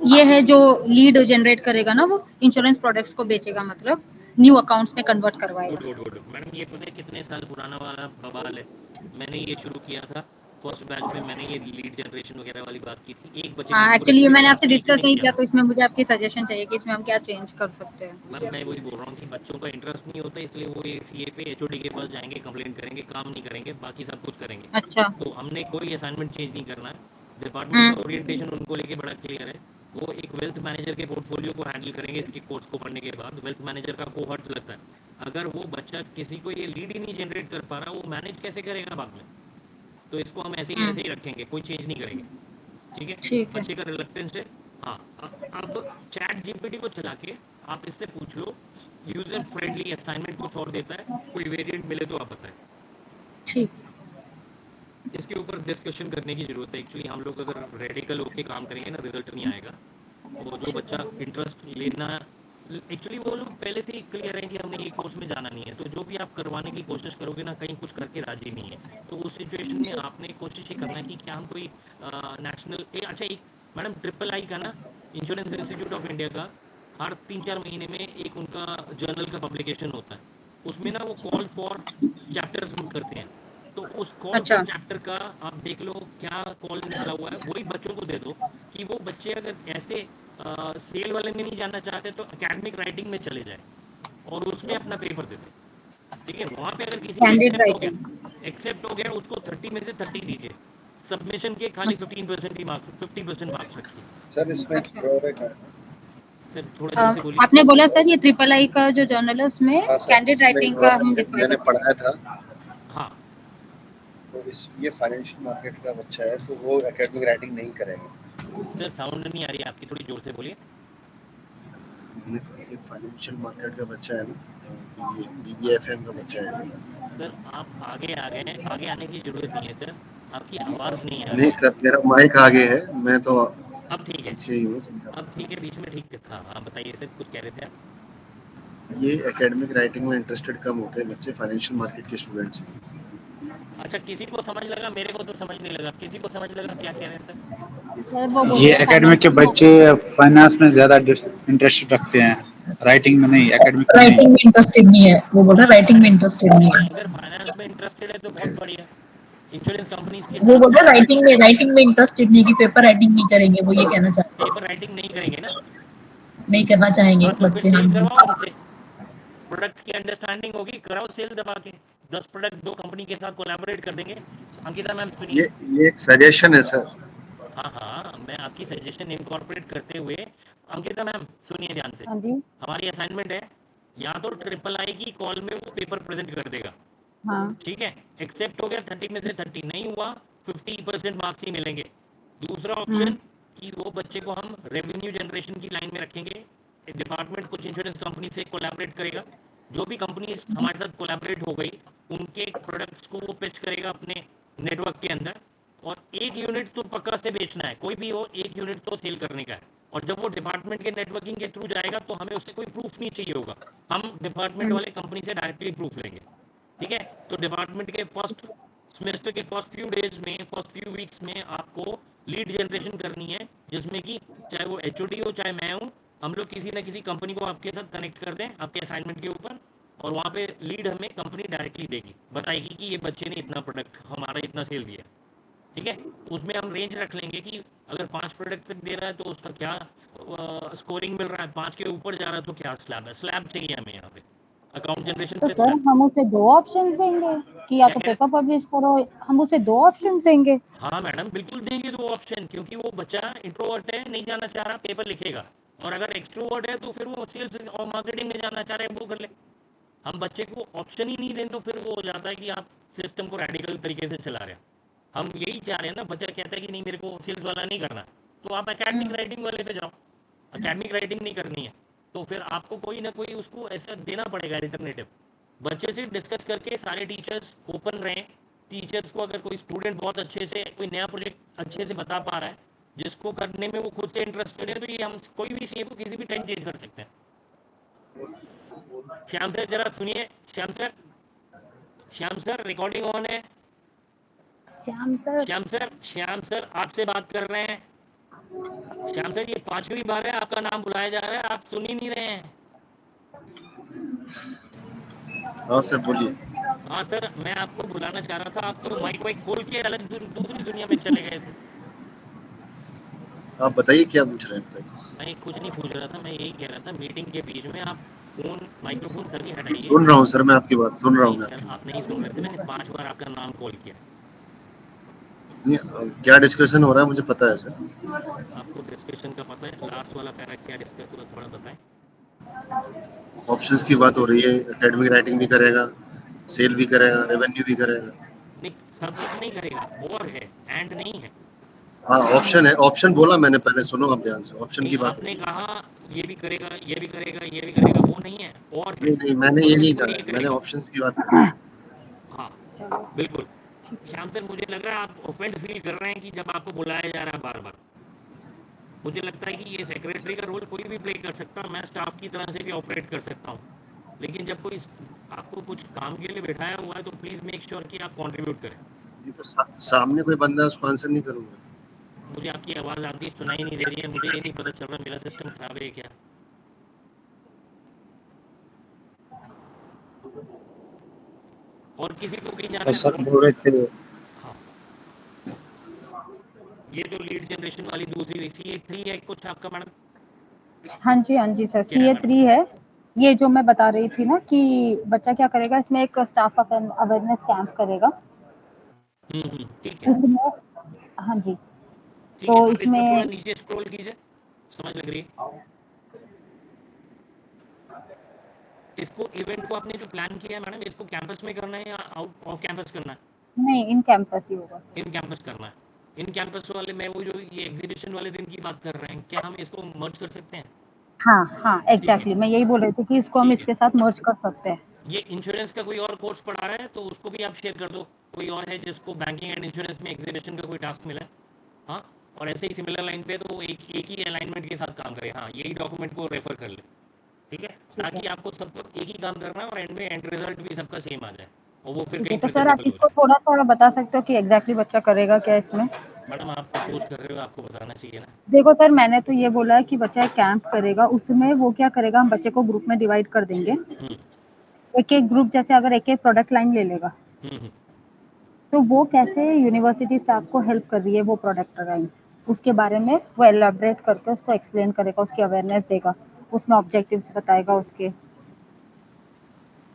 ये है जो लीड जनरेट करेगा ना, वो इंश्योरेंस प्रोडक्ट्स को बेचेगा, मतलब न्यू अकाउंट्स में कन्वर्ट करवाएगा। मैडम ये पता है कितने साल पुराना वाला बवाल है? मैंने ये शुरू किया था फर्स्ट बैच में मैंने ये लीड जनरेशन वगैरह वाली बात की थी, एक बच्चे हाँ, ने एक्चुअली ये मैंने आपसे कंप्लीट डिस्कस नहीं किया। किया, तो इसमें मुझे आपकी सजेशन चाहिए कि इसमें हम क्या चेंज कर सकते हैं। मैम मैं वही बोल रहा हूँ कि बच्चों का इंटरेस्ट नहीं होता, इसलिए वो सीए पे एचओडी के पास जाएंगे, कंप्लेन करेंगे, काम नहीं करेंगे, बाकी सब कुछ करेंगे। अच्छा। तो हमने कोई असाइनमेंट चेंज नहीं करना है। डिपार्टमेंट का हम्म। ओरिएंटेशन उनको लेके बड़ा क्लियर है। वो एक वेल्थ मैनेजर के पोर्टफोलियो को हैंडल करेंगे इसके कोर्स को पढ़ने के बाद। वेल्थ मैनेजर का कोहर्ट लगता है, अगर वो बच्चा किसी को ये लीड ही नहीं जनरेट कर पा रहा, वो मैनेज कैसे करेगा बाद में? तो इसको हम ऐसे ही रखेंगे, कोई चेंज नहीं करेंगे, ठीक है? ठीक है। बच्चे का रिलक्टेंस है। हाँ, अब चैट जीपीटी को चला के आप इससे पूछ लो, यूजर फ्रेंडली असाइनमेंट कुछ और देता है, कोई वेरिएंट मिले तो आप बताएं। ठीक। इसके ऊपर डिस्कशन करने की जरूरत है। एक्चुअली हम लोग अगर रेडिकल होकर काम करेंगे ना, रिजल्ट नहीं आएगा। तो जो बच्चा इंटरेस्ट लेना, एक्चुअली वो लोग पहले से ही क्लियर है कि हमने ये कोर्स में जाना नहीं है, तो जो भी आप करवाने की कोशिश करोगे ना, कहीं कुछ करके राजी नहीं है, तो उस सिचुएशन में आपने कोशिश ये करना है कि क्या हम कोई नेशनल अच्छा एक मैडम ट्रिपल आई का ना, इंश्योरेंस इंस्टीट्यूट ऑफ इंडिया का हर 3-4 महीने में एक उनका जर्नल का पब्लिकेशन होता है। उसमें ना वो कॉल फॉर चैप्टर्स करते हैं, तो उस कॉल अच्छा। फॉर चैप्टर का आप देख लो क्या कॉल निकला हुआ है, वही बच्चों को दे दो कि वो बच्चे अगर ऐसे सेल वाले में नहीं जाना चाहते तो एकेडमिक राइटिंग में चले जाए और उसमें अपना पेपर दे दो, ठीक है? वहाँ पे अगर किसी का कैंडिडेट एक्सेप्ट हो गया उसको 30 में से 30 दीजिए। सबमिशन के खाली 15% ही मार्क्स, 50% मार्क्स रखिए। सर इसमें अच्छा। ड्रॉबैक है। सर थोड़ा जल्दी से बोलिए। आपने बोला सर ये ट्रिपल आई का जो जर्नल है उसमें हाँ सर, कैंडिडेट इसमें राइटिंग का हम ड्रॉबैक है। मैंने लिखवाएंगे। पढ़ाया था, हाँ, तो इस ये फाइनेंशियल मार्केट का बच्चा है, तो वो एकेडमिक राइटिंग नहीं करेगा। सर साउंड नहीं आ रही है आपकी, थोड़ी जोर से बोलिए। ये फाइनेंशियल मार्केट का बच्चा है ना, ये बीबीएफएम का बच्चा है। सर आप आगे आ गए हैं, आगे आने की जरूरत नहीं है सर, आपकी आवाज़ नहीं आ रही। नहीं सर, मेरा माइक आगे है, मैं तो अब ठीक है, पीछे ही हूँ। अब ठीक है, बीच में ठीक था। हाँ बताइए सर, कुछ कह रहे थे आप? ये एकेडमिक राइटिंग में इंटरेस्टेड कम होते हैं बच्चे, फाइनेंशियल मार्केट के स्टूडेंट्स हैं। अच्छा, किसी को समझ लगा, मेरे को तो समझ नहीं लगा, किसी को समझ लगा क्या कह रहे हैं सर? सर वो बोल ये रहे हैं एकेडमिक के बच्चे फाइनेंस में ज्यादा इंटरेस्ट रखते हैं, राइटिंग में नहीं, एकेडमिक में नहीं। राइटिंग में इंटरेस्टेड नहीं है, वो बोल रहा है राइटिंग में इंटरेस्टेड नहीं है। अगर फाइनेंस में इंटरेस्टेड है तो बहुत बढ़िया। इंश्योरेंस कंपनीज के वो बोल रहा है राइटिंग में इंटरेस्टेड नहीं, कि पेपर राइटिंग नहीं करेंगे, वो ये कहना चाहते हैं, पेपर राइटिंग नहीं करेंगे ना, नहीं करना चाहेंगे हाँ तो बच्चे। फिर हाँ सेल जी, करवाओ उनसे, प्रोडक्ट की अंडरस्टैंडिंग होगी, कराओ सेल दबा के। 10 प्रोडक्ट 2 कंपनी के साथ कोलैबोरेट कर देंगे। अंकिता मैम सुनिए। ये एक सजेशन है सर। हाँ हाँ, मैं आपकी सजेशन इनकॉर्पोरेट करते हुए, अंकिता मैम सुनिए ध्यान से। हाँ जी। हमारी असाइनमेंट है, या तो ट्रिपल आई की कॉल में वो पेपर प्रेजेंट कर देगा, हाँ। ठीक है? एक्सेप्ट हो गया 30 में से 30, नहीं हुआ 50% मार्क्स ही मिलेंगे। दूसरा ऑप्शन कि वो बच्चे को हम रेवेन्यू जनरेशन की लाइन में रखेंगे। डिपार्टमेंट कुछ इंश्योरेंस कंपनी से कोलैबोरेट करेगा, जो भी कंपनी हमारे साथ कोलैबोरेट हो गई उनके प्रोडक्ट्स को वो पिच करेगा अपने नेटवर्क के अंदर, और एक यूनिट तो पक्का से बेचना है, कोई भी हो, एक यूनिट तो सेल करने का है। और जब वो डिपार्टमेंट के नेटवर्किंग के थ्रू जाएगा तो हमें उससे कोई प्रूफ नहीं चाहिए होगा, हम डिपार्टमेंट वाले कंपनी से डायरेक्टली प्रूफ लेंगे, ठीक है? तो डिपार्टमेंट के फर्स्ट सेमेस्टर के फर्स्ट फ्यू डेज में, फर्स्ट फ्यू वीक्स में आपको लीड जनरेशन करनी है, जिसमें कि चाहे वो एचओडी हो चाहे मैं हूँ, हम लोग किसी ना किसी कंपनी को आपके साथ कनेक्ट कर दें आपके असाइनमेंट के ऊपर, और वहाँ पे लीड हमें कंपनी डायरेक्टली देगी, बताएगी कि ये बच्चे ने इतना प्रोडक्ट हमारा इतना सेल दिया, ठीक है? उसमें हम रेंज रख लेंगे कि अगर 5 प्रोडक्ट तक दे रहा है तो उसका क्या स्कोरिंग मिल रहा है, 5 के ऊपर जा रहा है तो क्या स्लैब है। स्लैब चाहिए हमें यहाँ पे अकाउंट जनरेशन तो पे सर हम उसे 2 ऑप्शंस देंगे कि या तो क्या? पेपर पब्लिश करो, हम उसे 2 ऑप्शंस देंगे। हाँ मैडम बिल्कुल देंगे 2 ऑप्शन, क्योंकि वो बच्चा इंट्रोवर्ट है, नहीं जाना चाह रहा, पेपर लिखेगा, और अगर एक्सट्रोवर्ट है तो फिर वो सेल्स और मार्केटिंग में जाना चाह रहे हैं, वो कर ले। हम बच्चे को ऑप्शन ही नहीं दें तो फिर वो हो जाता है कि आप सिस्टम को रेडिकल तरीके से चला रहे हैं। हम यही चाह रहे हैं ना, बच्चा कहता है कि नहीं मेरे को सेल्स वाला नहीं करना, तो आप एकेडमिक राइटिंग वाले पे जाओ। एकेडमिक राइटिंग नहीं करनी है तो फिर आपको कोई ना कोई उसको ऐसा देना पड़ेगा अल्टरनेटिव। बच्चे से डिस्कस करके सारे टीचर्स ओपन रहें। टीचर्स को अगर कोई स्टूडेंट बहुत अच्छे से कोई नया प्रोजेक्ट अच्छे से बता पा रहा है, जिसको करने में वो खुद से इंटरेस्टेड है, तो ये हम कोई भी सीए को किसी भी टाइम चेंज कर सकते हैं। श्याम सर जरा सुनिए, श्याम सर रिकॉर्डिंग ऑन है। श्याम सर आपसे बात कर रहे हैं। श्याम सर ये 5वीं बार है आपका नाम बुलाया जा रहा है, आप सुन ही नहीं रहे हैं। हाँ सर बोलिए। हाँ सर, मैं आपको बुलाना चाह रहा था, आप तो माइक वाइक खोल के अलग दूसरी दुनिया में चले गए थे। आप बताइए क्या पूछ रहे हैं, बताइए। मैं कुछ नहीं पूछ रहा था, मैं यही कह रहा था मीटिंग के बीच में आप फोन माइक्रोफोन तभी हटाइए। सुन रहा हूँ सर, मैं आपकी बात सुन रहा हूँ। नहीं सर, आप नहीं सुन रहे थे, मैंने 5 बार आपका नाम कॉल किया। क्या डिस्कशन हो रहा है मुझे पता है सर। आपको डिस्कशन का पता है? लास्ट वाला पैरा क्या डिस्कस हुआ, थोड़ा बताएं। ऑप्शंस की बात हो रही है, एकेडमिक राइटिंग भी करेगा, सेल भी करेगा, रेवेन्यू भी करेगा। नहीं, सब कुछ नहीं करेगा, और है, एंड नहीं है। हाँ ऑप्शन है, ऑप्शन बोला मैंने पहले, सुनो आप ध्यान से, ऑप्शन की नहीं, बात आपने है। कहा ये भी करेगा, ये भी करेगा, ये भी करेगा, वो नहीं है, और है। नहीं मैंने और ये नहीं बिल्कुल कहा, ये मैंने करेगा। ऑप्शंस की बात की। हाँ बिल्कुल। श्याम सर, मुझे लग रहा है आप ऑफेंड फील कर रहे हैं कि जब आपको बुलाया जा रहा है बार बार। मुझे लगता है कि ये सेक्रेटरी का रोल कोई भी प्ले कर सकता है, मैं स्टाफ की तरह से भी ऑपरेट कर सकता हूँ, लेकिन जब कोई आपको कुछ काम के लिए बैठाया हुआ है तो प्लीज़ मेक श्योर कि आप कंट्रीब्यूट करें। ये तो सामने कोई बंदा है, उसको आंसर नहीं करूंगा। मुझे आपकी आवाज़ आती सुनाई नहीं दे रही है, मुझे ये नहीं पता चल रहा मेरा सिस्टम खराब है क्या। और किसी को भी जाना सर है? बोल रहे थे हाँ, ये जो लीड जनरेशन वाली दूसरी CA3 है कुछ आपका मैडम? हाँ जी सर, क्या है CA3 है। ये जो मैं बता रही थी ना कि बच्चा क्या करेगा, इसमें एक स्टाफ अवेयरनेस कैंप करेगा। ठीक है, इसमें हाँ जी, ठीक है। तो आप इसमें थोड़ा इसमें नीचे स्क्रॉल कीजिए, समझ लग रही है। इसको इवेंट को आपने जो प्लान किया है मैडम, इसको कैंपस में करना है या आउट ऑफ कैंपस करना है? नहीं, इन कैंपस ही होगा सर। इन कैंपस करना है। इन कैंपस वाले में वो जो ये एग्जीबिशन वाले दिन की बात कर रहे हैं, क्या हम इसको मर्ज कर सकते हैं? हाँ एग्जैक्टली, मैं यही बोल रही थी कि इसको हम ठीक है। इसके साथ मर्ज कर सकते हैं। ये इंश्योरेंस का कोई और कोर्स पढ़ा रहा है तो उसको भी आप शेयर कर दो। कोई और है जिसको बैंकिंग एंड इंश्योरेंस में एग्जीबिशन का कोई टास्क मिला है? हाँ, और ऐसे ही सिमिलर लाइन पे तो एक ही अलाइनमेंट के साथ काम करे। हाँ, यही डॉक्यूमेंट को रेफर कर ले, ठीक है, ताकि आपको सबको एक ही काम करना है और एंड में एंड रिजल्ट भी सबका सेम आ जाए और वो फिर कहीं तो सर आप प्रेजेंटेबल हो इसको जाए। थोड़ा सा बता सकते हो कि एग्जैक्टली बच्चा करेगा क्या इसमें? मैडम, आप प्रपोज कर रहे हो, आपको बताना चाहिए ना। देखो सर, मैंने तो ये बोला है कि बच्चा एक कैंप करेगा, उसमें वो क्या करेगा, हम बच्चे को ग्रुप में डिवाइड कर देंगे। एक एक ग्रुप, जैसे अगर एक एक प्रोडक्ट लाइन ले लेगा तो वो कैसे यूनिवर्सिटी स्टाफ को हेल्प कर रही है वो प्रोडक्ट लाइन, उसके बारे में वो एलाबरेट करके उसको एक्सप्लेन करेगा, उसकी अवेयरनेस देगा, उसमें ऑब्जेक्टिव्स बताएगा उसके।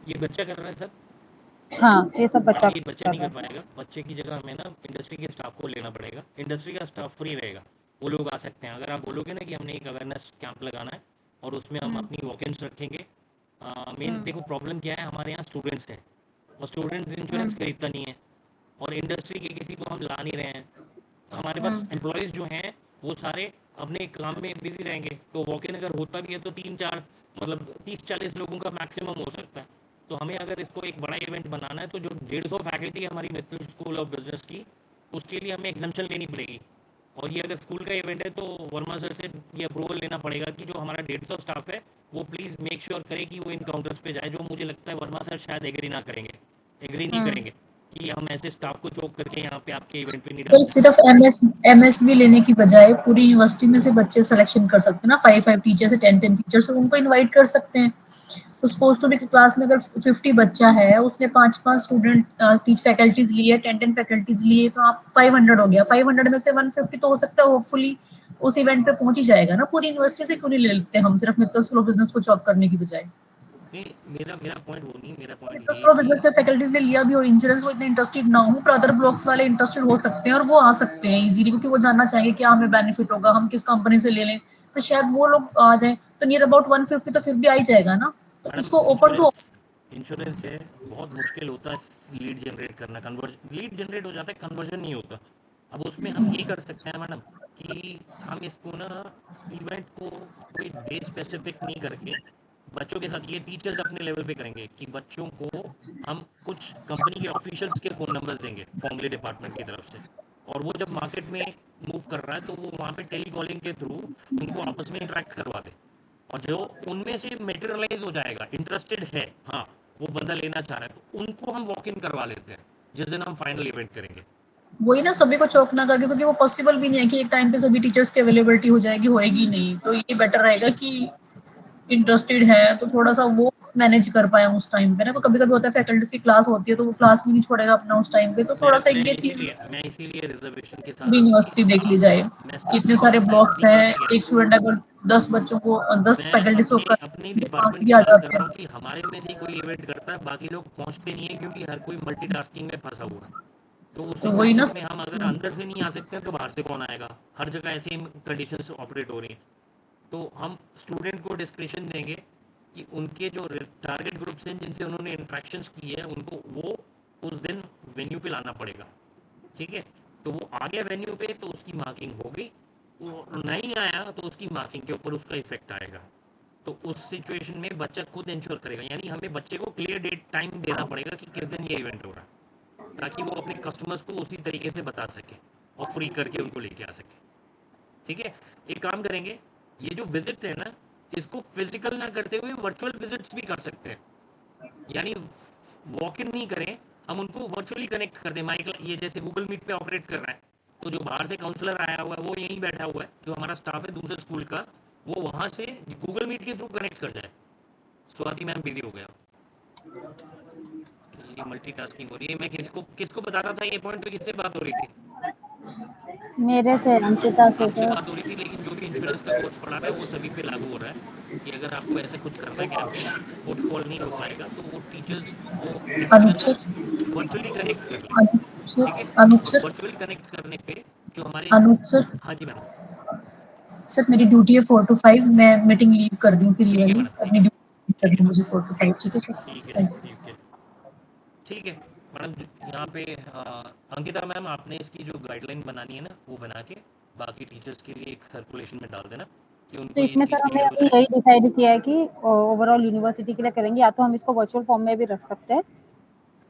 ये बच्चा कर रहा है सर? हाँ, ये सब बच्चा ये बच्चा नहीं कर पाएगा। बच्चे की जगह हमें ना इंडस्ट्री के स्टाफ को लेना पड़ेगा। इंडस्ट्री का स्टाफ फ्री रहेगा, वो लोग आ सकते हैं। अगर आप बोलोगे ना कि हमने एक अवेयरनेस कैंप लगाना है और उसमें हम अपनी वॉक-इन्स रखेंगे। मेन देखो प्रॉब्लम क्या है, हमारे यहाँ स्टूडेंट्स हैं और स्टूडेंट्स इंश्योरेंस खरीदता नहीं है और इंडस्ट्री के किसी को हम ला नहीं रहे हैं। हमारे पास एम्प्लॉयज़ जो हैं वो सारे अपने काम में बिजी रहेंगे, तो वॉक इन अगर होता भी है तो 3-4 मतलब 30-40 लोगों का मैक्सिमम हो सकता है। तो हमें अगर इसको एक बड़ा इवेंट बनाना है तो जो 150 फैकल्टी है हमारी मित्तल स्कूल ऑफ बिजनेस की, उसके लिए हमें एग्जम्पशन लेनी पड़ेगी। और ये अगर स्कूल का इवेंट है तो वर्मा सर से ये अप्रूवल लेना पड़ेगा कि जो हमारा 150 स्टाफ है वो प्लीज़ मेक श्योर करे कि वो इन काउंटर्स पे जाए, जो मुझे लगता है वर्मा सर शायद एग्री नहीं करेंगे कि हम ऐसे स्टाफ को चोक करके यहाँ पे आपके इवेंट पे नहीं सर सिर्फ MSV लेने की बजाय पूरी यूनिवर्सिटी में से बच्चे सिलेक्शन कर सकते हैं ना, 5 टीचर से 10 टीचर से उनको इनवाइट कर सकते हैं। तो सपोज टू बी क्लास में अगर 50 बच्चा है, उसने 5 स्टूडेंट फैकल्टीज लिए, 10 फैकल्टीज लिए, तो आप 500 हो गया। 500 में से 150 तो हो सकता है होपफुली उस इवेंट पे पहुंच ही जाएगा ना। पूरी यूनिवर्सिटी से क्यों नहीं ले लेते हम सिर्फ मित्तल स्कूल ऑफ बिजनेस को चॉक करने की बजाय? नहीं, मेरा पॉइंट वो नहीं, मेरा पॉइंट मित्तल ये स्कूल ऑफ है बिजनेस कि में फैकल्टीज ने लिया भी हो इंश्योरेंस, वो इतने इंटरेस्टेड ना हो, पर अदर ब्लॉक्स वाले इंटरेस्टेड हो सकते हैं और वो आ सकते हैं इजीली, क्योंकि वो जानना चाहेंगे क्या हमें बेनिफिट होगा, हम किस कंपनी से ले लें, तो शायद वो लोग आ जाए। तो नियर अबाउट 150 तो फिर भी आ ही जाएगा ना। तो इसको ओपन टू इंश्योरेंस है, बहुत मुश्किल होता है लीड जनरेट करना। लीड जनरेट हो जाता है, कन्वर्जन नहीं होता। अब उसमें हम ये कर सकते हैं मैडम कि हम इसको ना इवेंट को कोई डे स्पेसिफिक नहीं करके बच्चों के साथ, ये टीचर्स अपने लेवल पे करेंगे कि बच्चों को हम कुछ कंपनी के ऑफिशियल्स के फ़ोन नंबर्स देंगे फॉर्मली डिपार्टमेंट की तरफ से, और वो जब मार्केट में मूव कर रहा है तो वो वहाँ पे टेली कॉलिंग के थ्रू उनको आपस में इंटरेक्ट करवा दे, और जो उनमें से मटेरियलाइज हो जाएगा, इंटरेस्टेड है, हाँ वो बंदा लेना चाह रहा है, तो उनको हम वॉक इन करवा लेते हैं जिस दिन हम फाइनल इवेंट करेंगे। वही ना, सभी को चौक ना करके, क्योंकि वो पॉसिबल भी नहीं है कि एक टाइम पे सभी टीचर्स की अवेलेबिलिटी हो जाएगी, होएगी नहीं। तो ये बेटर रहेगा कि इंटरेस्टेड है तो थोड़ा सा वो मैनेज कर पाए उस टाइम पे ना। कभी कभी होता है फैकल्टी की क्लास होती है तो वो क्लास भी नहीं छोड़ेगा अपना उस टाइम पे, तो थोड़ा सा ये चीज मैं इसीलिए रिजर्वेशन के पूरी साथ यूनिवर्सिटी देख ली जाए मैं कि इतने सारे ब्लॉक्स हैं, एक स्टूडेंट अगर 10 बच्चों को 10 मैं फैकल्टी से अपने होकर अपने 5 डिपार्टमेंट भी की आ बात कर जाते रहा हैं। हूँ कि हमारे में से ही कोई इवेंट करता है, बाकी लोग पहुंचते नहीं है क्योंकि हर कोई मल्टीटास्किंग में फंसा हुआ है। तो उस तो वही ना, सिचुएशन में हम अगर अंदर से नहीं आ सकते हैं तो बाहर से कौन आएगा? हर जगह ऐसी कंडीशंस ऑपरेट हो रही हैं। तो हम स्टूडेंट को डिस्क्रिप्शन देंगे कि उनके जो टारगेट ग्रुप्स हैं जिनसे उन्होंने इंट्रैक्शंस की है उनको वो उस दिन वेन्यू पे लाना पड़ेगा, ठीक है? तो वो आ गया वेन्यू पे तो उसकी मार्किंग होगी, वो नहीं आया तो उसकी मार्किंग के ऊपर उसका इफेक्ट आएगा। तो उस सिचुएशन में बच्चा खुद इंश्योर करेगा, यानी हमें बच्चे को क्लियर डेट टाइम देना पड़ेगा कि किस दिन ये इवेंट हो रहा है, ताकि वो अपने कस्टमर्स को उसी तरीके से बता सके और फ्री करके उनको लेके आ सके, ठीक है? एक काम करेंगे, ये जो विजिट है ना, इसको फिजिकल ना करते हुए वर्चुअल विजिट्स भी कर सकते हैं, यानी वॉक इन नहीं करें, हम उनको वर्चुअली कनेक्ट कर दें। माइक ये जैसे गूगल मीट पे ऑपरेट कर रहा है, तो जो बाहर से काउंसलर आया हुआ है वो यहीं बैठा हुआ है, जो हमारा स्टाफ है दूसरे स्कूल का, वो वहाँ से गूगल मीट के थ्रू कनेक्ट कर जाए। स्वाति मैम बिजी हो गया, ये मल्टीटास्किंग हो रही है। मैं किसको बता रहा था ये पॉइंट पे, किससे बात हो रही थी? मेरे से अंकिता से आपसे सर। बात हो रही थी, लेकिन जो भी इंश्योरेंस का कोर्स पढ़ा रहा है वो सभी पे लागू हो रहा है कि अगर आपको ऐसे कुछ करना है कैंपिंग, फुटफॉल नहीं हो पाएगा तो वो टीचर्स वो Anoop insurance sir, virtually connect कर ले, अनूप सर, ठीक है? अनूप तो सर, वर्चुअली कनेक्ट करने पे जो हमारे, अनूप सर, हाँ जी मैडम, सर मेरी ड्यूटी है 4 to 5, मैं मीटिंग लीव कर दी हूँ फिर ये ठीक है वाली, मैडम, ठीक अपनी है, ड्यूटी ठीक करनी है, है मुझे 4 to 5, ठीक है सर? ठीक है, थैंक यू। ठीक है, ठीक है मैडम। यहाँ पे अंकिता मैम, आपने इसकी जो गाइडलाइन बनानी है ना वो बना के बाकी टीचर्स के लिए एक सर्कुलेशन में डाल देना कि तो उनको ये इसमें सर चीज़ हमने क्लियर हो अभी जाए। यही डिसाइड किया है कि ओवरऑल यूनिवर्सिटी के लिए करेंगे, या तो हम इसको वर्चुअल फॉर्म में भी रख सकते हैं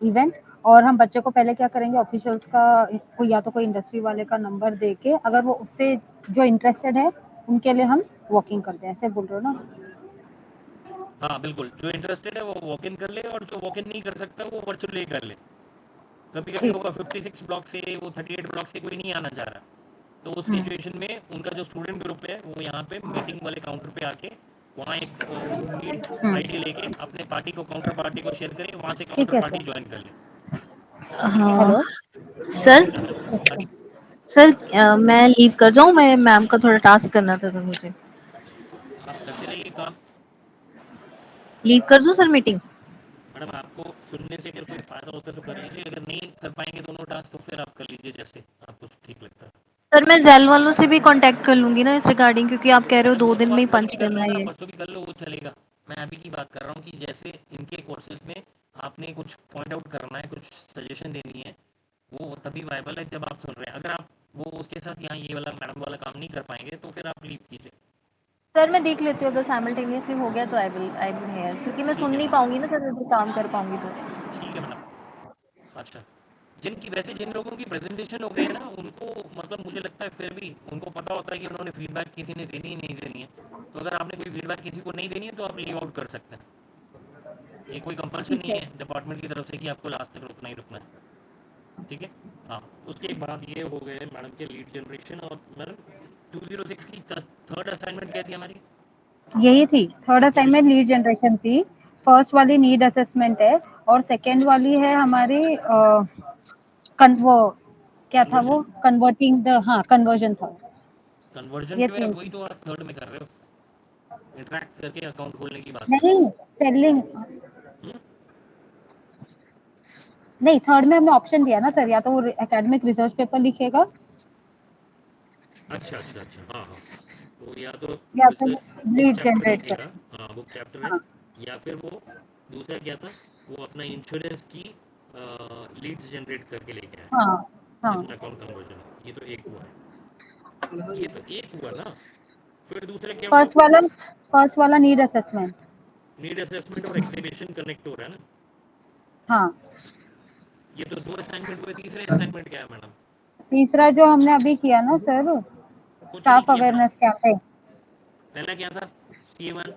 इवेंट, और हम बच्चे को पहले क्या करेंगे, ऑफिशियल्स का कोई या तो कोई इंडस्ट्री वाले का नंबर दे के, अगर वो उससे जो इंटरेस्टेड है उनके लिए हम वॉकिंग करते हैं, ऐसे बोल रहे हो ना? हाँ बिल्कुल, जो इंटरेस्टेड है वो वॉक इन कर ले और जो वॉक इन नहीं कर सकता वो वर्चुअली कर ले। कभी कभी ठीक। होगा 56 ब्लॉक से, वो 38 ब्लॉक से कोई नहीं आना चाह रहा, तो उस हम्म, सिचुएशन में उनका जो स्टूडेंट ग्रुप है वो यहाँ पे मीटिंग वाले काउंटर पे आके वहाँ एक मीट आईडी लेके अपने पार्टी को, काउंटर पार्टी को शेयर करें, वहाँ से ठीक काउंटर है पार्टी सर। ज्वाइन कर ले, ठीक है? हाँ हेलो। सर। हाँ जी, सर मैं लीव कर जाऊँ, मैं मैम का थोड़ा टास्क करना था तो मुझे आप करते रहिए काम। लीव कर दूँ सर मीटिंग? मैडम आपको सुनने से अगर कोई फायदा होता है तो कर लीजिए, अगर नहीं कर पाएंगे दोनों टास्क तो फिर आप कर लीजिए जैसे आपको ठीक लगता है। सर मैं जेल वालों से भी कांटेक्ट कर लूंगी ना इस रिगार्डिंग, क्योंकि आप कह रहे हो मैडम 2 वो दिन तो में ही आप कल पंच भी कर करना लो है ना, ये। परसों भी कर लो, वो चलेगा। मैं अभी की बात कर रहा हूँ कि जैसे इनके कोर्सेज में आपने कुछ पॉइंट आउट करना है, कुछ सजेशन देनी है, वो तभी वायबल है जब आप सुन रहे हैं। अगर आप वो उसके साथ यहाँ ये वाला मैडम वाला काम नहीं कर पाएंगे तो फिर आप लीव कीजिए। सर मैं देख लेती हूँ, अगर साइमल्टेनियसली हो गया तो आई विल हेयर, क्योंकि मैं ठीक सुन है नहीं मैडम, पाऊंगी ना सर, अगर काम कर पाऊंगी तो। ठीक है मैडम। अच्छा, जिन लोगों की प्रेजेंटेशन हो गई है ना उनको, मतलब मुझे लगता है फिर भी उनको पता होता है कि उन्होंने फीडबैक किसी ने देनी ही नहीं देनी है, तो अगर आपने कोई फीडबैक किसी को नहीं देनी है तो आप लीव आउट कर सकते हैं। ये कोई कंपल्शन ठीक नहीं है। है डिपार्टमेंट की तरफ से कि आपको लास्ट तक रुकना ही रुकना है, ठीक है? हाँ, उसके बाद ये हो गए मैडम के लीड जनरेशन। और मैडम 206 की थर्ड असाइनमेंट क्या थी हमारी? यही थी थर्ड ये असाइनमेंट, लीड जनरेशन थी। फर्स्ट वाली नीड असेसमेंट है, और सेकंड वाली है हमारी वो क्या था, कन्वर्जन। वो कन्वर्टिंग द, हाँ कन्वर्जन था। कन्वर्जन ये जो है तीन वही थी। तो आप थर्ड में कर रहे हो, इंटरेक्ट करके अकाउंट खोलने की बात कर रहे नहीं, सेलिंग हो। नहीं, थर्ड में हमने ऑप्शन दिया ना सर, या तो वो एकेडमिक रिसर्च पेपर लिखेगा, अच्छा अच्छा अच्छा, हाँ हाँ, तो या तो या तो research book lead chapter generate लिखेगा, करे। हाँ बुक चैप्टर है, हाँ या फिर वो दूसरा क्या था, वो अपना इंश्योरेंस की लीड्स जनरेट करके लेके आए, हाँ हाँ। जिसमें अकाउंट कन्वर्जन है। ये तो एक हुआ है, ये तो एक हुआ ना, फिर दूसरा क्या हुआ? फर्स्ट वाला नीड असेसमेंट। नीड असेसमेंट और एग्जीबिशन कनेक्ट हो रहा है ना, हाँ। ये तो दो असाइनमेंट हुए, तीसरे असाइनमेंट क्या है मैडम? तीसरा जो हमने अभी किया ना सर, कुछ नहीं स्टाफ किया मैडम, अवेयरनेस कैंपेन। पहला क्या था? C1।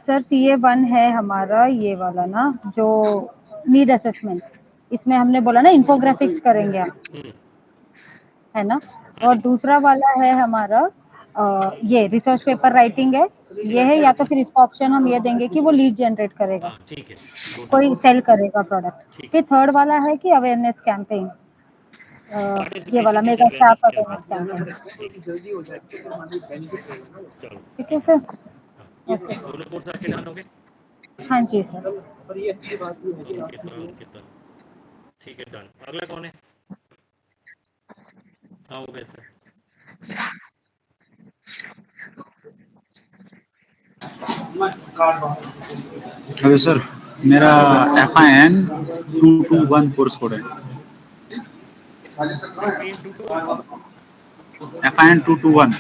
सर CA1 है हमारा ये वाला ना, जो नीड असेसमेंट, इसमें हमने बोला ना इन्फोग्राफिक्स करेंगे हम, है ना? हाँ और जी, दूसरा वाला है हमारा ये रिसर्च पेपर राइटिंग है, ये है, या तो फिर इसका ऑप्शन हम ये देंगे कि वो लीड जनरेट करेगा, हाँ ठीक है, कोई सेल करेगा प्रोडक्ट। ठीक। फिर थर्ड वाला है कि अवेयरनेस कैंपेन, ये वाला Participation mega in staff awareness awareness campaign. चलो ठीक है सर, हाँ, ओके सर, दोनों कोर्स आके डन हो गए। हाँ जी सर। ओके तो ठीक है डन। अगला कौन है? हाँ हो गया सर। हेलो सर, मेरा FIN 221 कोर्स कोड है। FIN 221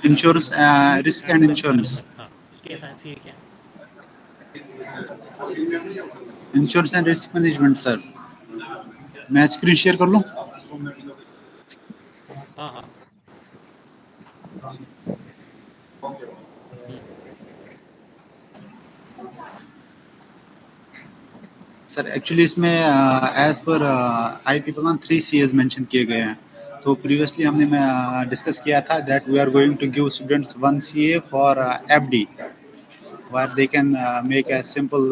insurance, risk and insurance. हाँ उसकी एसेंसी क्या है? Insurance and risk management sir. मैं स्क्रीन शेयर कर लूँ? हाँ हाँ सर एक्चुअली इसमें as per IP plan 3 CAs mention किए गए हैं। तो प्रीवियसली हमने डिस्कस किया था that we are going to give students 1 CA for FD where they can make a simple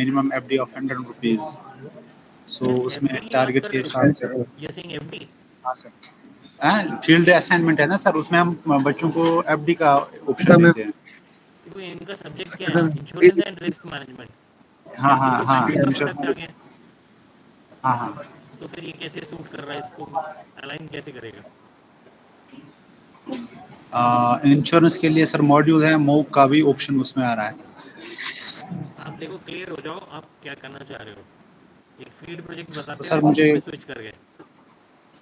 minimum FD of 100 rupees. So उसमें टारगेट के हिसाब से। ये सिंग एफडी। हाँ सर, फील्ड असाइनमेंट है ना सर, उसमें हम बच्चों को FD का ऑप्शन देते हैं। तो इनका सब्जेक्ट क्या है? Insurance and risk management. हाँ हाँ हाँ इंश्योरेंस। हाँ हाँ। तो फिर ये कैसे सूट कर रहा है, इसको अलाइन कैसे करेगा? इंश्योरेंस के लिए सर मॉड्यूल है, MOOC का भी ऑप्शन उसमें आ रहा है। आप देखो क्लियर हो जाओ, आप क्या करना चाह रहे हो। एक फील्ड प्रोजेक्ट बताते तो सर मुझे स्विच कर गए।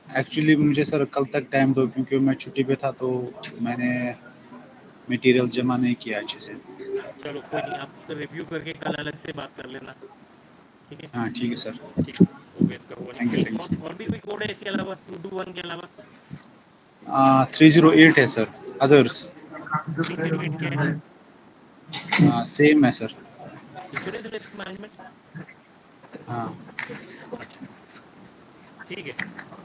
एक्चुअली मुझे सर कल तक टाइम दो, क्योंकि मैं छुट्टी पे था तो मैंने मटेरियल जमा नहीं किया अच्छे से। चलो कोई नहीं, आप उसका रिव्यू करके कल अलग से बात कर लेना, ठीक है? हाँ ठीक है सर। ठीक हो गया इसका हुआ। Thank you. और भी कोई कोड है इसके अलावा 221 के अलावा? 308 है सर, अदर्स। 308 क्या है? सेम है सर। Insurance risk management. हाँ अच्छा ठीक है,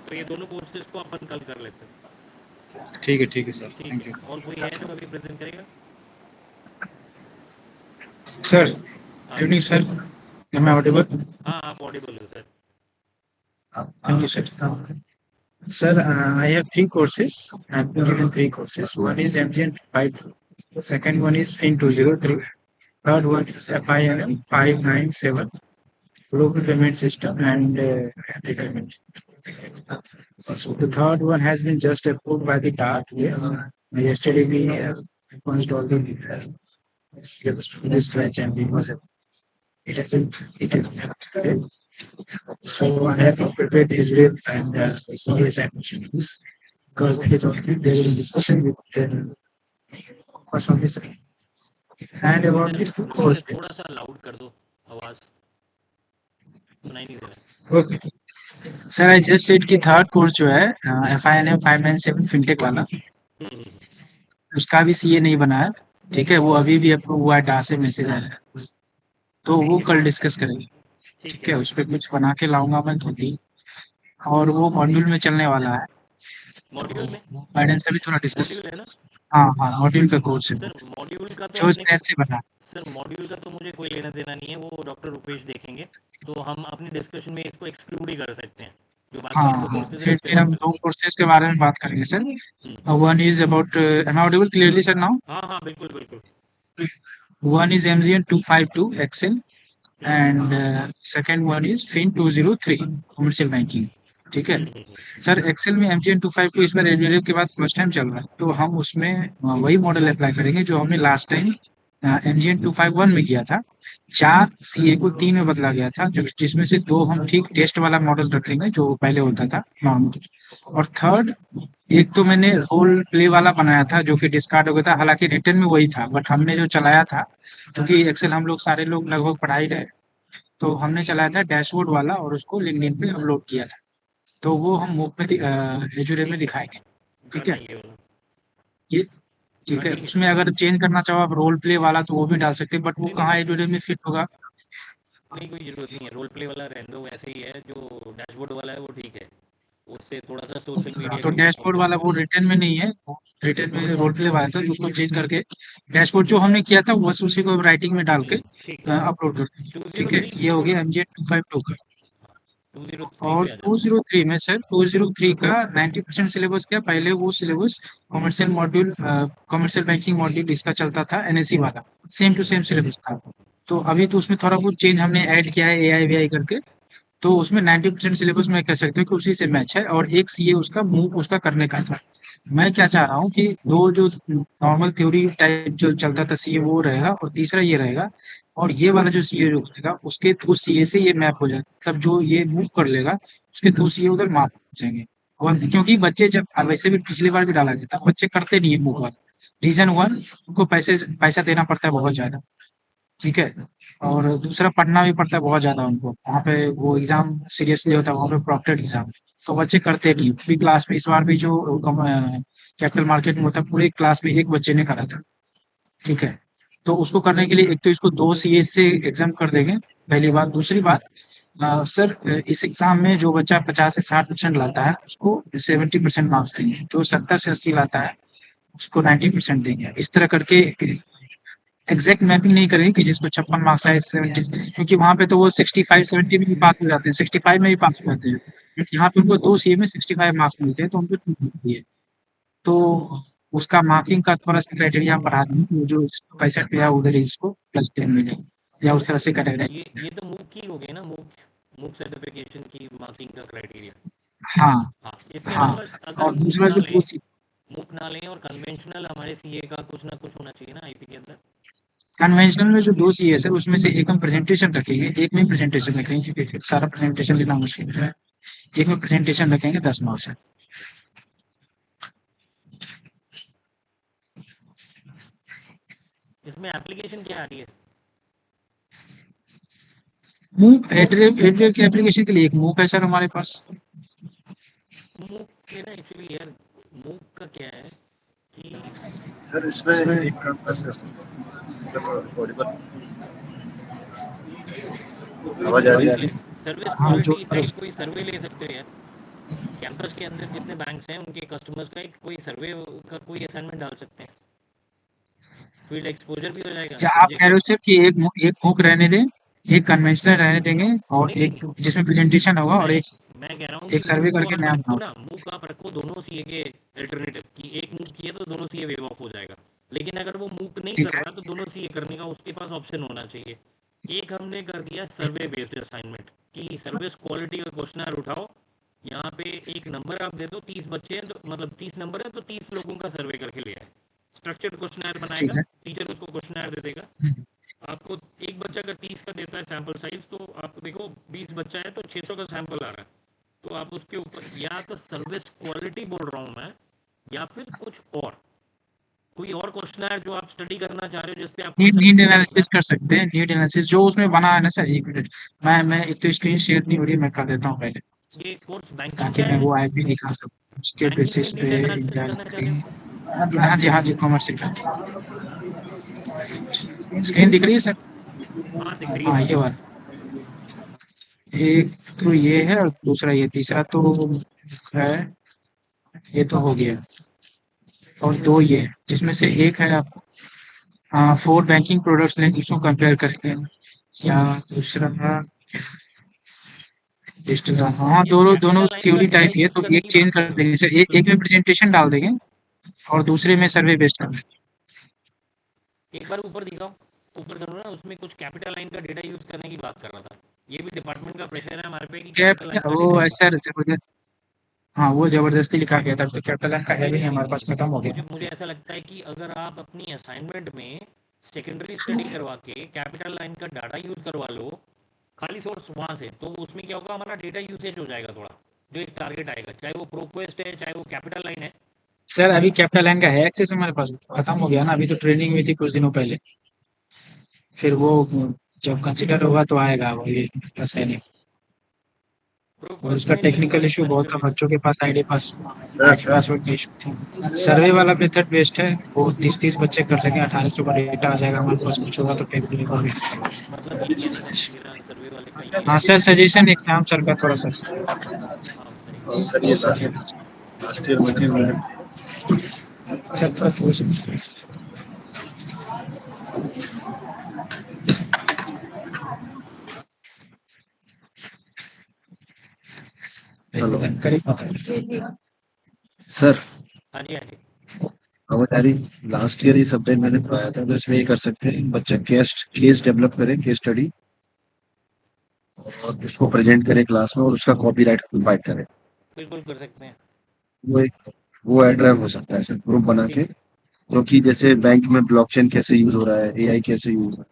तो ये दोनों कोर्सेज को अपन कल कर लेते हैं। ठीक है सर, ठीक थैंक है। यू। और कोई है जो अभी प्रेजेंट करेगा? Sir, evening sir. Am I audible? हाँ आप ऑडिबल हो sir. Thank you sir. Sir, I have 3 courses. I have been given 3 courses. One is MGN 5. The second one is FIN 203. Third one is FINM 597. Global payment system and payment. So the third one has been just approved by the DART. Yesterday we punched all the syllabus from this batch and it was it has been. So I have prepared the drill and serious opportunities because it is already there in discussion with the person officer. And about the two थोड़ा सा courses. लाउड कर दो, आवाज सुनाई नहीं दे रहा। Okay. Sir, I just said कि third course जो है FINM 597 FinTech वाला, उसका भी CA नहीं बना है, ठीक है? वो अभी भी अप्रूव हुआ है, डास से मैसेज आया है, तो वो कल डिस्कस करेंगे, ठीक है? उस पर कुछ बना के लाऊंगा मैं 2-3, और वो मॉड्यूल में चलने वाला है। मॉड्यूल में गाइडेंस से भी थोड़ा डिस्कस। मॉड्यूल है ना? हाँ मॉड्यूल का कोर्स है सर मॉड्यूल का तो जो स्क्रैच से बना। सर मॉड्यूल का तो मुझे कोई लेना देना नहीं है, वो डॉक्टर रुपेश देखेंगे, तो हम अपनी डिस्कशन में इसको एक्सक्लूड ही कर सकते हैं। जो बाकी फिर हम 2 कोर्सेज के बारे में बात करेंगे sir. One is about, am I audible clearly sir now? हाँ बिल्कुल बिल्कुल। One is MGN 252 Excel and second one is FIN 203 commercial banking, ठीक है? सर एक्सेल में MGN 252 इसमें रेगुलर के बाद फर्स्ट टाइम चल रहा है, तो हम उसमें वही मॉडल अप्लाई करेंगे जो हमने लास्ट टाइम MGN 251 में किया था। 4 CA को 3 में बदला गया था, जो जिसमें से 2 हम ठीक टेस्ट वाला मॉडल रखेंगे जो पहले होता था नॉर्मल, और थर्ड एक तो मैंने रोल प्ले वाला बनाया था जो कि डिस्कार्ड हो गया था, हालांकि रिटर्न में वही था, बट हमने जो चलाया था, क्योंकि एक्सेल हम लोग सारे लोग लगभग पढ़ा ही रहे, तो हमने चलाया था डैशबोर्ड वाला और उसको लिंक्डइन पे अपलोड किया था, तो वो हम मूक में एजुरे में दिखाएंगे, ठीक है? ये ठीक है। उसमें अगर चेंज करना चाहो आप रोल प्ले वाला तो वो भी डाल सकते हैं, बट वो कहाँ एजुरे में फिट होगा? नहीं कोई जरूरत नहीं है, रोल प्ले वाला रहने दो, वैसे ही है, जो डैशबोर्ड वाला है वो ठीक है। उससे थोड़ा सा सोशल मीडिया तो के डैशबोर्ड वाला वो रिटर्न में नहीं है, रिटर्न में रोल प्ले वाला था, उसको चेंज करके डैशबोर्ड जो हमने किया था बस उसी को राइटिंग में डाल के ठीक है। अपलोड कर। ठीक है, 203 ये हो गया MJ 252 का। 203 और पे आ जाता 203 में सर 203 का 90% सिलेबस क्या, पहले वो syllabus commercial module, commercial banking module इसका चलता था NSE वाला, सेम टू सेम सिलेबस था। तो अभी तो उसमें थोड़ा बहुत चेंज हमने ऐड किया है AI वी करके, तो उसमें 90% सिलेबस में कह सकते हो कि उसी से मैच है, और एक सीए उसका मूव उसका करने का था। मैं क्या चाह रहा हूँ कि दो जो नॉर्मल थ्योरी टाइप जो चलता था सीए वो रहेगा, और तीसरा ये रहेगा, और ये वाला जो सीए जो रहेगा उसके थ्रू सीए से ये मैप हो जाए, मतलब जो ये मूव कर लेगा उसके थ्रू सीए उधर मैप हो जाएंगे। और क्योंकि बच्चे जब वैसे भी पिछली बार भी डाला गया था, बच्चे करते नहीं है मूव वाला। रीजन वन, उनको पैसा देना पड़ता है बहुत ज्यादा। ठीक है, और दूसरा पढ़ना भी पड़ता है बहुत ज्यादा उनको, वहाँ पे वो एग्जाम सीरियसली होता है, वहाँ पे प्रॉक्टेड एग्जाम, तो बच्चे करते नहीं। पूरी क्लास में इस बार भी जो कैपिटल मार्केट में होता है, पूरे क्लास में एक बच्चे ने करा था। ठीक है, तो उसको करने के लिए एक तो इसको 2 सीए से एग्जाम कर देंगे, पहली बात। दूसरी बात, सर इस एग्जाम में जो बच्चा 50 से 60% लाता है उसको 70% मार्क्स देंगे, जो 70 से 80 लाता है उसको 90% देंगे। इस तरह करके एग्जैक्ट मैपिंग नहीं करेंगे कि जिसको 56 मार्क्स आए 70, क्योंकि वहाँ पे तो वो 65-70 में भी पास हो जाते हैं, 65 में भी पास हो जाते हैं, क्योंकि यहाँ पे उनको 2 सीए में 65 मार्क्स मिलते हैं, तो उनको ठीक मिलती है। तो उसका मार्किंग का थोड़ा सा क्राइटेरिया बढ़ा दें कि जो 65 पे है उधर ही इसको +10 मिले, या उस तरह से करेगा। ये तो मूक की हो गई ना, मूक सर्टिफिकेशन की मार्किंग का क्राइटेरिया। हाँ हाँ, इसके हाँ, अलावा अगर और दूसरा जो मूक ना लें और कन्वेंशनल हमारे सीए का कुछ ना कुछ होना चाहिए ना आईपी के अंदर। कन्वेंशनल में जो 2 सीए है सर, उसमें से एक हम प्रेजेंटेशन रखेंगे, एक में प्रेजेंटेशन रखेंगे, क्योंकि सारा प्रेजेंटेशन लेना मुश्किल है। एक में प्रेजेंटेशन रखेंगे, 10 मार्क्स है। इसमें एप्लीकेशन क्या आ रही है? मूव एड्रेस की एप्लीकेशन के लिए एक मूव है सर हमारे पास। मूक के ना एक्चुअली यार, मूक का क्या है कि सर इसमें एक काम कर सर ऑडिबल आवाज आ रही है? सर्विस हाँ, जो क्वालिटी टाइप कोई सर्वे ले सकते हो यार। कैंपस के अंदर जितने बैंक्स हैं उनके कस्टमर्स का एक कोई सर्वे का कोई असाइनमेंट डाल सकते हैं, फील्ड एक्सपोजर भी हो जाएगा। क्या आप कह रहे हो सर कि एक मूक रहने दें, एक कन्वेंशनल रहने देंगे, और एक जिसमें प्रेजेंटेशन होगा, और मैं कह रहा हूँ एक कि सर्वे मूक तो करके आप नया रखो बनाओ। ना, मूक आप रखो दोनों सीए के अल्टरनेटिव की, एक मूक किए तो दोनों सीए वेव ऑफ हो जाएगा। लेकिन अगर वो मूक नहीं ठीक कर है, रहा तो दोनों सीए करने का उसके पास ऑप्शन होना चाहिए। एक हमने कर दिया सर्वे बेस्ड असाइनमेंट कि सर्विस क्वालिटी का क्वेश्चनर उठाओ, यहाँ पे एक नंबर आप दे दो, 30 बच्चे हैं तो मतलब 30 नंबर है तो 30 लोगों का सर्वे करके ले आए। स्ट्रक्चर्ड क्वेश्चनर बनाएगा, ठीक है। टीचर उसको क्वेश्चनर दे देगा आपको। एक बच्चा अगर 30 का देता है सैंपल साइज, तो आप देखो 20 बच्चा है तो 600 का सैंपल आ रहा है, तो आप उसके ऊपर या तो सर्विस क्वालिटी बोल रहा हूँ मैं, या फिर कुछ और कोई और क्वेश्चन है जो आप स्टडी करना चाह रहे हो जिसपे आप नीड एनालिसिस कर सकते हैं, नीड एनालिसिस जो उसमें बना है ना सर। 1 मिनट, मैं एक तो स्क्रीन शेयर नहीं हो रही, मैं कर देता हूँ पहले, ये कोर्स बैंकिंग ताकि क्या मैं है? वो आईपी दिखा सकूँ उसके बैंकिंग में बेसिस नीड पे। एनालिसिस इंडिया करना चाह रहे स्क्रीन, हो? हाँ जी कॉमर्स से स्क्रीन दिख रही है सर? हाँ दिख रही हाँ, है। ये वाला एक तो ये है, और दूसरा ये, तीसरा तो है, ये तो हो गया। और 2 ये है, जिसमें से एक है आपको 4 बैंकिंग प्रोडक्ट्स लेंगे, उसको कंपेयर करके, या दूसरा हाँ, दोनों दोनों कैपिटल लाइन का थ्योरी डेटा टाइप ही है, यूज तो करने एक की चेंज बात कर कर रहे देंगे सर, हो। एक में प्रेजेंटेशन डाल देंगे, और दूसरे में सर्वे बेस्ड कर देंगे। एक बार ऊपर दिखाओ, ऊपर करो ना, उसमें कुछ कैपिटल लाइन का डेटा यूज करने की बात कर रहा था। ये भी डिपार्टमेंट का प्रेशर है हमारे पे कि कैपिटल लाइन का डेटा वो यूज। सर जबरदस्त, हाँ वो जबरदस्ती लिखा गया था, तो कैपिटल का है भी नहीं हमारे पास, खत्म हो गया। मुझे ऐसा लगता है कि अगर आप अपनी असाइनमेंट में सेकेंडरी स्टडी करवा के कैपिटल लाइन का डाटा यूज करवा लो, खाली सोर्स वहाँ से, तो उसमें क्या होगा, हमारा डेटा यूसेज हो जाएगा थोड़ा, जो एक टारगेट आएगा, चाहे वो प्रोक्वेस्ट है चाहे वो कैपिटल लाइन है। सर अभी कैपिटल लाइन का है एक्सेस हमारे पास, खत्म हो गया ना, अभी तो ट्रेनिंग हुई थी कुछ दिनों पहले, फिर वो जब कंसिडर होगा तो आएगा वो, ये बस है नहीं। और प्रोक्वेस्ट उसका में नहीं होगा टेक्निकल इशू बहुत था, एक्चुअली। बच्चों के पास आईडी पास सर पासवर्ड का इशू था। सर्वे वाला मेथड बेस्ट है, वो 30 बच्चे कर लेंगे, 1800 का डेटा आ जाएगा हमारे पास, कुछ होगा तो टेक्निकल होगा। मतलब ये कहने का मेरा सर्वे वाले का ये हाँ है। सर, सजेशन एक काम सर का थोड़ा सा। हाँ बताइए। सर ये लास्ट ईयर में हेलो सर। हाँ जी हाँ जी। हमारी लास्ट ईयर ये सब्जेक्ट मैंने पढ़ाया था, तो इसमें ये कर सकते हैं बच्चा केस डेवलप करे, केस स्टडी, और उसको प्रेजेंट करे क्लास में और उसका कॉपीराइट फाइल करे। बिल्कुल कर सकते हैं। वो एड्राइव हो सकता है ग्रुप बना के, क्योंकि जैसे बैंक में ब्लॉकचेन कैसे यूज हो रहा है, एआई कैसे यूज हो रहा है,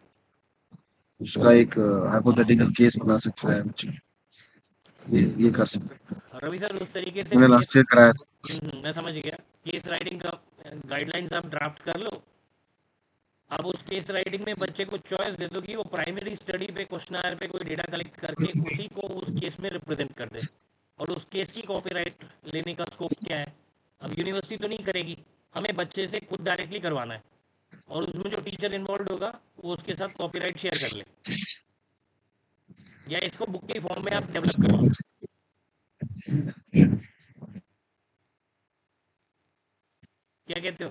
उसका एक हाइपोथेटिकल केस बना सकता है बच्चा। ये कर सकते हैं। रवि सर उस तरीके से मैंने लास्ट ईयर कराया था। मैं समझ गया। केस राइटिंग का गाइडलाइंस आप ड्राफ्ट कर लो। अब उस केस राइटिंग में बच्चे को चॉइस दे दो कि वो प्राइमरी स्टडी पे क्वेश्चनर पे कोई डेटा कलेक्ट करके उसी को उस केस में रिप्रेजेंट कर दे, और उस केस की कॉपीराइट लेने का स्कोप क्या है। अब यूनिवर्सिटी तो नहीं करेगी, हमें बच्चे से खुद डायरेक्टली करवाना है, और उसमें जो टीचर इन्वॉल्व होगा वो उसके साथ कॉपीराइट शेयर कर ले, या इसको बुक के फॉर्म में आप डेवलप कर लो। क्या कहते हो?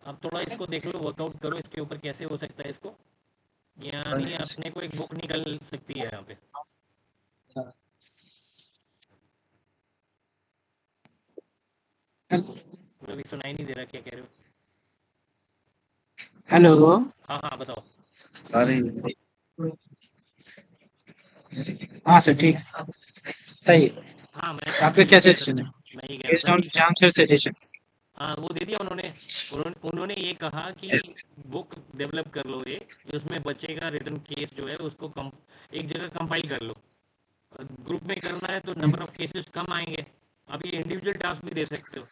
आप थोड़ा इसको देख लो, वर्कआउट करो इसके ऊपर कैसे हो सकता है इसको, यानी अपने को एक बुक निकल सकती है यहाँ पे। अभी सुनाई नहीं दे रहा, क्या कह रहे हो? हेलो। हाँ हाँ बताओ। अरे हाँ सर ठीक बताइए, हाँ मैं आपका क्या सजेशन है? मैं ये कह बेस्ड रहा ऑन था एग्जाम सर सजेशन। हाँ वो दे दिया उन्होंने ये कहा कि बुक डेवलप कर लो एक, जिसमें बच्चे का रिटर्न केस जो है उसको एक जगह कंपाइल कर लो। ग्रुप में करना है तो नंबर ऑफ केसेस कम आएंगे, आप ये इंडिविजुअल टास्क भी दे सकते हो।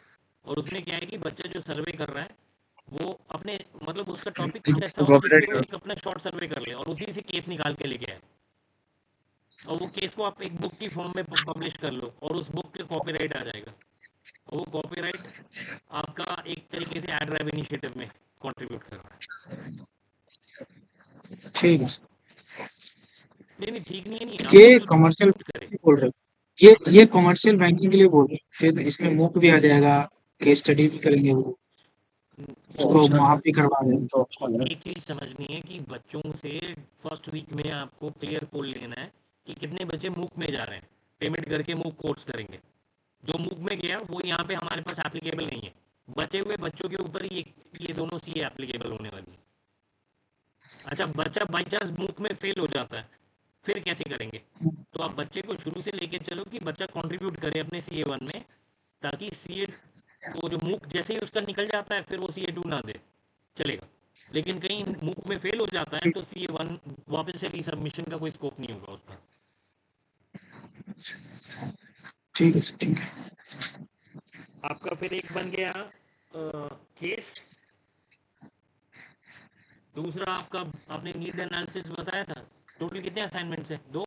और उसमें क्या है कि बच्चा जो सर्वे कर रहा है वो अपने मतलब उसका टॉपिक कुछ ऐसा हो जिसपे वो एक अपना शॉर्ट सर्वे कर ले और उसी से केस निकाल के लेके आए, और वो केस को आप एक बुक की फॉर्म में पब्लिश कर लो, और उस बुक के कॉपीराइट आ जाएगा, और वो कॉपीराइट आपका एक तरीके से एड ड्राइव इनिशिएटिव में कंट्रीब्यूट कर रहा है। ठीक है नहीं ठीक नहीं है, नहीं ये कमर्शियल बोल रहे हो, ये कमर्शियल बैंकिंग के लिए बोल रहे हो, फिर इसमें मूक भी आ जाएगा, केस स्टडी भी करेंगे, वो उसको माफ भी करवा देंगे। एक चीज समझनी है कि बच्चों से फर्स्ट वीक में आपको क्लियर कोड लेना है कि कितने बच्चे मूक में जा रहे हैं, पेमेंट करके मूक कोर्स करेंगे। जो मूक में गया वो यहाँ पे हमारे पास एप्लीकेबल नहीं है, बचे हुए बच्चों के ऊपर ये दोनों सी एप्लीकेबल होने वाली है। अच्छा बच्चा बाई चांस मूक में फेल हो जाता है, फिर कैसे करेंगे? तो आप बच्चे को शुरू से लेके चलो कि बच्चा कंट्रीब्यूट करे अपने CA1 में, ताकि CA को जो मूक जैसे ही उसका निकल जाता है फिर वो CA2 ना दे चलेगा, लेकिन कहीं मूक में फेल हो जाता है तो CA1 वापस से रीसबमिशन का कोई स्कोप नहीं होगा उसका। ठीक है सर ठीक है। आपका फिर एक बन गया केस, दूसरा आपका आपने नीड एनालिसिस बताया था। टोटल कितने असाइनमेंट्स है? 2?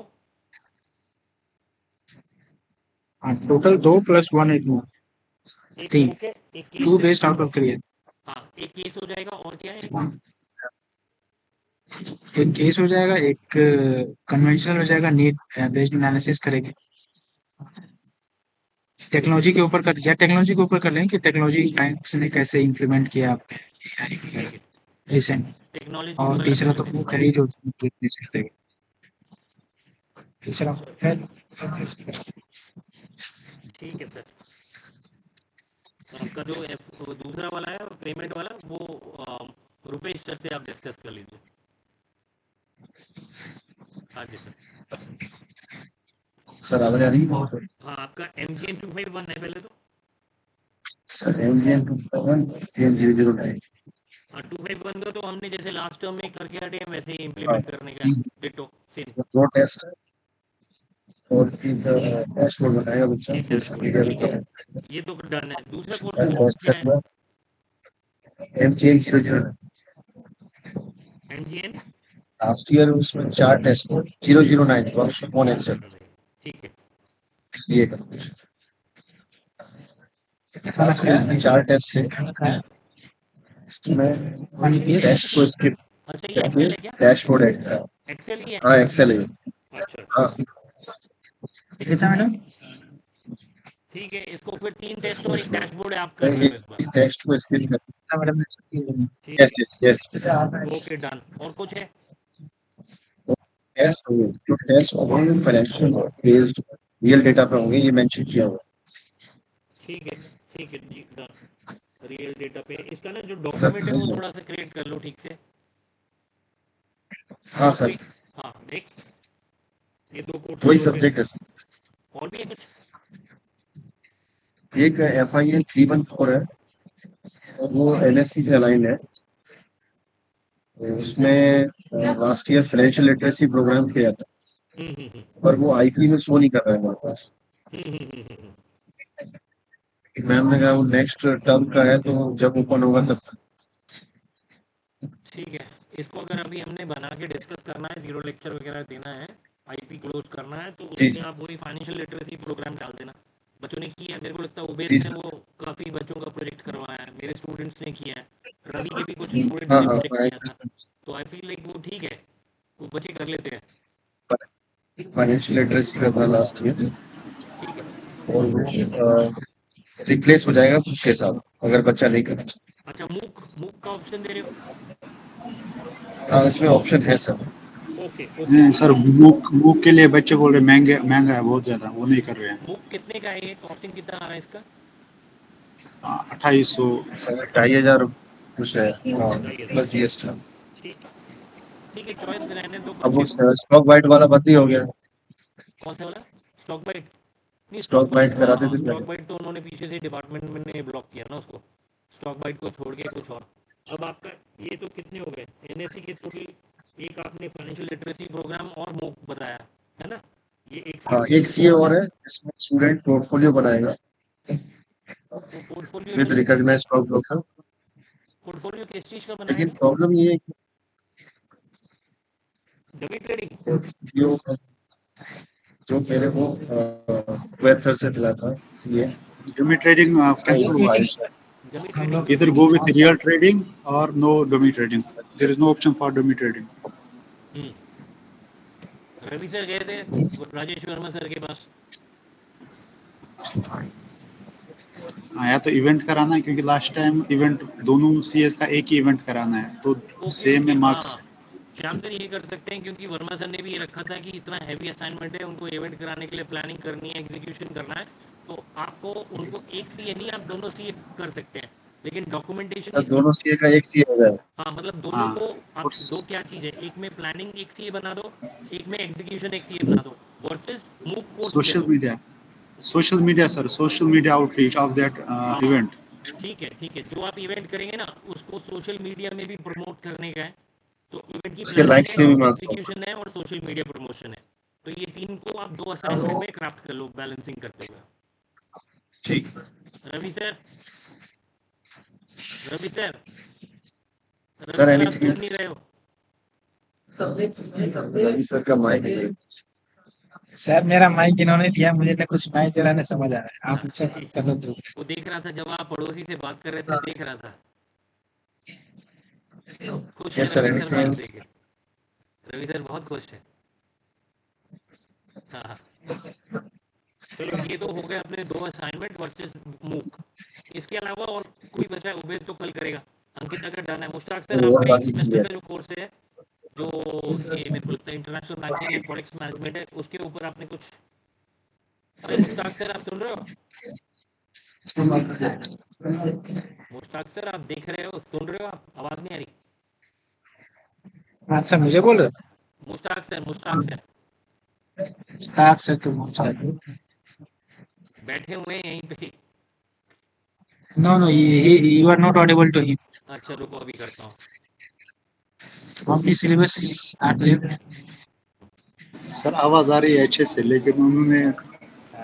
हाँ टोटल 2 + 1 8 9 3 एक 2 बेस्ड आउट ऑफ 3 है। हाँ एक केस हो जाएगा, और क्या है? एक केस हो जाएगा, एक कन्वेंशनल हो जाएगा, नीड बेस्ड एनालिसिस करेंगे। टेक्नोलॉजी के ऊपर कर, या टेक्नोलॉजी के ऊपर कर लेंगे कि टेक्नोलॉजी बैंक्स ने कैसे इम्प्लीमेंट किया रिसेंट। टेक्नोलॉजी और तीसरा तो वो खरीद जो सकते हैं। तीसरा है ठीक है सर। आपका जो दूसरा वाला है पेमेंट वाला, वो रुपेश सर से आप डिस्कस कर लीजिए। हाँ जी सर आवाज आ रही है? हाँ आपका MGN 251 है पहले तो। सर MGN 251 हाँ 251 का तो हमने जैसे लास्ट टर्म में करके हटे हैं वैसे ही इम्प्लीमेंट करने का डिटो सेम। दो टेस्ट और डैशबोर्ड बनाएगा बच्चा। ये तो डन है। दूसरा कोर्स क्या है? MGN 009 MGN लास्ट ईयर उसमें 4 टेस्ट थे। 009 ऑन एक्सेल। ठीक है। ये लास्ट ईयर इसमें 4 टेस्ट थे, इसमें टेस्ट को स्किप अच्छा ये करके एक्सेल है क्या? Dashboard Excel. एक्सेल ही है? हाँ एक्सेल है। अच्छा हाँ ठीक है था मैडम। ठीक है, इसको फिर 3 टेस्ट और एक डैशबोर्ड आप कर रहे हो इस बार। टेस्ट को स्किप कर। हाँ मैडम ठीक यस है, यस यस। Okay done. और कुछ है? टेस्ट होंगे, जो टेस्ट होंगे फाइनेंशियल बेस्ड रियल डेटा पे होंगे, ये मेंशन किया हुआ ठीक है जी डन। रियल डेटा पे इसका ना जो डॉक्यूमेंट है वो थोड़ा सा क्रिएट कर लो ठीक से। है। हाँ और सर, कोई? हाँ नेक्स्ट, ये 2 कोर्सेज वही हो गए। सब्जेक्ट है सर। और भी है कुछ? एक FIA 314 है और वो NSC से अलाइंड है। तो उसमें last year financial literacy program किया था, हम्म। पर वो IP में शो नहीं कर रहा है मेरे पास। हम्म। मैम ने कहा वो नेक्स्ट टर्म का है, तो जब ओपन होगा तब। ठीक है, इसको अगर अभी हमने बना के डिस्कस करना है, 0 लेक्चर वगैरह देना है, IP क्लोज करना है, तो जी उसमें आप वही फाइनेंशियल लिटरेसी प्रोग्राम डाल देना। बच्चों ने किया है, मेरे को लगता है उबेर जी ने सर। वो काफ़ी बच्चों का प्रोजेक्ट करवाया है, मेरे स्टूडेंट्स ने किया है, रवि के भी कुछ स्टूडेंट्स हाँ ने हाँ, प्रोजेक्ट किया था। तो आई फील लाइक वो ठीक है, वो बच्चे कर लेते हैं। फाइनेंशियल लिटरेसी का था लास्ट ईयर, ठीक है। और वो रिप्लेस हो जाएगा बुक के साथ अगर बच्चा नहीं करे। अच्छा, मूक का ऑप्शन दे रहे हो? हाँ, इसमें ऑप्शन है सर। ओके नहीं सर, मूक के लिए बच्चे बोल रहे महंगा है बहुत ज्यादा, वो नहीं कर रहे हैं। मूक कितने का है ये? कॉस्टिंग कितना आ रहा है इसका? 2800। 2,500 कुछ है, हाँ 2,500। Plus GST। ठीक है, चॉइस रहने दो अब वो बच्चे को। स्टॉक बाइट वाला बंद ही हो गया। कौन सा वाला? Stock bite? नहीं, स्टॉक स्टॉक बाइट बाइट, कराते हाँ थे स्टॉक पहले। बाइट तो उन्होंने पीछे से डिपार्टमेंट में ने ब्लॉक किया ना उसको, स्टॉक बाइट को छोड़ के कुछ और। अब आपका ये तो कितने हो गए NSC के टोटल? एक आपने फाइनेंशियल लिटरेसी प्रोग्राम और मूक बताया है ना, ये एक हाँ, साथ। एक CA और है, इसमें स्टूडेंट पोर्टफोलियो बनाएगा तो पोर्टफोलियो विद मतलब रिकॉग्नाइज्ड स्टॉक ब्रोकर। पोर्टफोलियो किस चीज़ का लेकिन बनाएगा? प्रॉब्लम ये है कि डमी ट्रेडिंग? जो जो मेरे को वेद सर से मिला था CA, डमी ट्रेडिंग कैंसिल हुआ है। डमी हम ट्रेडिंग लोग Either कितने go की? with real trading or no dummy trading. There is no option for dummy trading. Ravi sir गए थे राजेश वर्मा सर के पास। हाँ, या तो इवेंट कराना है, क्योंकि लास्ट टाइम इवेंट दोनों CS का एक ही इवेंट कराना है, तो सेम है हाँ मार्क्स। श्याम सर ये कर सकते हैं, क्योंकि वर्मा सर ने भी ये रखा था कि इतना हैवी असाइनमेंट है, उनको इवेंट कराने के लिए प्लानिंग करनी है, एग्जीक्यूशन करना है, तो आपको उनको एक CA नहीं, आप दोनों CA कर सकते हैं, लेकिन डॉक्यूमेंटेशन इसकी। दोनों CA का एक CA हो गया। हाँ मतलब दोनों हाँ, को आप और दो, क्या चीज़ है, एक में प्लानिंग एक CA बना दो, एक में एग्जीक्यूशन एक CA बना दो, वर्सेस मूव कोर्स ले लो। Social media sir, social media outreach of that हाँ इवेंट। ठीक है, जो आप इवेंट करेंगे ना उसको सोशल मीडिया में भी प्रमोट करने का है, तो इवेंट की उसके प्लानिंग लाइक्स है, में भी मार्क्स होगा। एग्जीक्यूशन है और सोशल मीडिया प्रमोशन है, तो ये 3 को आप 2 असाइनमेंट में क्राफ्ट कर लो बैलेंसिंग करते हुए। ठीक। Ravi sir Ravi sir sir आप सुन एनीथिंग नहीं रहे हो? रवि सर का माइक है। सर मेरा माइक इन्होंने दिया, मुझे तो कुछ माइक जरा नहीं समझ आ रहा है, आप अच्छा ठीक, कर लो तो। वो देख रहा था जब आप पड़ोसी से बात कर रहे थे, देख रहा था। खुश है यस सर, रवि सर बात एनीथिंग देखे? रवि सर बहुत खुश है। हाँ चलो, ये तो हो गए अपने 2 असाइनमेंट वर्सेस मूक। इसके अलावा और कोई बचा है? उबेद तो कल करेगा, अंकित अगर डन है, मुश्ताक सर और आपका एक बाकी सेमेस्टर क्लियर। का जो कोर्स है, जो ये मेरे को लगता है international banking and forex management है, उसके ऊपर आपने कुछ। अरे मुश्ताक सर आप सुन रहे हो? मुश्ताक सर आप देख रहे हो, सुन रहे हो? आप आवाज नहीं आ रही। हाँ सर, मुझे बोल रहे मुश्ताक सर स्टाफ से तो बैठे हुए हैं यहीं पे। No you are not audible to him. अच्छा रुको अभी करता हूँ। अपनी सिलेबस सर आवाज आ रही है अच्छे से, लेकिन उन्होंने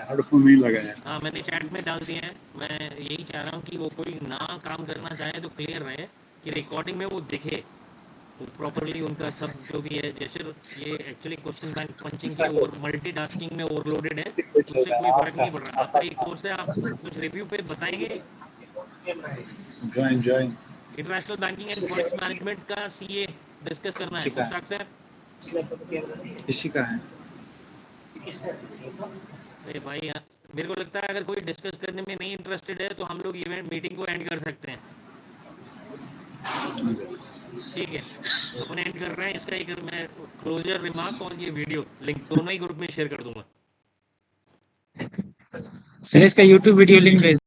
हेडफोन नहीं लगाया। हाँ मैंने चैट में डाल दिया है, मैं यही चाह रहा हूँ कि वो कोई ना काम करना चाहे तो क्लियर रहे, कि रिकॉर्डिंग में वो दिखे प्रॉपरली उनका सब जो भी है। जैसे ये एक्चुअली क्वेश्चन बैंक पंचिंग के ओवर मल्टीटास्किंग में ओवरलोडेड है, उससे कोई फर्क नहीं पड़ रहा। आपका एक कोर्स है, आप कुछ रिव्यू पे बताएंगे? Join international banking and forex management का CA डिस्कस करना है इसी का मुश्ताक सर। इसी का है। अरे भाई मेरे को लगता है अगर कोई डिस्कस करने में नहीं इंटरेस्टेड है तो हम लोग इवेंट मीटिंग को एंड कर सकते हैं। ठीक है, अपन एंड कर रहे हैं इसका एक मैं क्लोजर रिमार्क और ये वीडियो लिंक दोनों ही ग्रुप में शेयर कर दूंगा। सर इसका यूट्यूब वीडियो लिंक भेज